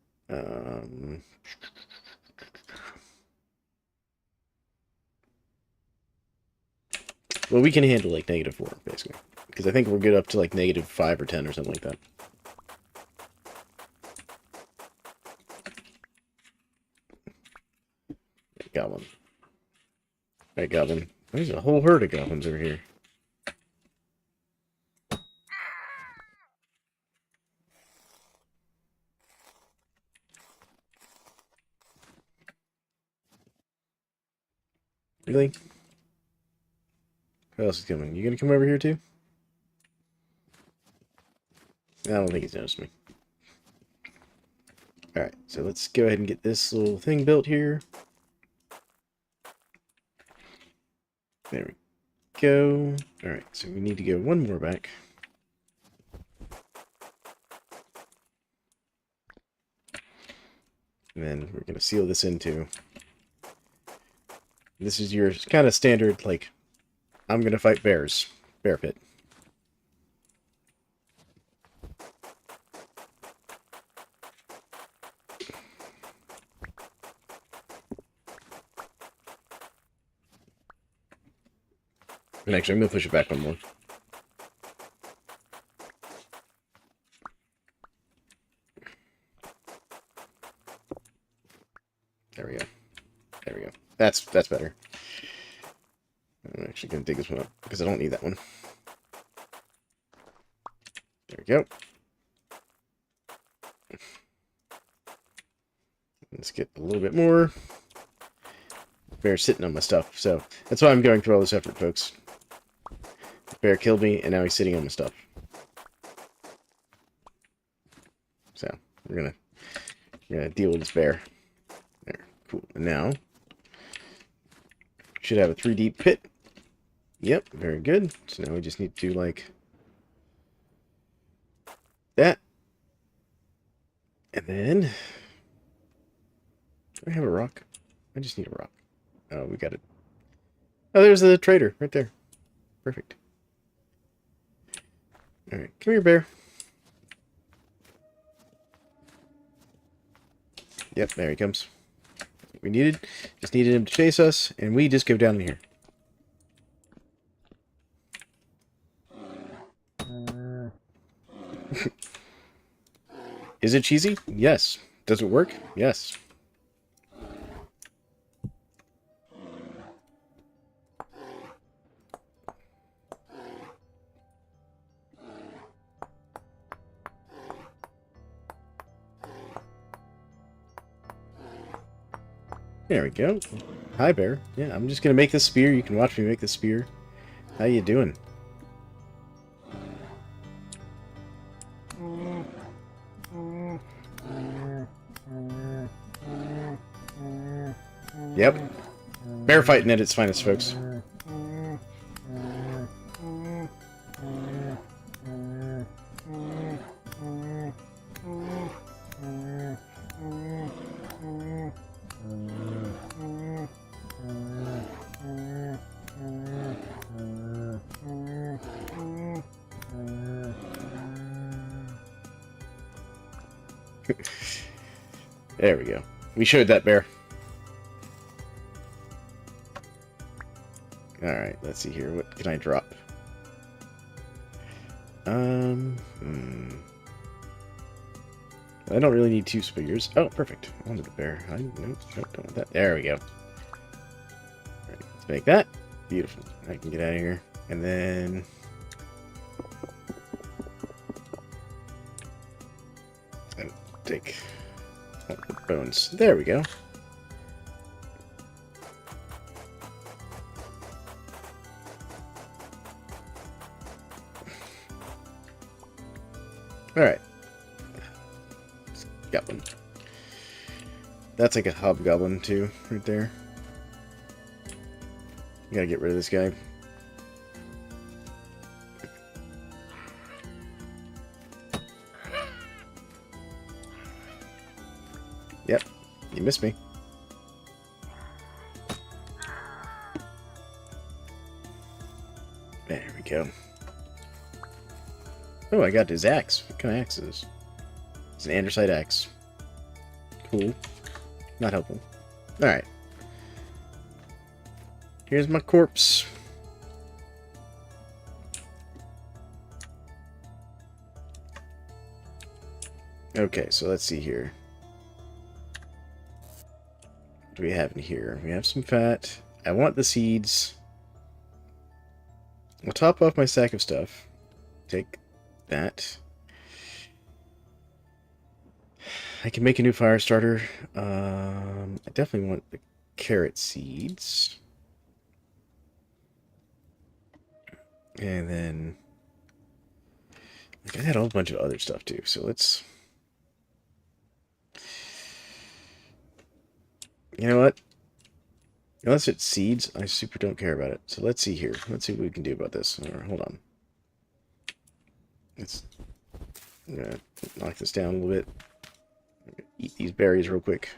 Speaker 1: Well, we can handle like -4, basically. Because I think we're good up to like -5 or 10 or something like that. Goblin. Alright, goblin. There's a whole herd of goblins over here. Really? Who else is coming? You gonna come over here too? I don't think he's noticed me. Alright, so let's go ahead and get this little thing built here. There we go. Alright, so we need to go one more back. And then we're going to seal this in too. This is your kind of standard, like, I'm going to fight bears. Bear pit. And actually, I'm going to push it back one more. There we go. There we go. That's better. I'm actually going to dig this one up, because I don't need that one. There we go. Let's get a little bit more. Bear's sitting on my stuff, so that's why I'm going through all this effort, folks. The bear killed me, and now he's sitting on my stuff. So, we're gonna deal with this bear. There, cool. And now, should have a 3 deep pit. Yep, very good. So now we just need to do like that. And then, do I have a rock? I just need a rock. Oh, we got it. Oh, there's the trader right there. Perfect. Alright, come here, bear. Yep, there he comes. We just needed him to chase us, and we just go down in here. Is it cheesy? Yes. Does it work? Yes. There we go. Hi, bear. Yeah, I'm just gonna make this spear. You can watch me make the spear. How you doing? Yep. Bear fighting at its finest, folks. There we go. We showed that bear. Alright, let's see here. What can I drop? I don't really need 2 spears. Oh, perfect. I wanted a bear. Nope, don't want that. There we go. Alright, let's make that. Beautiful. I can get out of here. And then... I'll take bones. There we go. Alright. Got one. That's like a hobgoblin too, right there. You gotta get rid of this guy. Yep, you missed me. There we go. Oh, I got his axe. What kind of axe is this? It's an andesite axe. Cool. Not helpful. Alright. Here's my corpse. Okay, so let's see here. What do we have in here? We have some fat. I want the seeds. I'll top off my sack of stuff. Take that. I can make a new fire starter. I definitely want the carrot seeds. And then... like, I had a whole bunch of other stuff too, so let's... You know what? Unless it's seeds, I super don't care about it. So let's see here. Let's see what we can do about this. Right, hold on. I'm gonna knock this down a little bit. Eat these berries real quick.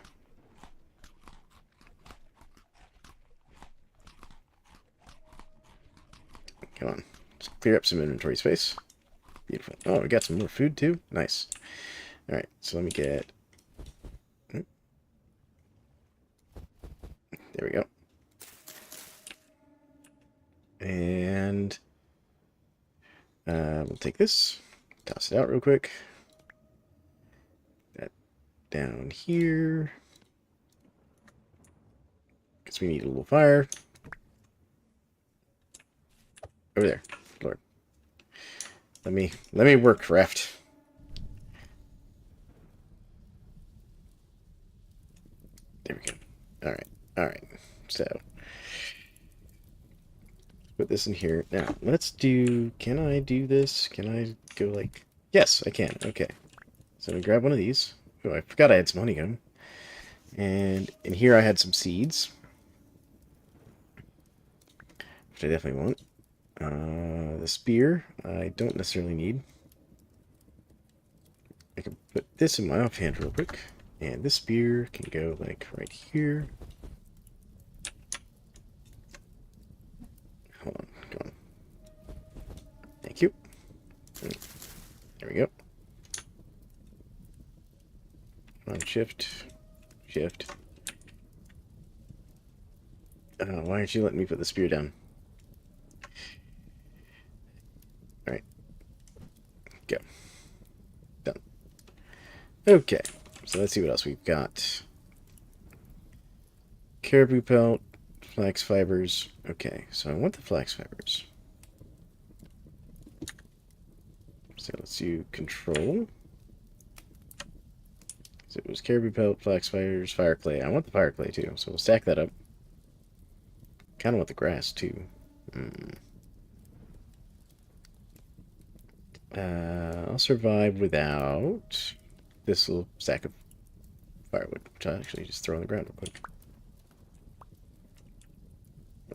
Speaker 1: Come on. Let's clear up some inventory space. Beautiful. Oh, we got some more food too. Nice. Alright, so let me get... there we go. And we'll take this, toss it out real quick. That down here, because we need a little fire. Over there, Lord. Let me work, craft. There we go. All right. So put this in here. Now, let's do... Can I do this? Can I go like... Yes, I can. Okay. So I'm going to grab one of these. Oh, I forgot I had some honeycomb. And in here I had some seeds. Which I definitely want. The spear, I don't necessarily need. I can put this in my offhand real quick. And this spear can go like right here. Hold on, go on. Thank you. There we go. Come on, shift. Shift. Why aren't you letting me put the spear down? Alright. Go. Done. Okay, so let's see what else we've got. Caribou pelt, flax fibers. Okay, so I want the flax fibers. So let's do control. So it was caribou pelt, flax fibers, fire clay. I want the fire clay too, so we'll stack that up. Kind of want the grass too. I'll survive without this little stack of firewood, which I'll actually just throw on the ground real quick.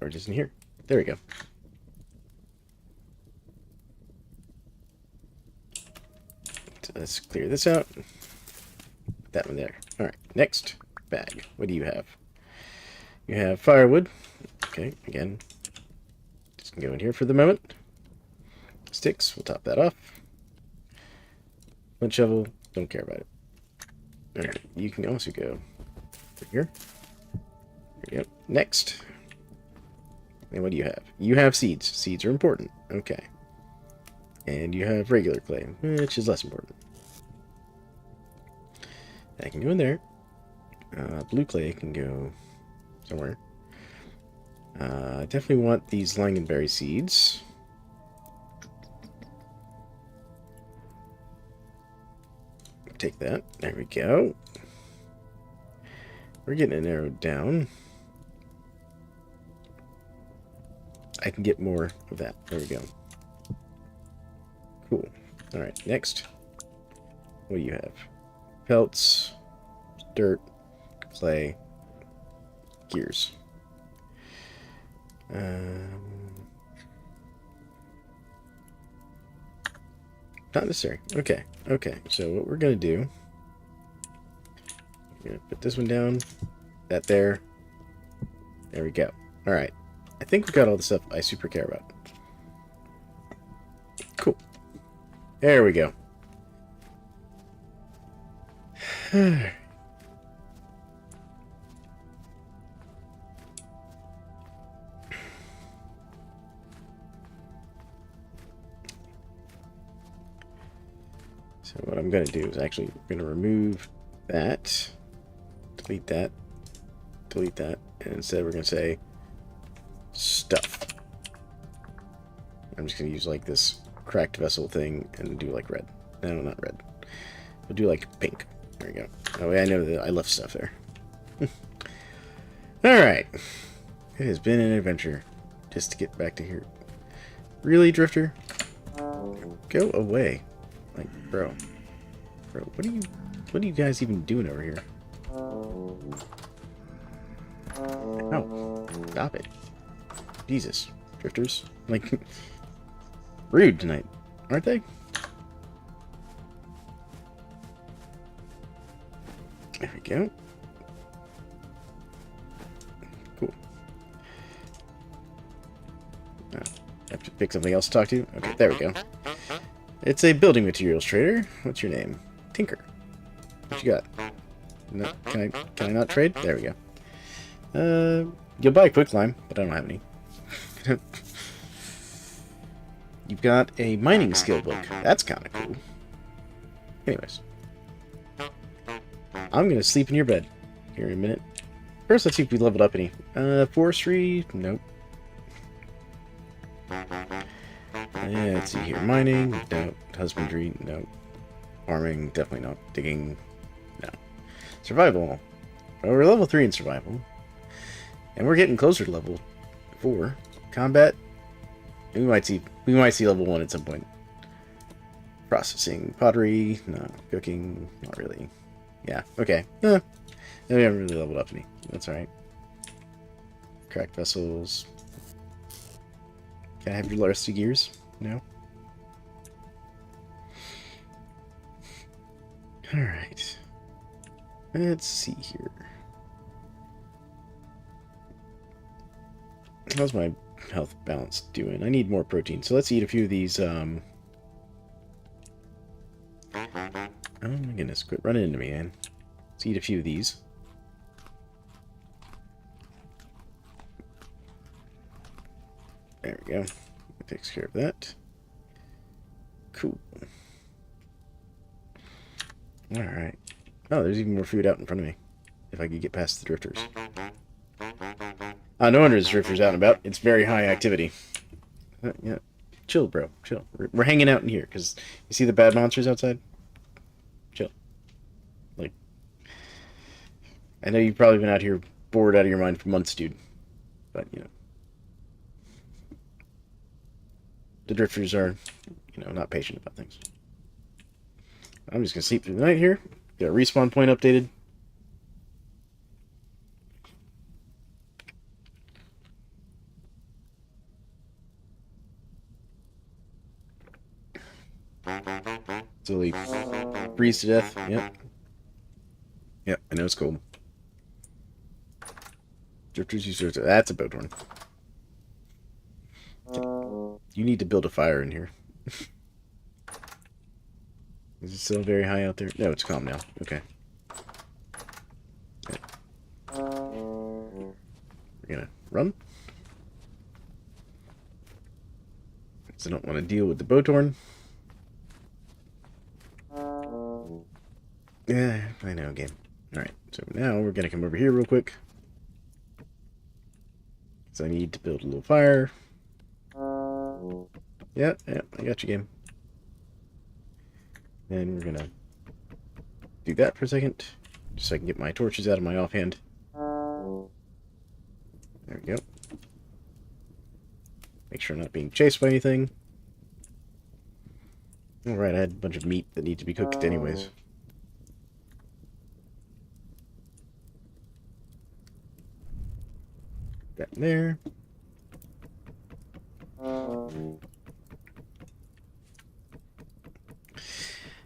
Speaker 1: Or just in here. There we go. So let's clear this out. Put that one there. Alright, next bag. What do you have? You have firewood. Okay, again. Just gonna go in here for the moment. Sticks, we'll top that off. Flint shovel, don't care about it. Alright, you can also go here. There you go. Next. And what do you have? You have seeds. Seeds are important. Okay. And you have regular clay, which is less important. That can go in there. Blue clay can go somewhere. I definitely want these lingonberry seeds. Take that. There we go. We're getting it narrowed down. I can get more of that. There we go. Cool. Alright, next. What do you have? Pelts, dirt, clay, gears. Not necessary. Okay. Okay. So what we're gonna do? We're gonna put this one down. That there. There we go. All right. I think we got all the stuff I super care about. Cool. There we go. So what I'm going to do is actually going to remove that, delete that, and instead we're going to say stuff. I'm just going to use like this cracked vessel thing and do like red. No, not red. We'll do like pink. There we go. That way I know that I left stuff there. Alright. It has been an adventure just to get back to here. Really, Drifter? Go away. Like, bro, what are you guys even doing over here? Oh, stop it. Jesus, drifters. Like, rude tonight, aren't they? There we go. Cool. Oh, I have to pick something else to talk to? Okay, there we go. It's a building materials trader. What's your name? Tinker. What you got? No, can I not trade? There we go. You'll buy a quick climb, but I don't have any. You've got a mining skill book. That's kind of cool. Anyways. I'm gonna sleep in your bed here in a minute. First, let's see if we leveled up any. Forestry? Nope. Let's see here. Mining? No. Husbandry? No. Farming? Definitely not. Digging? No. Survival? Well, we're level 3 in survival. And we're getting closer to level 4. Combat? We might see level 1 at some point. Processing? Pottery? No. Cooking? Not really. Yeah, okay. We haven't really leveled up any. That's alright. Cracked vessels. Can I have your rusty gears? No? Alright. Let's see here. How's my health balance doing? I need more protein, so let's eat a few of these, Oh my goodness, quit running into me, man. Let's eat a few of these. There we go. That takes care of that. Cool. Alright. Oh, there's even more food out in front of me. If I could get past the drifters. No wonder there's drifters out and about. It's very high activity. Yeah. Chill, bro. Chill. We're hanging out in here, because you see the bad monsters outside? Chill. Like, I know you've probably been out here bored out of your mind for months, dude. But, you know. The drifters are, you know, not patient about things. I'm just going to sleep through the night here. Get a respawn point updated. So he freeze to death. Yep. Yep, I know it's cold. Drifters use their... That's a boat one. You need to build a fire in here. Is it still very high out there? No, it's calm now. Okay. We're gonna run. Because I don't want to deal with the Boathorn. Yeah, I know, game. Alright, so now we're gonna come over here real quick. So I need to build a little fire. Yeah, I got you, game. Then we're gonna do that for a second, just so I can get my torches out of my offhand. There we go. Make sure I'm not being chased by anything. Alright, I had a bunch of meat that need to be cooked anyways. That in there.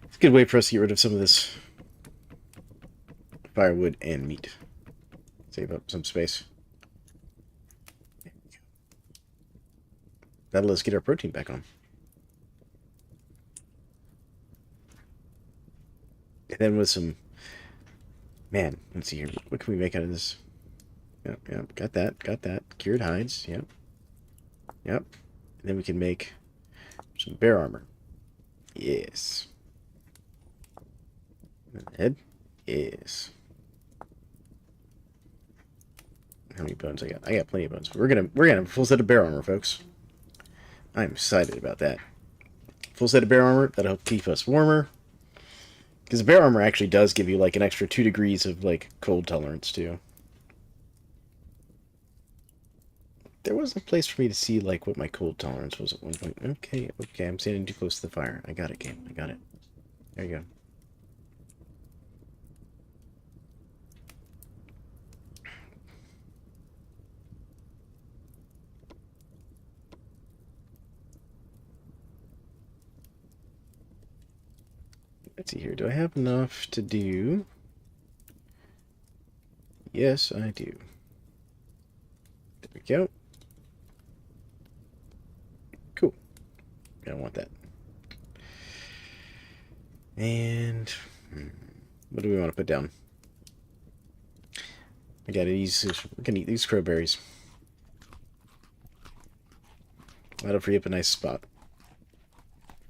Speaker 1: It's a good way for us to get rid of some of this firewood and meat. Save up some space. That'll let us get our protein back on. And then with some... Man, let's see here. What can we make out of this? Yep, got that. Cured hides, yep. And then we can make some bear armor. Yes. Head? Yes. How many bones I got? I got plenty of bones. We're gonna have a full set of bear armor, folks. I'm excited about that. Full set of bear armor, that'll help keep us warmer. Because the bear armor actually does give you like an extra 2 degrees of like cold tolerance too. There was a place for me to see like what my cold tolerance was at one point. Okay, I'm standing too close to the fire. I got it, game. I got it. There you go. Let's see here. Do I have enough to do? Yes, I do. There we go. Cool. I don't want that. And what do we want to put down? I gotta use. We're gonna eat these crowberries. That'll free up a nice spot.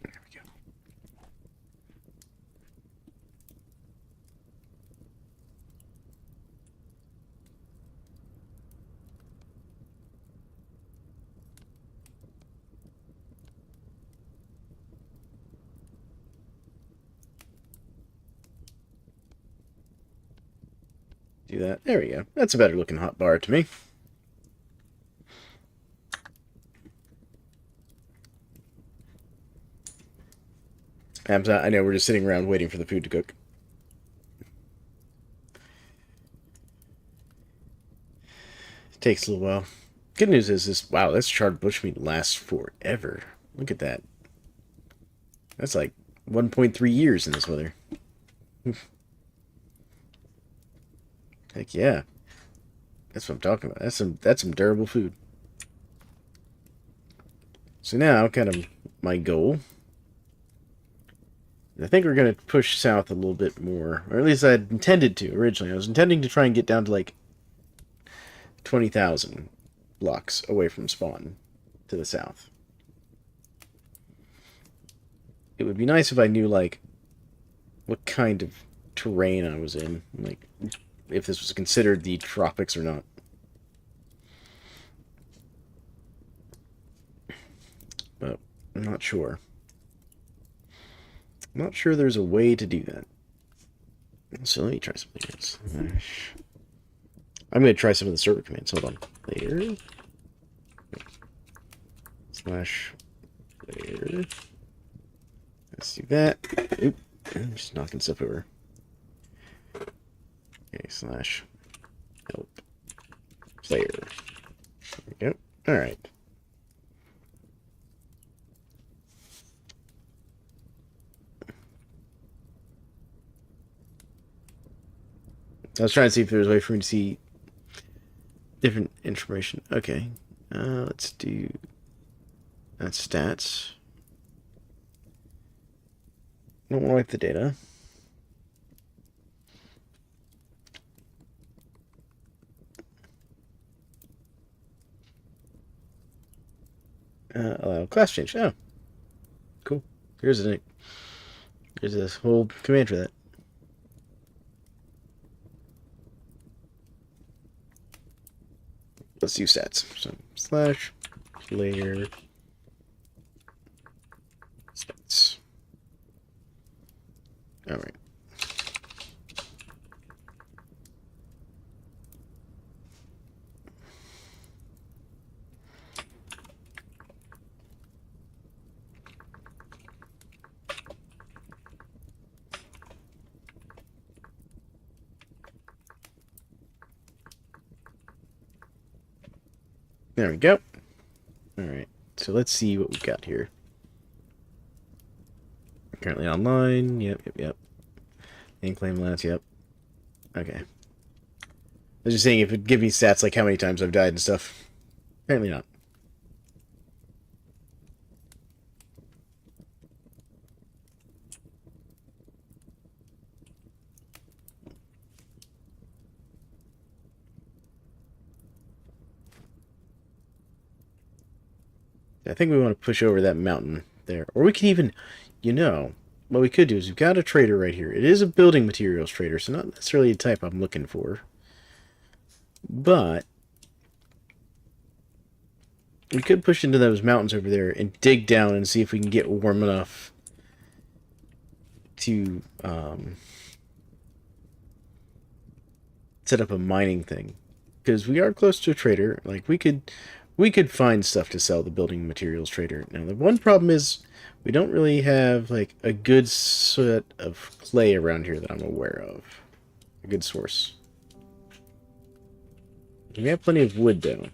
Speaker 1: There we go. Do that. There we go. That's a better looking hot bar to me. I know we're just sitting around waiting for the food to cook. It takes a little while. Good news is this. Wow, this charred bushmeat lasts forever. Look at that. That's like 1.3 years in this weather. Heck yeah. That's what I'm talking about. That's some durable food. So now, kind of my goal. I think we're going to push south a little bit more. Or at least I intended to originally. I was intending to try and get down to like 20,000 blocks away from spawn to the south. It would be nice if I knew like what kind of terrain I was in. Like, if this was considered the tropics or not. But I'm not sure. I'm not sure there's a way to do that. So let me try something else. I'm going to try some of the server commands. Hold on. Layer. Slash. Layer. Let's do that. Oop. I'm just knocking stuff over. Okay, slash. Help. Player. There we go. Alright. I was trying to see if there was a way for me to see different information. Okay. Let's do... That's stats. I don't want to wipe the data. Allow class change. Oh. Cool. Here's a whole command for that. Let's do stats. So slash player stats. All right. There we go. Alright, so let's see what we've got here. Currently online. Yep. And claim last, yep. Okay. I was just saying if it'd give me stats like how many times I've died and stuff. Apparently not. I think we want to push over that mountain there. Or we can even, what we could do is we've got a trader right here. It is a building materials trader, so not necessarily a type I'm looking for. But we could push into those mountains over there and dig down and see if we can get warm enough to set up a mining thing. Because we are close to a trader. Like, we could find stuff to sell the building materials trader. Now, the one problem is we don't really have, like, a good set of clay around here that I'm aware of. A good source. We have plenty of wood, though.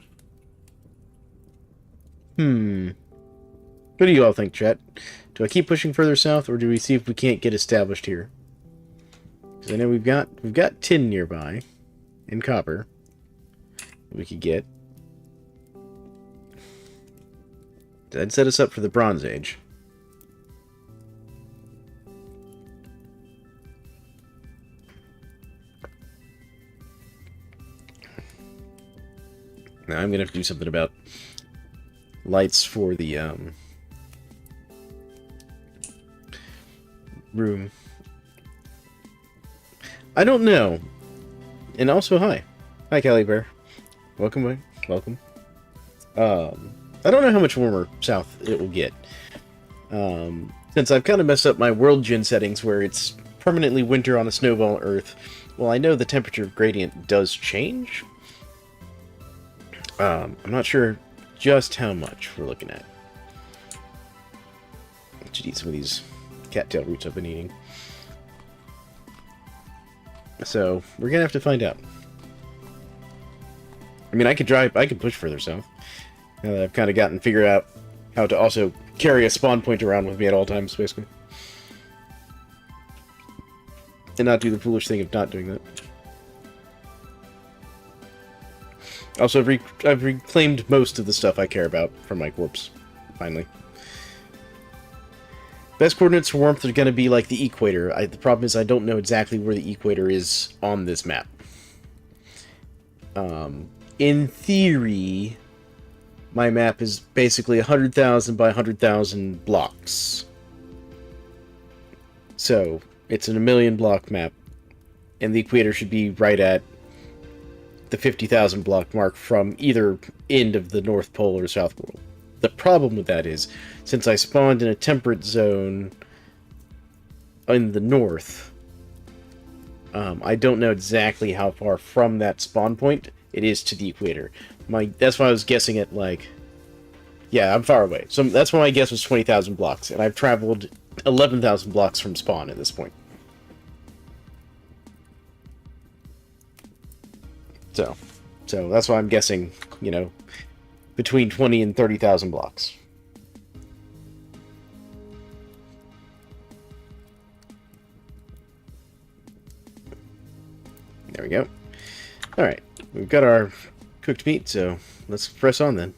Speaker 1: What do you all think, chat? Do I keep pushing further south, or do we see if we can't get established here? Because I know we've got tin nearby, and copper we could get. That'd set us up for the Bronze Age. Now I'm gonna have to do something about lights for the room. I don't know. And also, hi, Callie Bear. Welcome back. Welcome. I don't know how much warmer south it will get. Since I've kind of messed up my world gen settings where it's permanently winter on a Snowball Earth, well, I know the temperature gradient does change. I'm not sure just how much we're looking at. I should eat some of these cattail roots I've been eating. So, we're gonna have to find out. I mean, I could push further south. Now that I've kind of figured out how to also carry a spawn point around with me at all times, basically. And not do the foolish thing of not doing that. Also, I've reclaimed most of the stuff I care about from my corpse, finally. Best coordinates for warmth are going to be like the equator. The problem is I don't know exactly where the equator is on this map. In theory, my map is basically 100,000 by 100,000 blocks. So, It's an 1,000,000 block map, and the equator should be right at the 50,000 block mark from either end of the North Pole or South Pole. The problem with that is, since I spawned in a temperate zone in the north, I don't know exactly how far from that spawn point it is to the equator. That's why I was guessing at, like... Yeah, I'm far away. So that's why my guess was 20,000 blocks, and I've traveled 11,000 blocks from spawn at this point. So that's why I'm guessing, you know, between 20 and 30,000 blocks. There we go. Alright, we've got our cooked meat, so let's press on then.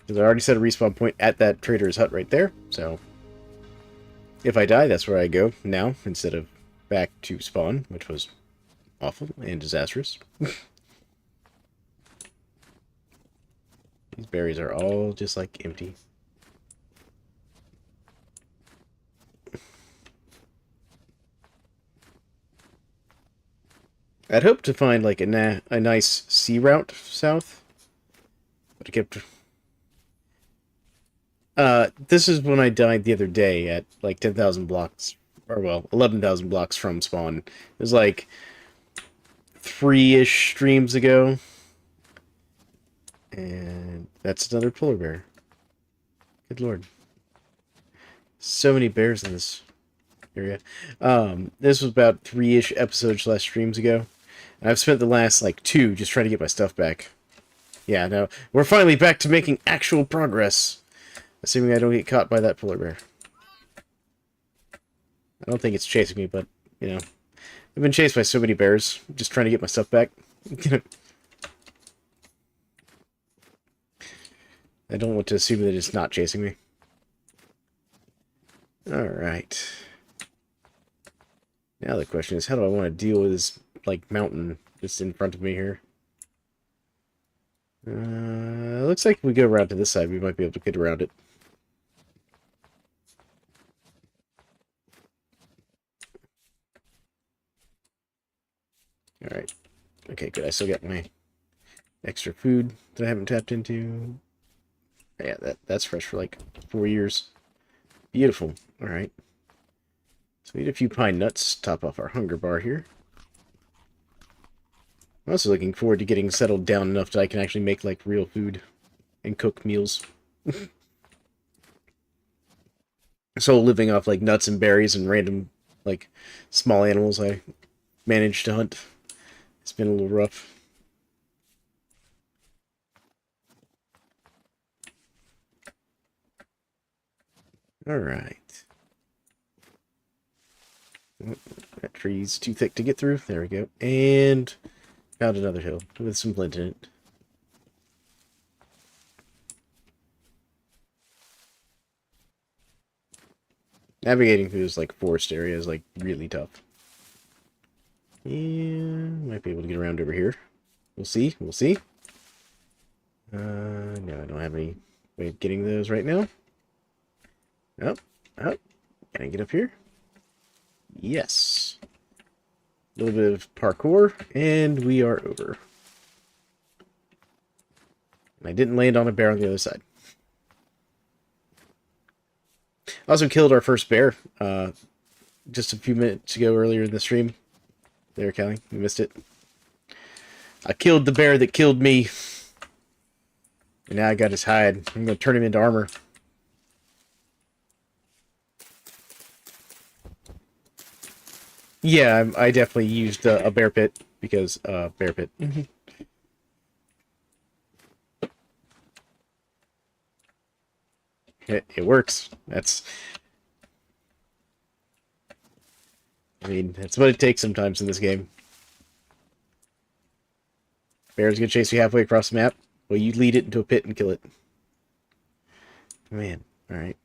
Speaker 1: Because I already set a respawn point at that trader's hut right there, so if I die, that's where I go now, instead of back to spawn, which was awful and disastrous. These berries are all just, like, empty. I'd hoped to find, like, a nice sea route south, but I kept... this is when I died the other day at, like, 10,000 blocks, or, well, 11,000 blocks from spawn. It was, like, 3-ish streams ago. And that's another polar bear. Good lord. So many bears in this area. This was about 3-ish episodes / streams ago. And I've spent the last, like, 2 just trying to get my stuff back. Yeah, no, we're finally back to making actual progress. Assuming I don't get caught by that polar bear. I don't think it's chasing me, but, you know. I've been chased by so many bears, just trying to get my stuff back. I don't want to assume that it's not chasing me. Alright. Now the question is, how do I want to deal with this, like, mountain just in front of me here? Looks like if we go around to this side, we might be able to get around it. Alright. Okay, good. I still got my extra food that I haven't tapped into. Yeah, that's fresh for like 4 years. Beautiful. Alright. So we need a few pine nuts, top off our hunger bar here. I'm also looking forward to getting settled down enough that I can actually make, like, real food and cook meals. So living off, like, nuts and berries and random, like, small animals I managed to hunt. It's been a little rough. Alright. Oh, that tree's too thick to get through. There we go. And found another hill with some flint in it. Navigating through this, like, forest area is, like, really tough. Yeah, might be able to get around over here. We'll see. We'll see. No, I don't have any way of getting those right now. Oh, oh. Can I get up here? Yes. A little bit of parkour, and we are over. And I didn't land on a bear on the other side. Also killed our first bear just a few minutes ago earlier in the stream. There, Kelly. You missed it. I killed the bear that killed me. And now I got his hide. I'm going to turn him into armor. Yeah, I definitely used a bear pit because bear pit. It works. I mean, that's what it takes sometimes in this game. Bear's gonna chase you halfway across the map. Well, you lead it into a pit and kill it. Man, alright.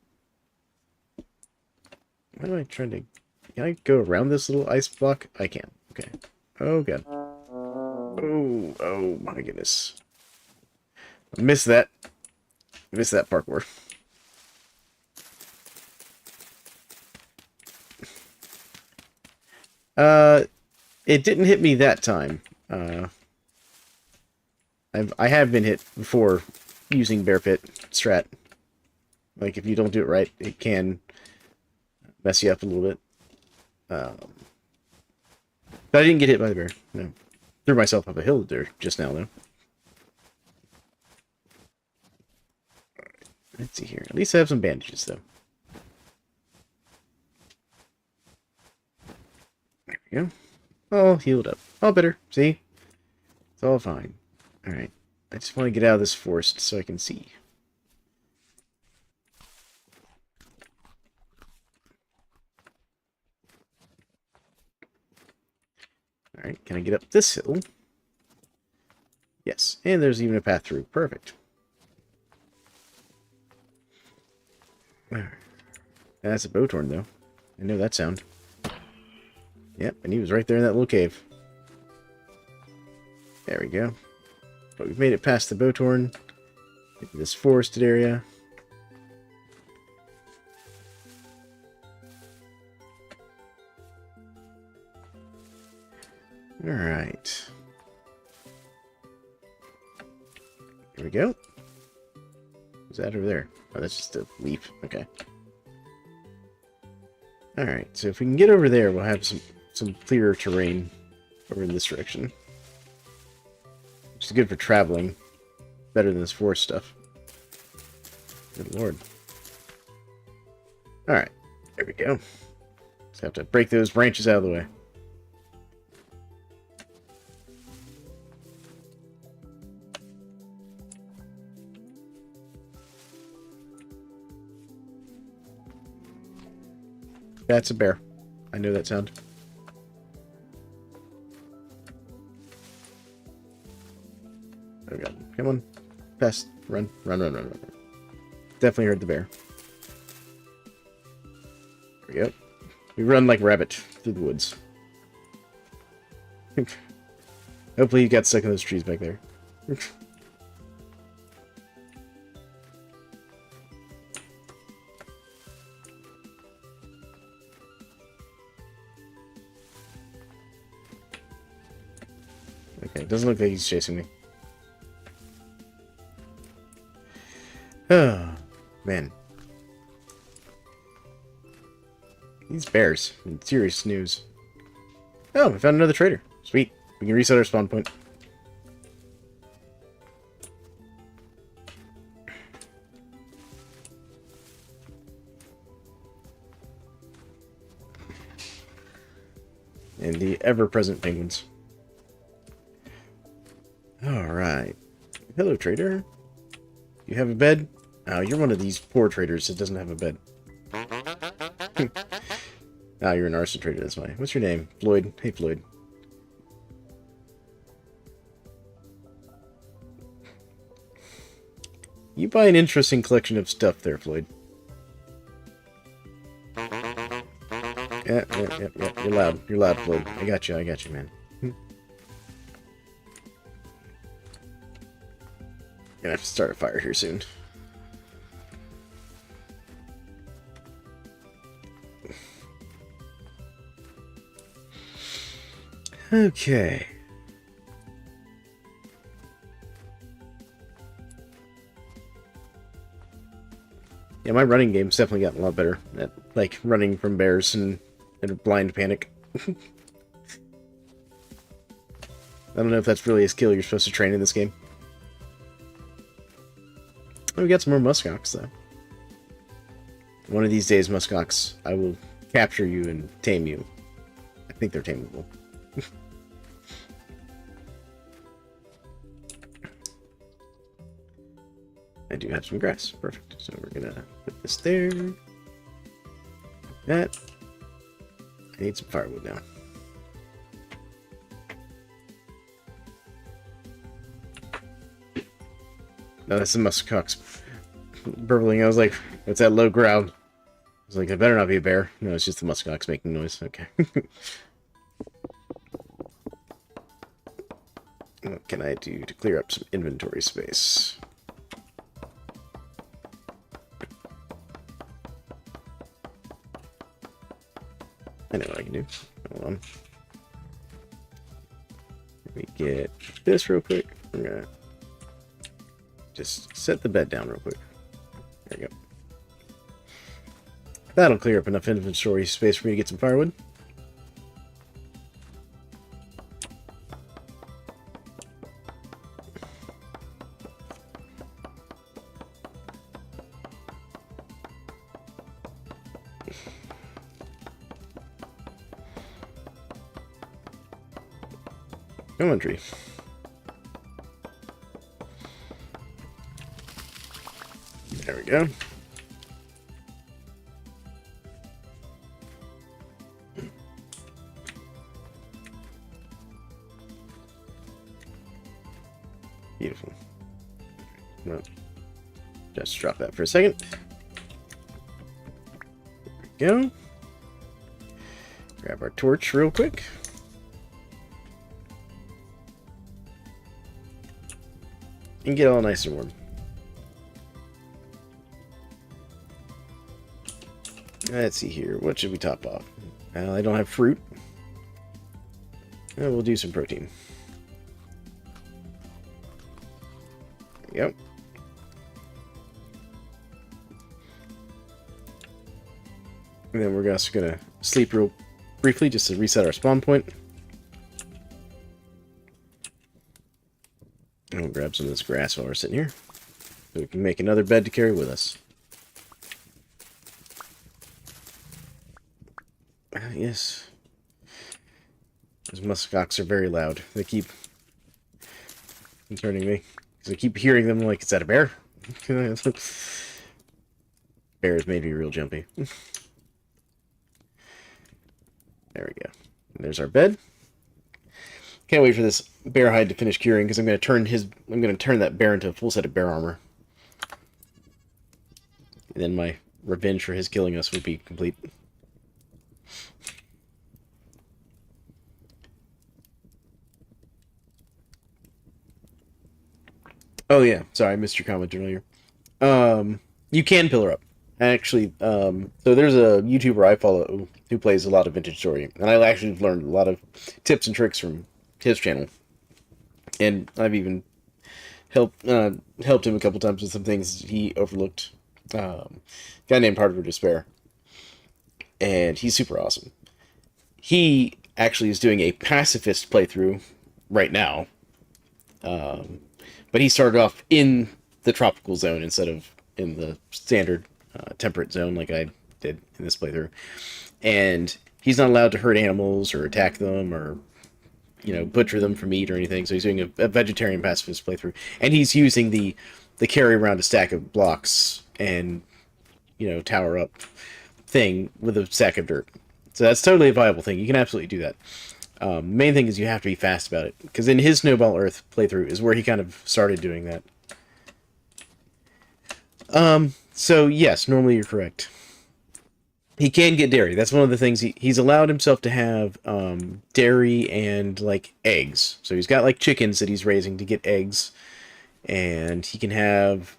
Speaker 1: What am I trying to... Can I go around this little ice block? I can. Okay. Oh, God. Oh my goodness. I missed that. I missed that parkour. Uh, it didn't hit me that time. I have been hit before using bear pit strat. Like, if you don't do it right, it can mess you up a little bit. But I didn't get hit by the bear. No. Threw myself up a hill there just now, though. Let's see here. At least I have some bandages, though. There we go. All healed up. All better. See? It's all fine. Alright. I just want to get out of this forest so I can see. Alright, can I get up this hill? Yes, and there's even a path through. Perfect. That's a bowtorn, though. I know that sound. Yep, and he was right there in that little cave. There we go. But we've made it past the bowtorn into this forested area. Alright. Here we go. What's that over there? Oh, that's just a leaf. Okay. Alright, so if we can get over there, we'll have some clearer terrain over in this direction. Which is good for traveling. Better than this forest stuff. Good lord. Alright, there we go. Just have to break those branches out of the way. That's a bear. I know that sound. Oh god. Come on. Pest. Run. Run, run, run, run. Definitely heard the bear. There we go. We run like a rabbit through the woods. Hopefully you got stuck in those trees back there. Okay, doesn't look like he's chasing me. Oh, man. These bears. Serious news. Oh, we found another trader. Sweet. We can reset our spawn point. And the ever-present penguins. Alright. Hello, trader. You have a bed? Oh, you're one of these poor traders that doesn't have a bed. Ah, you're an arson trader, that's why. What's your name? Floyd. Hey, Floyd. You buy an interesting collection of stuff there, Floyd. Yeah. You're loud. You're loud, Floyd. I got you, man. Gonna have to start a fire here soon. Okay. Yeah, my running game's definitely gotten a lot better at, like, running from bears and in a blind panic. I don't know if that's really a skill you're supposed to train in this game. Oh, we got some more muskox, though. One of these days, muskox, I will capture you and tame you. I think they're tameable. I do have some grass. Perfect. So we're gonna put this there. Like that. I need some firewood now. No, that's the muskox burbling. I was like, what's that low growl? I was like, it better not be a bear. No, it's just the muskox making noise. Okay. What can I do to clear up some inventory space? I know what I can do. Hold on. Let me get this real quick. I'm gonna just set the bed down real quick. There we go. That'll clear up enough inventory space for me to get some firewood. Inventory. There we go. Beautiful. Well, just drop that for a second. There we go. Grab our torch real quick. And get all nice and warm. Let's see here. What should we top off? I don't have fruit. We'll do some protein. There we go. And then we're also going to sleep real briefly just to reset our spawn point. And we'll grab some of this grass while we're sitting here. So we can make another bed to carry with us. Yes. Those muskox are very loud. They keep concerning me. Because I keep hearing them like, is that a bear? Bears made me real jumpy. There we go. And there's our bed. Can't wait for this bear hide to finish curing because I'm going to turn that bear into a full set of bear armor. And then my revenge for his killing us would be complete. Oh yeah, sorry, I missed your comment earlier. You can pillar up. Actually, so there's a YouTuber I follow who plays a lot of Vintage Story, and I actually learned a lot of tips and tricks from his channel. And I've even helped him a couple times with some things he overlooked. A guy named Hardware Despair. And he's super awesome. He actually is doing a pacifist playthrough right now. But he started off in the tropical zone instead of in the standard temperate zone like I did in this playthrough. And he's not allowed to hurt animals or attack them or, you know, butcher them for meat or anything. So he's doing a vegetarian pacifist playthrough. And he's using the carry around a stack of blocks and, you know, tower up thing with a sack of dirt. So that's totally a viable thing. You can absolutely do that. Main thing is you have to be fast about it. Because in his Snowball Earth playthrough is where he kind of started doing that. So yes, normally you're correct. He can get dairy. That's one of the things he's allowed himself to have dairy and like eggs. So he's got like chickens that he's raising to get eggs, and he can have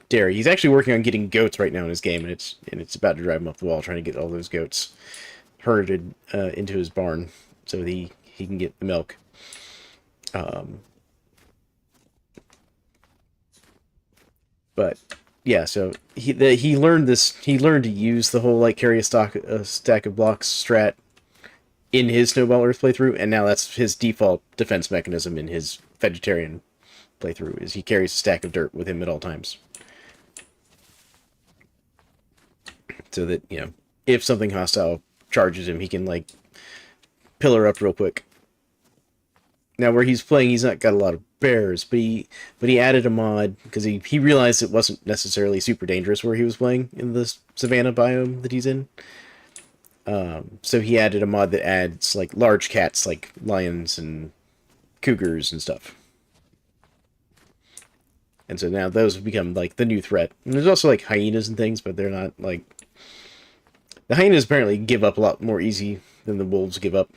Speaker 1: dairy. He's actually working on getting goats right now in his game, and it's about to drive him up the wall trying to get all those goats herded into his barn so he can get the milk. But yeah, so he learned this. He learned to use the whole like carry a stack of blocks strat in his Snowball Earth playthrough, and now that's his default defense mechanism in his vegetarian playthrough. Is he carries a stack of dirt with him at all times, so that, you know, if something hostile charges him, he can like pillar up real quick. Now where he's playing, he's not got a lot of bears, but he added a mod because he realized it wasn't necessarily super dangerous where he was playing in the savanna biome that he's in. So he added a mod that adds like large cats like lions and cougars and stuff. And so now those have become like the new threat. And there's also like hyenas and things, but they're not like... The hyenas apparently give up a lot more easy than the wolves give up.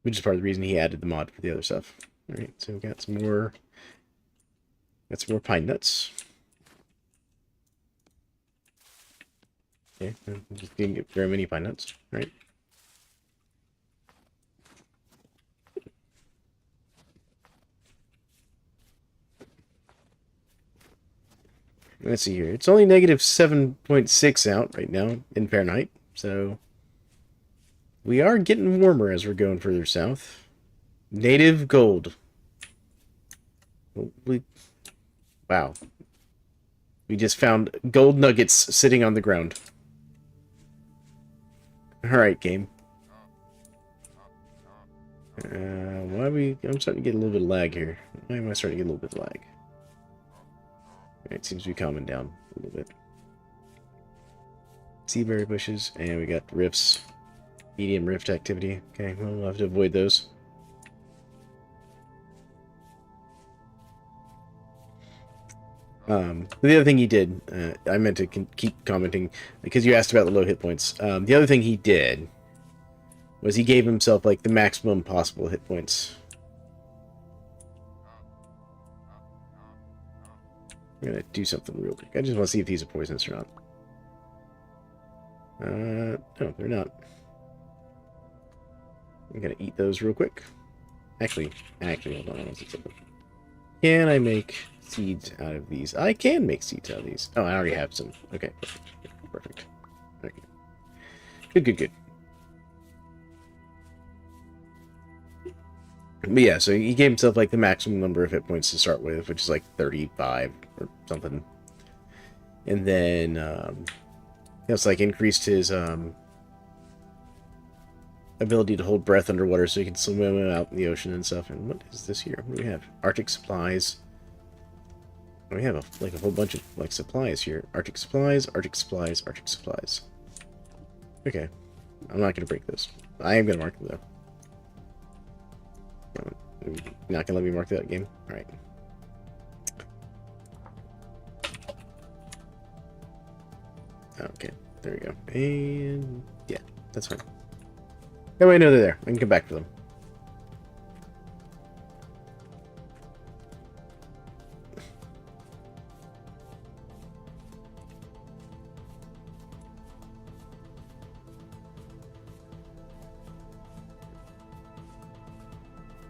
Speaker 1: Which is part of the reason he added the mod for the other stuff. Alright, so we got some more pine nuts. Okay, just didn't get very many pine nuts, right? Let's see here. It's only negative 7.6 out right now in Fahrenheit, so we are getting warmer as we're going further south. Native gold. Wow. We just found gold nuggets sitting on the ground. Alright, game. Why are we... I'm starting to get a little bit of lag here. Why am I starting to get a little bit of lag? It seems to be calming down a little bit. Seaberry bushes, and we got rifts. Medium rift activity. Okay, well, we'll have to avoid those. The other thing he did, I meant to keep commenting, because you asked about the low hit points. The other thing he did was he gave himself, like, the maximum possible hit points. I'm gonna do something real quick. I just want to see if these are poisonous or not. No, they're not. I'm gonna eat those real quick. Actually, hold on. Can I make seeds out of these? I can make seeds out of these. Oh, I already have some. Okay, perfect. Okay. Good. But yeah, so he gave himself like the maximum number of hit points to start with, which is like 35 or something. And then it's like increased his ability to hold breath underwater so he can swim out in the ocean and stuff. And what is this here? What do we have? Arctic supplies. We have like a whole bunch of like supplies here. Arctic supplies. Okay. I'm not going to break this. I am going to mark them though. You're not gonna let me mark that game? Alright. Okay, there we go. And yeah, that's fine. That way I know they're there. I can come back to them.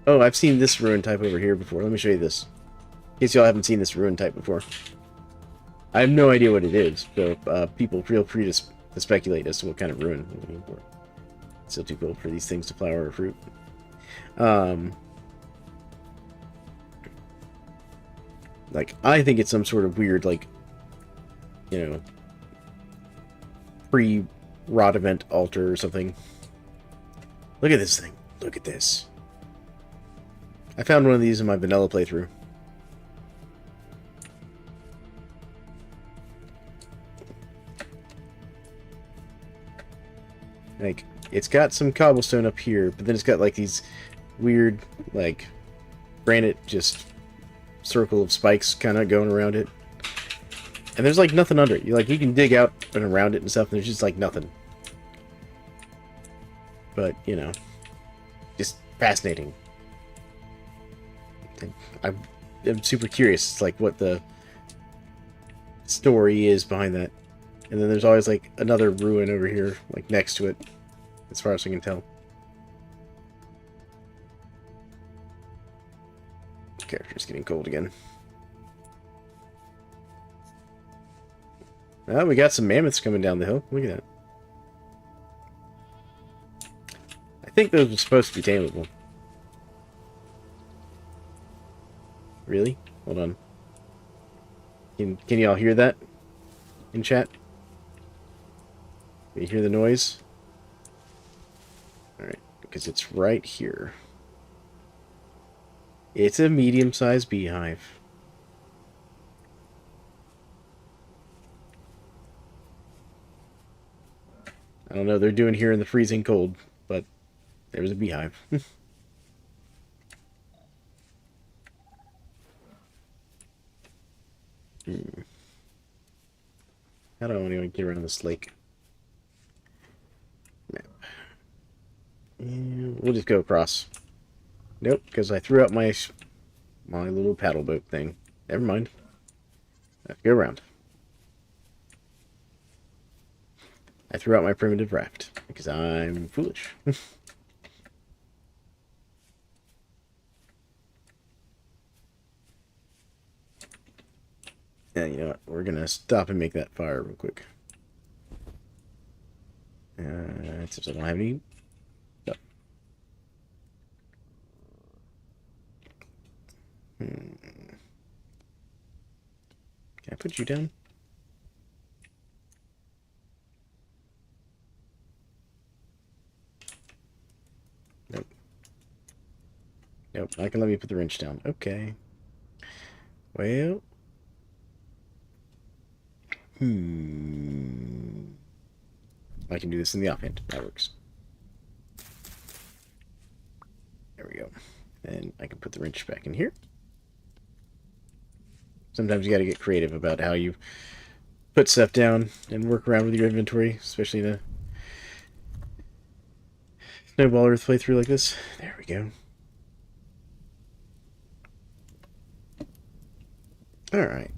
Speaker 1: Oh, I've seen this ruin type over here before. Let me show you this. In case y'all haven't seen this ruin type before. I have no idea what it is, so people feel free to speculate as to what kind of ruin. It's still too cold for these things to flower or fruit. Like, I think it's some sort of weird, like, you know, pre-rot event altar or something. Look at this thing. Look at this. I found one of these in my vanilla playthrough. Like, it's got some cobblestone up here, but then it's got like these weird, like, granite just circle of spikes kind of going around it. And there's like nothing under it. You can dig out and around it and stuff, and there's just like nothing. But, you know, just fascinating. I'm super curious. It's like what the story is behind that. And then there's always like another ruin over here, like next to it, as far as I can tell. The character's getting cold again. Oh, we got some mammoths coming down the hill. Look at that. I think those were supposed to be tameable. Really? Hold on. Can y'all hear that in chat? Can you hear the noise? Alright, because it's right here. It's a medium-sized beehive. I don't know what they're doing here in the freezing cold, but there's a beehive. How do I want to get around this lake? Map. And we'll just go across. Nope, because I threw out my little paddle boat thing. Never mind. I have to go around. threw out my primitive raft because I'm foolish. Yeah, you know what? We're gonna stop and make that fire real quick. Except I don't have any. No. Can I put you down? Nope. Nope. Not gonna let me put the wrench down. Okay. Well. I can do this in the offhand. That works. There we go. And I can put the wrench back in here. Sometimes you gotta get creative about how you put stuff down and work around with your inventory, especially in a Snowball Earth playthrough like this. There we go. Alright.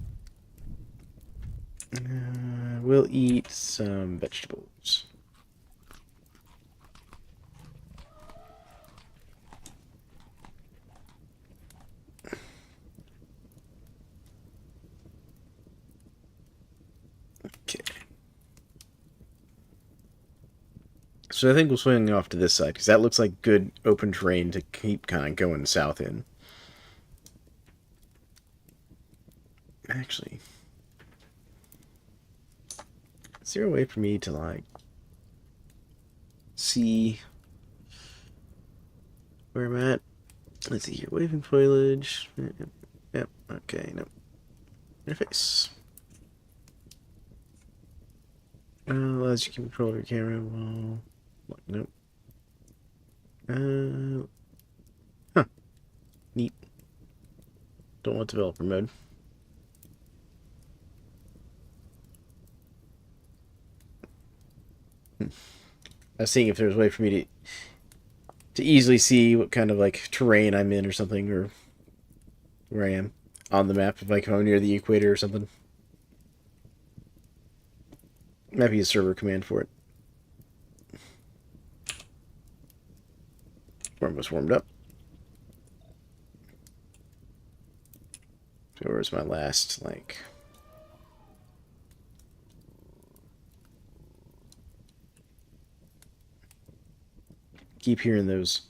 Speaker 1: We'll eat some vegetables. Okay. So I think we'll swing off to this side, because that looks like good open terrain to keep kind of going south in. Actually, is there a way for me to, like, see where I'm at? Let's see here. Waving foliage. Yep. Okay, no. Interface. Allows you to control your camera. Well, nope. Huh. Neat. Don't want developer mode. I was seeing if there's a way for me to easily see what kind of, like, terrain I'm in or something, or where I am on the map, if like I'm near the equator or something. Might be a server command for it. We're almost warmed up. So where's my last, like... Keep hearing those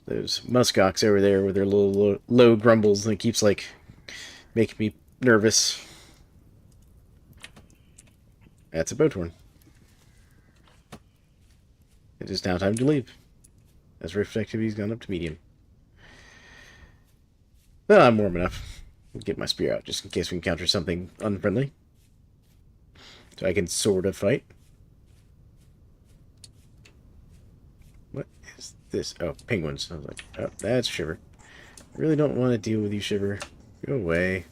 Speaker 1: muskox over there with their little low grumbles, and it keeps, like, making me nervous. That's a boat horn. It is now time to leave, as rift activity's gone up to medium. Well, I'm warm enough. I'll get my spear out, just in case we encounter something unfriendly. So I can sort of fight. What is this? Oh, penguins. I was like, oh, that's Shiver. I really don't want to deal with you, Shiver. Go away.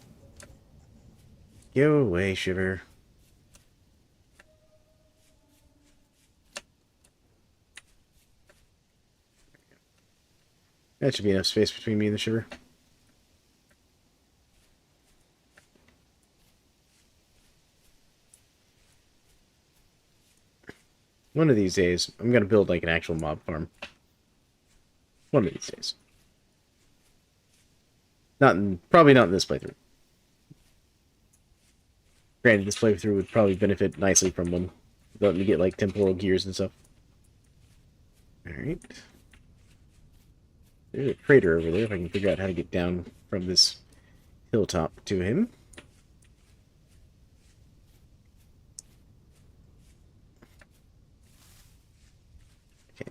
Speaker 1: Go away, Shiver. That should be enough space between me and the Shiver. One of these days, I'm going to build, like, an actual mob farm. One of these days. Probably not in this playthrough. Granted, this playthrough would probably benefit nicely from one. Let me get, like, temporal gears and stuff. Alright. There's a crater over there, if I can figure out how to get down from this hilltop to him. Okay.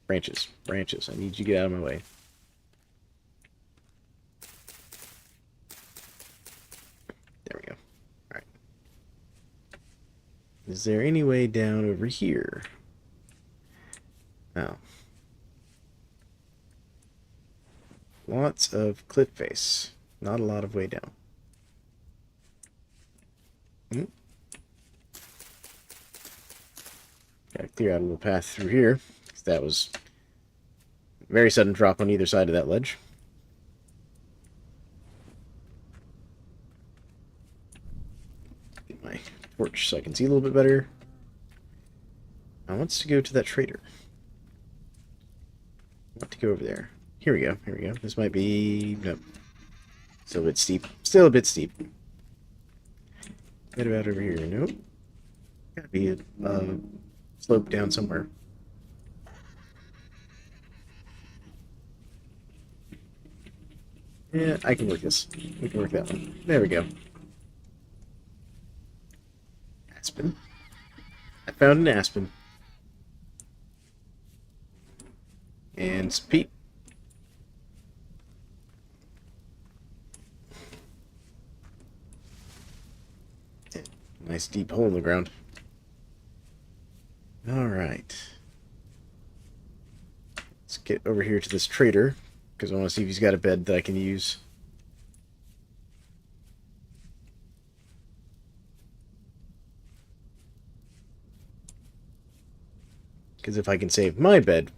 Speaker 1: Branches. Branches. I need you to get out of my way. There we go. Alright. Is there any way down over here? Oh. Lots of cliff face. Not a lot of way down. Gotta clear out a little path through here, because that was a very sudden drop on either side of that ledge. Get my torch so I can see a little bit better. I want to go to that trader. I want to go over there. Here we go. Here we go. This might be... Nope. Still a bit steep. Still a bit steep. What about over here? Nope. Gotta be a slope down somewhere. Yeah, I can work this. We can work that one. There we go. Aspen. I found an aspen. And some peat. Nice deep hole in the ground. Alright. Let's get over here to this trader, because I want to see if he's got a bed that I can use. Because if I can save my bed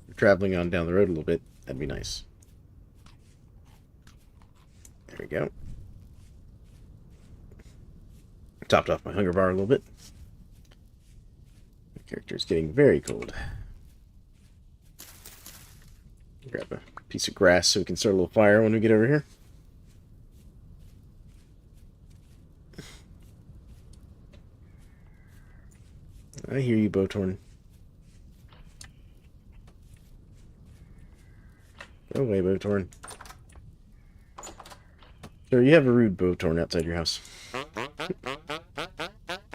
Speaker 1: for traveling on down the road a little bit, that'd be nice. There we go. Topped off my hunger bar a little bit. My character's getting very cold. Grab a piece of grass so we can start a little fire when we get over here. I hear you, Bowtorn. Go away, Bowtorn. Sir, you have a rude Bowtorn outside your house.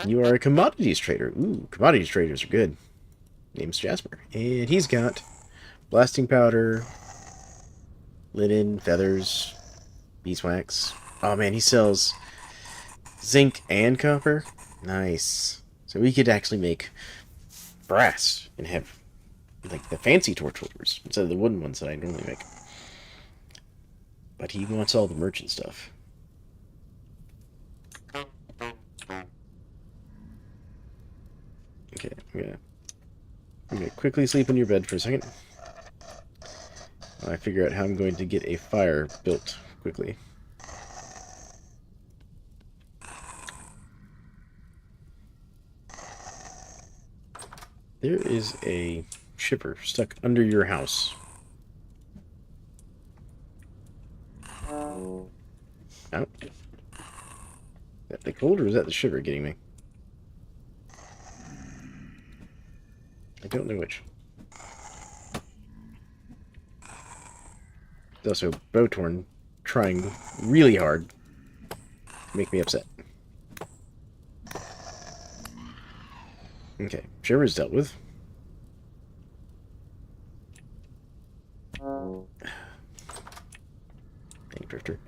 Speaker 1: You are a commodities trader. Ooh, commodities traders are good. Name's Jasper. And he's got blasting powder, linen, feathers, beeswax. Oh man, he sells zinc and copper. Nice. So we could actually make brass and have like the fancy torch holders instead of the wooden ones that I normally make. But he wants all the merchant stuff. Okay, I'm gonna quickly sleep in your bed for a second. I figure out how I'm going to get a fire built quickly. There is a shipper stuck under your house. Out. Is that the cold or is that the shiver getting me? I don't know which. There's also Bowtorn trying really hard to make me upset. Okay, shiver's dealt with. Dang drifter.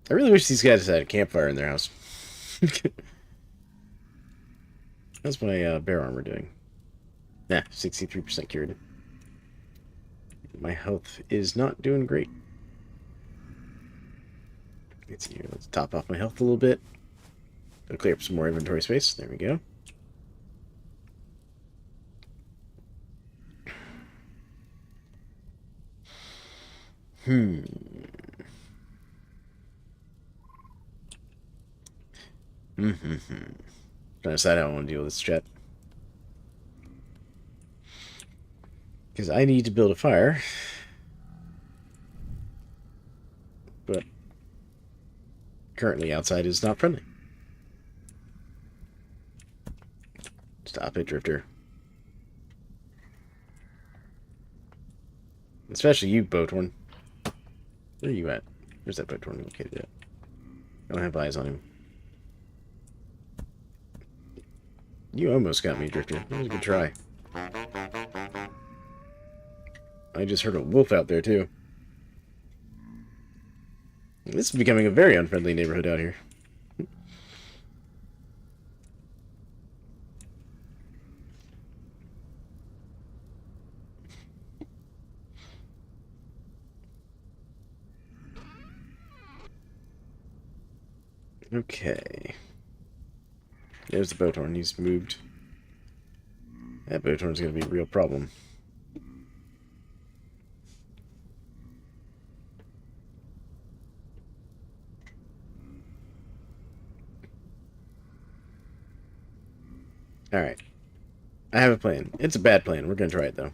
Speaker 1: I really wish these guys had a campfire in their house. How's my bear armor doing? Nah, 63% cured. My health is not doing great. Let's see here. Let's top off my health a little bit. I'll clear up some more inventory space. There we go. Trying to decide how I want to deal with this chat. Because I need to build a fire. But currently outside is not friendly. Stop it, Drifter. Especially you, Bowtorn. Where are you at? Where's that Bowtorn located at? I don't have eyes on him. You almost got me, Drifter. That was a good try. I just heard a wolf out there, too. This is becoming a very unfriendly neighborhood out here. Okay. There's the Bowtorn. He's moved. That Bowtorn's going to be a real problem. Alright. I have a plan. It's a bad plan. We're going to try it, though.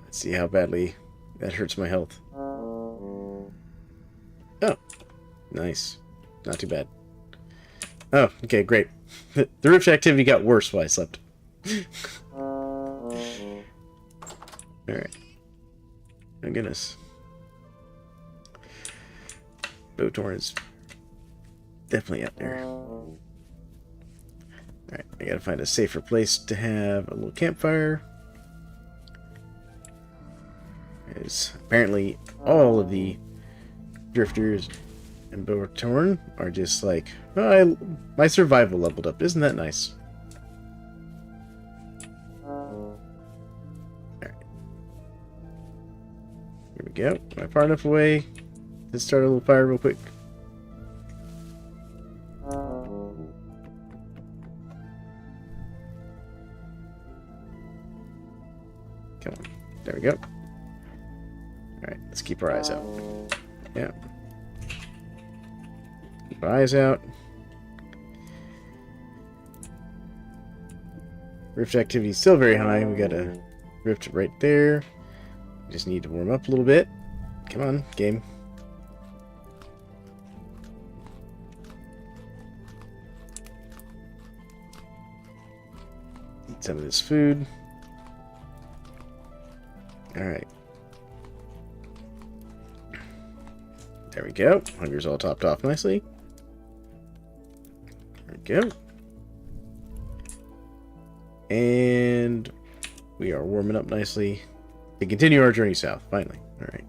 Speaker 1: Let's see how badly that hurts my health. Oh. Nice. Not too bad. Oh, okay, great. The rift activity got worse while I slept. Alright. Oh, goodness. Botorn is definitely out there. Alright, I gotta find a safer place to have a little campfire. Because apparently all of the drifters and Botorn are just like, oh, my survival leveled up. Isn't that nice? Alright. Here we go. Am I far enough away? Let's start a little fire real quick. Come on. There we go. Alright, let's keep our eyes out. Yeah. Keep our eyes out. Rift activity is still very high. We got a rift right there. We just need to warm up a little bit. Come on, game. Eat some of this food. Alright. There we go. Hunger's all topped off nicely. There we go. And we are warming up nicely to continue our journey south, finally. Alright.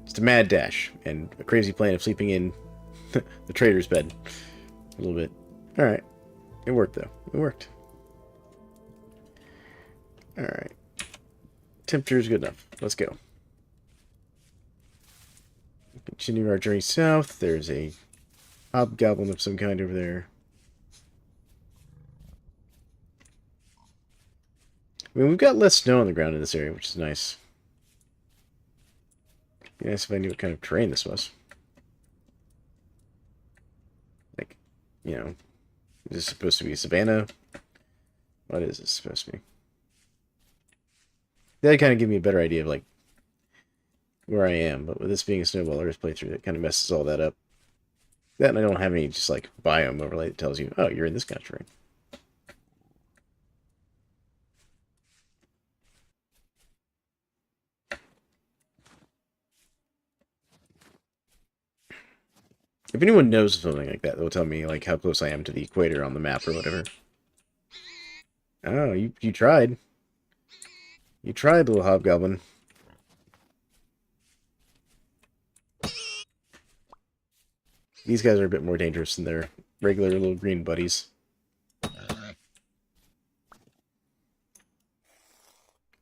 Speaker 1: Just a mad dash and a crazy plan of sleeping in the trader's bed a little bit. Alright. It worked, though. It worked. Alright. Temperature is good enough. Let's go. Continue our journey south. There's a hobgoblin of some kind over there. I mean, we've got less snow on the ground in this area, which is nice. Be nice if I knew what kind of terrain this was. Like, you know, is this supposed to be a savanna? What is this supposed to be? That'd kind of give me a better idea of, like, where I am, but with this being a Snowball Earth playthrough, it kind of messes all that up. That, and I don't have any, just, like, biome overlay that tells you, oh, you're in this kind of terrain. If anyone knows something like that, they'll tell me, like, how close I am to the equator on the map or whatever. Oh, you tried. You tried, little hobgoblin. These guys are a bit more dangerous than their regular little green buddies.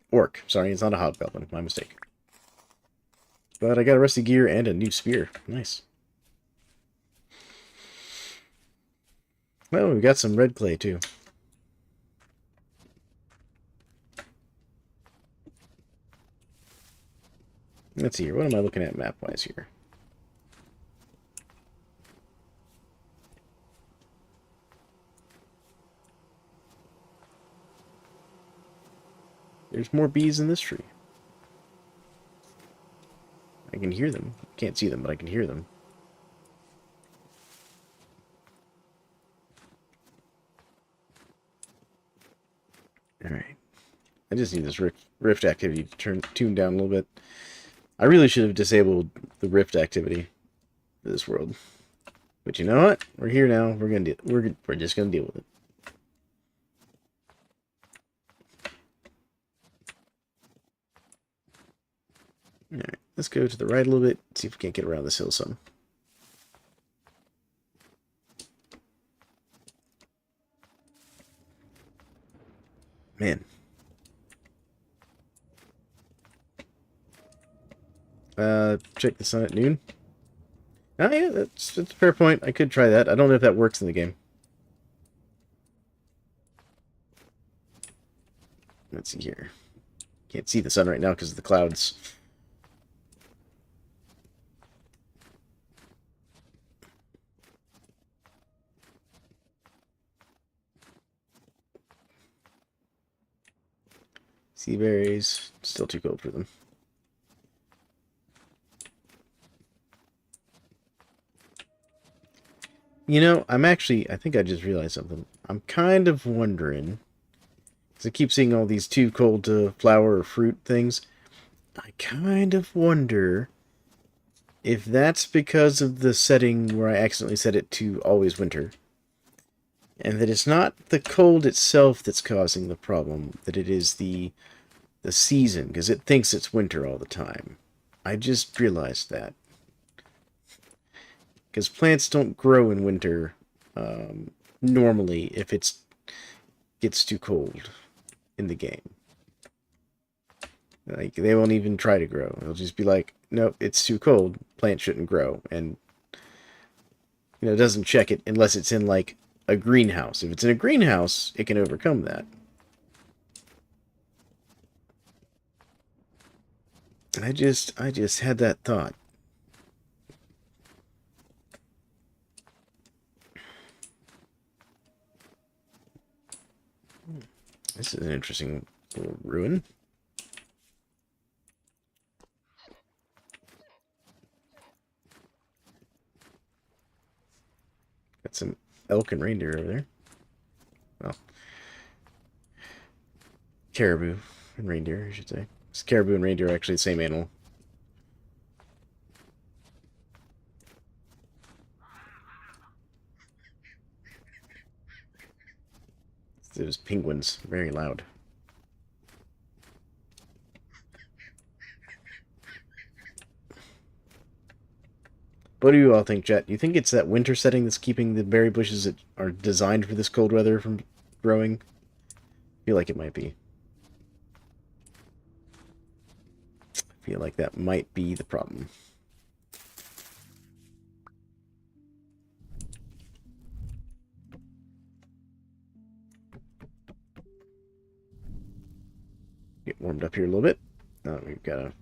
Speaker 1: Orc. Sorry, it's not a hobgoblin. My mistake. But I got a rusty gear and a new spear. Nice. Well, we've got some red clay, too. Let's see here. What am I looking at map-wise here? There's more bees in this tree. I can hear them. Can't see them, but I can hear them. Alright. I just need this rift activity to tune down a little bit. I really should have disabled the rift activity for this world. But you know what? We're here now. We're just gonna deal with it. Alright, let's go to the right a little bit, see if we can't get around this hill some. Man. Check the sun at noon. Oh yeah, that's a fair point. I could try that. I don't know if that works in the game. Let's see here. Can't see the sun right now because of the clouds. Sea berries, still too cold for them. You know, I think I just realized something. I'm kind of wondering, because I keep seeing all these too cold to flower or fruit things. I kind of wonder if that's because of the setting where I accidentally set it to always winter. And that it's not the cold itself that's causing the problem, that it is the season, because it thinks it's winter all the time. I just realized that. Because plants don't grow in winter normally if it gets too cold in the game. Like, they won't even try to grow. They'll just be like, nope, it's too cold. Plant shouldn't grow. And, it doesn't check it unless it's in, like, a greenhouse. If it's in a greenhouse, it can overcome that. I just had that thought. This is an interesting little ruin. Got some elk and reindeer over there. Well, caribou and reindeer, I should say. Because caribou and reindeer are actually the same animal. Those penguins, very loud. What do you all think, Jet? Do you think it's that winter setting that's keeping the berry bushes that are designed for this cold weather from growing? I feel like it might be. I feel like that might be the problem. Get warmed up here a little bit. We've got a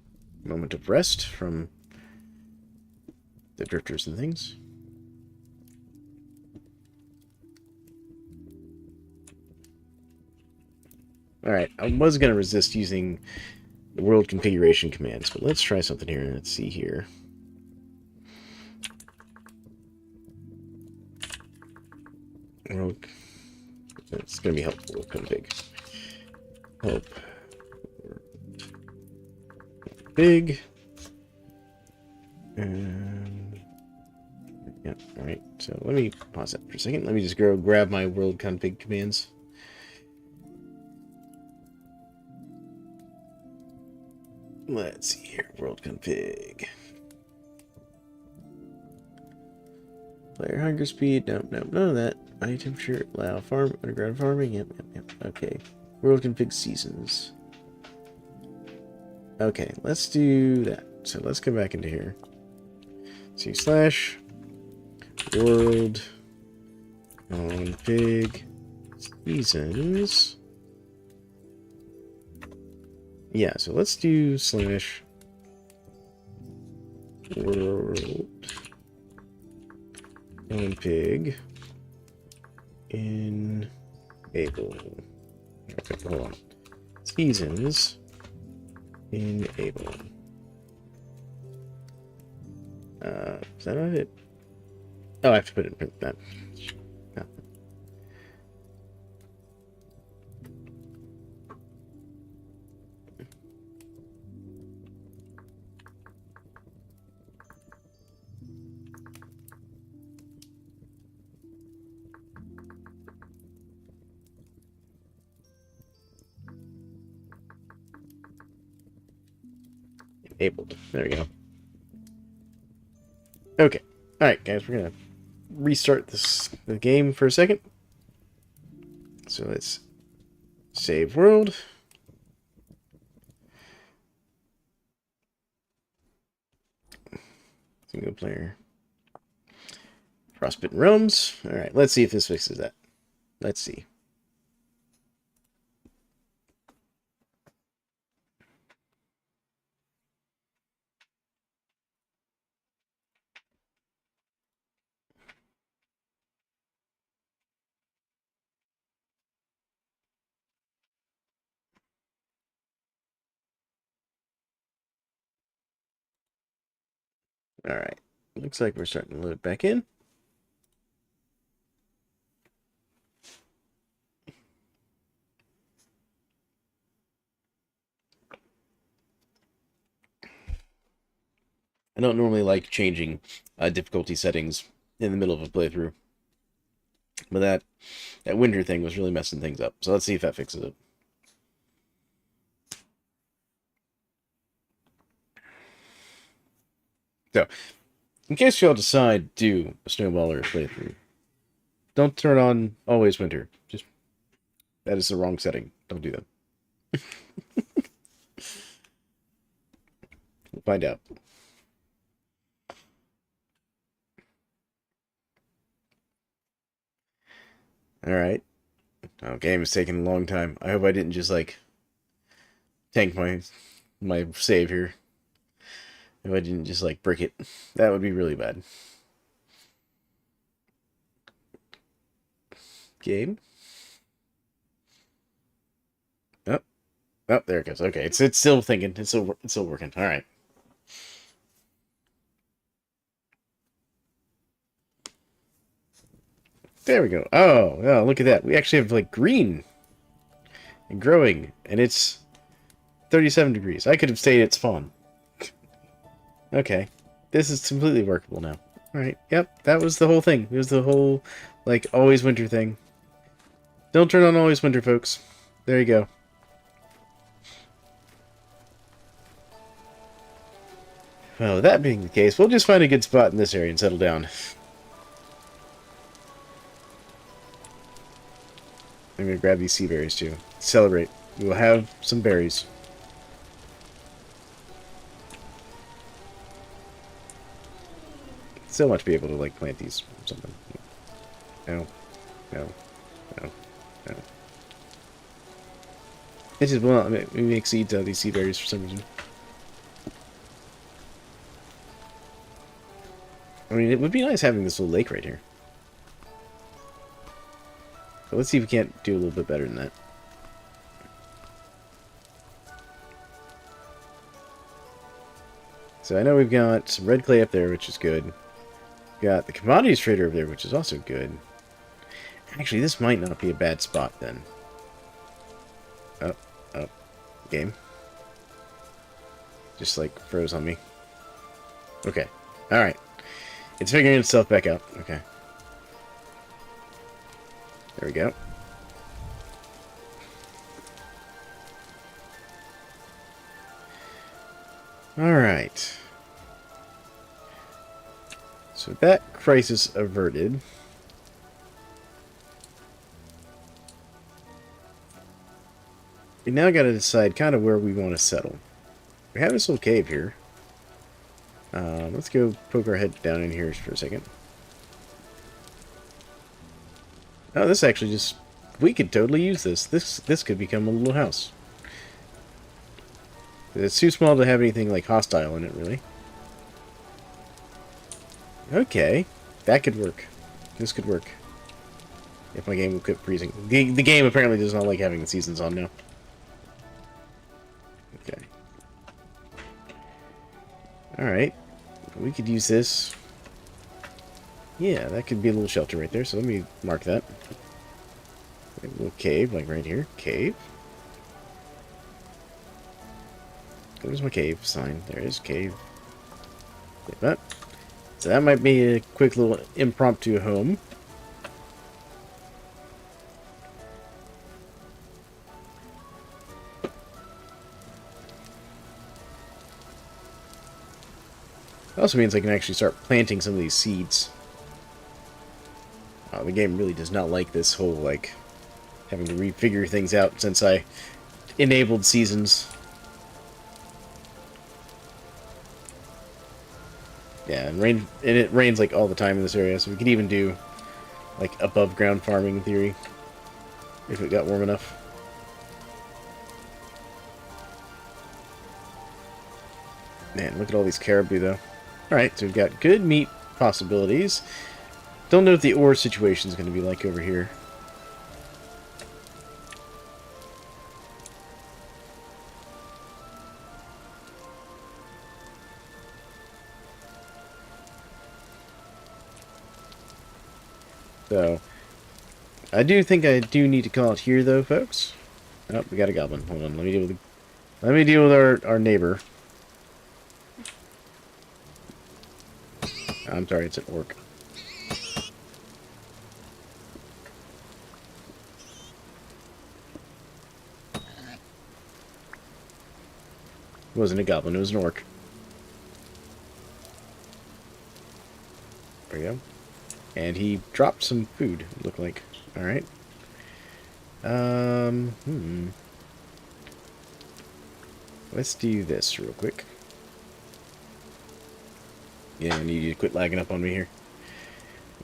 Speaker 1: moment of rest from the drifters and things. Alright, I was going to resist using the world configuration commands, but let's try something here. Let's see here. World... It's going to be helpful with config. Help. Big. And... yeah, alright. So let me pause that for a second. Let me just go grab my world config commands. Let's see here. World config. Player hunger speed. Nope, nope, none of that. Body temperature. Allow farm. Underground farming. Yep, yep, yep. Okay. World config seasons. Okay, let's do that. So let's come back into here. See slash world config seasons. Yeah, so let's do slash world config enable. Okay, hold on. Seasons enable. Is that not it? Oh, I have to put it in that. No. Enabled. There we go. Okay. Alright, guys, we're gonna restart the game for a second. So let's save world. Single player. Frostbitten realms. Alright, let's see if this fixes that. Let's see. Alright. Looks like we're starting to load back in. I don't normally like changing difficulty settings in the middle of a playthrough. But that winter thing was really messing things up. So let's see if that fixes it. So, in case y'all decide to do a Snowball or a playthrough, don't turn on Always Winter. Just, that is the wrong setting. Don't do that. We'll find out. Alright. Oh, game is taking a long time. I hope I didn't just, like, tank my save here. If I didn't just, like, brick it. That would be really bad. Game? Oh. Oh, there it goes. Okay, it's still thinking. It's still working. Alright. There we go. Oh, oh, look at that. We actually have, like, green and growing, and it's 37 degrees. I could have stayed at spawn. Okay. This is completely workable now. Alright, yep, that was the whole thing. It was the whole, like, Always Winter thing. Don't turn on Always Winter, folks. There you go. Well, that being the case, we'll just find a good spot in this area and settle down. I'm gonna grab these sea berries, too. Celebrate. We will have some berries. Still want to be able to, like, plant these or something. No. No. No. No. It just will not let me make seeds out of these sea berries for some reason. I mean, it would be nice having this little lake right here. But let's see if we can't do a little bit better than that. So I know we've got some red clay up there, which is good. We've got the commodities trader over there, which is also good. Actually, this might not be a bad spot then. Oh, oh, game. Just like froze on me. Okay, alright. It's figuring itself back out. Okay. There we go. Alright. So that crisis averted. We now got to decide kind of where we want to settle. We have this little cave here. Let's go poke our head down in here for a second. Oh, this actually just... We could totally use this. This could become a little house. It's too small to have anything like hostile in it, really. Okay. That could work. This could work. If my game will quit freezing. The game apparently does not like having the seasons on now. Okay. Alright. We could use this. Yeah, that could be a little shelter right there, so let me mark that. A little cave, like right here. Cave. Where's my cave sign? There is cave. Like that. So that might be a quick little impromptu home. It also means I can actually start planting some of these seeds. The game really does not like this whole, like, having to refigure things out since I enabled seasons. Yeah, and it rains, like, all the time in this area, so we could even do, like, above-ground farming in theory, if it got warm enough. Man, look at all these caribou, though. Alright, so we've got good meat possibilities. Don't know what the ore situation is going to be like over here. So, I do think I do need to call it here, though, folks. Oh, we got a goblin. Hold on, let me deal with our neighbor. I'm sorry, it's an orc. It wasn't a goblin, it was an orc. There we go. And he dropped some food, it looked like. Alright. Let's do this real quick. Yeah, I need you to quit lagging up on me here.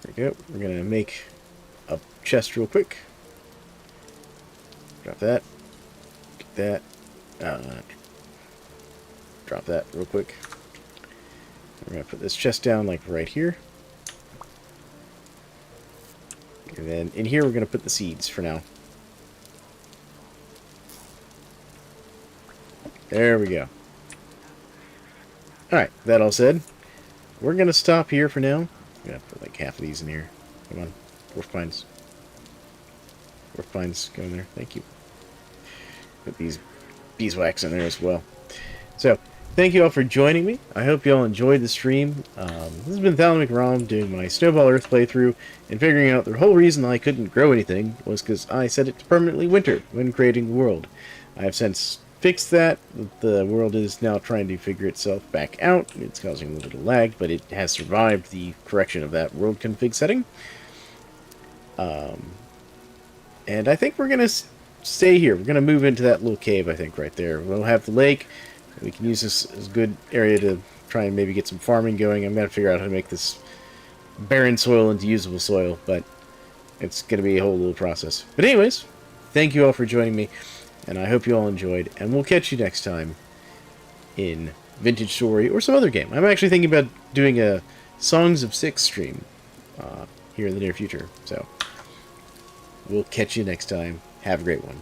Speaker 1: There we go. We're gonna make a chest real quick. Drop that. Get that. Drop that real quick. We're gonna put this chest down like right here. And then in here we're gonna put the seeds for now. There we go. Alright, that all said, we're gonna stop here for now. I'm gonna put like half of these in here. Come on. Dwarf pines. Dwarf pines, go in there. Thank you. Put these beeswax in there as well. So, thank you all for joining me. I hope you all enjoyed the stream. This has been Thalamic doing my Snowball Earth playthrough and figuring out the whole reason I couldn't grow anything was because I set it to permanently winter when creating the world. I have since fixed that. The world is now trying to figure itself back out. It's causing a little bit of lag, but it has survived the correction of that world config setting. And I think we're going to stay here. We're going to move into that little cave, I think, right there. We'll have the lake. We can use this as a good area to try and maybe get some farming going. I'm going to figure out how to make this barren soil into usable soil, but it's going to be a whole little process. But anyways, thank you all for joining me, and I hope you all enjoyed, and we'll catch you next time in Vintage Story or some other game. I'm actually thinking about doing a Songs of Six stream here in the near future, so we'll catch you next time. Have a great one.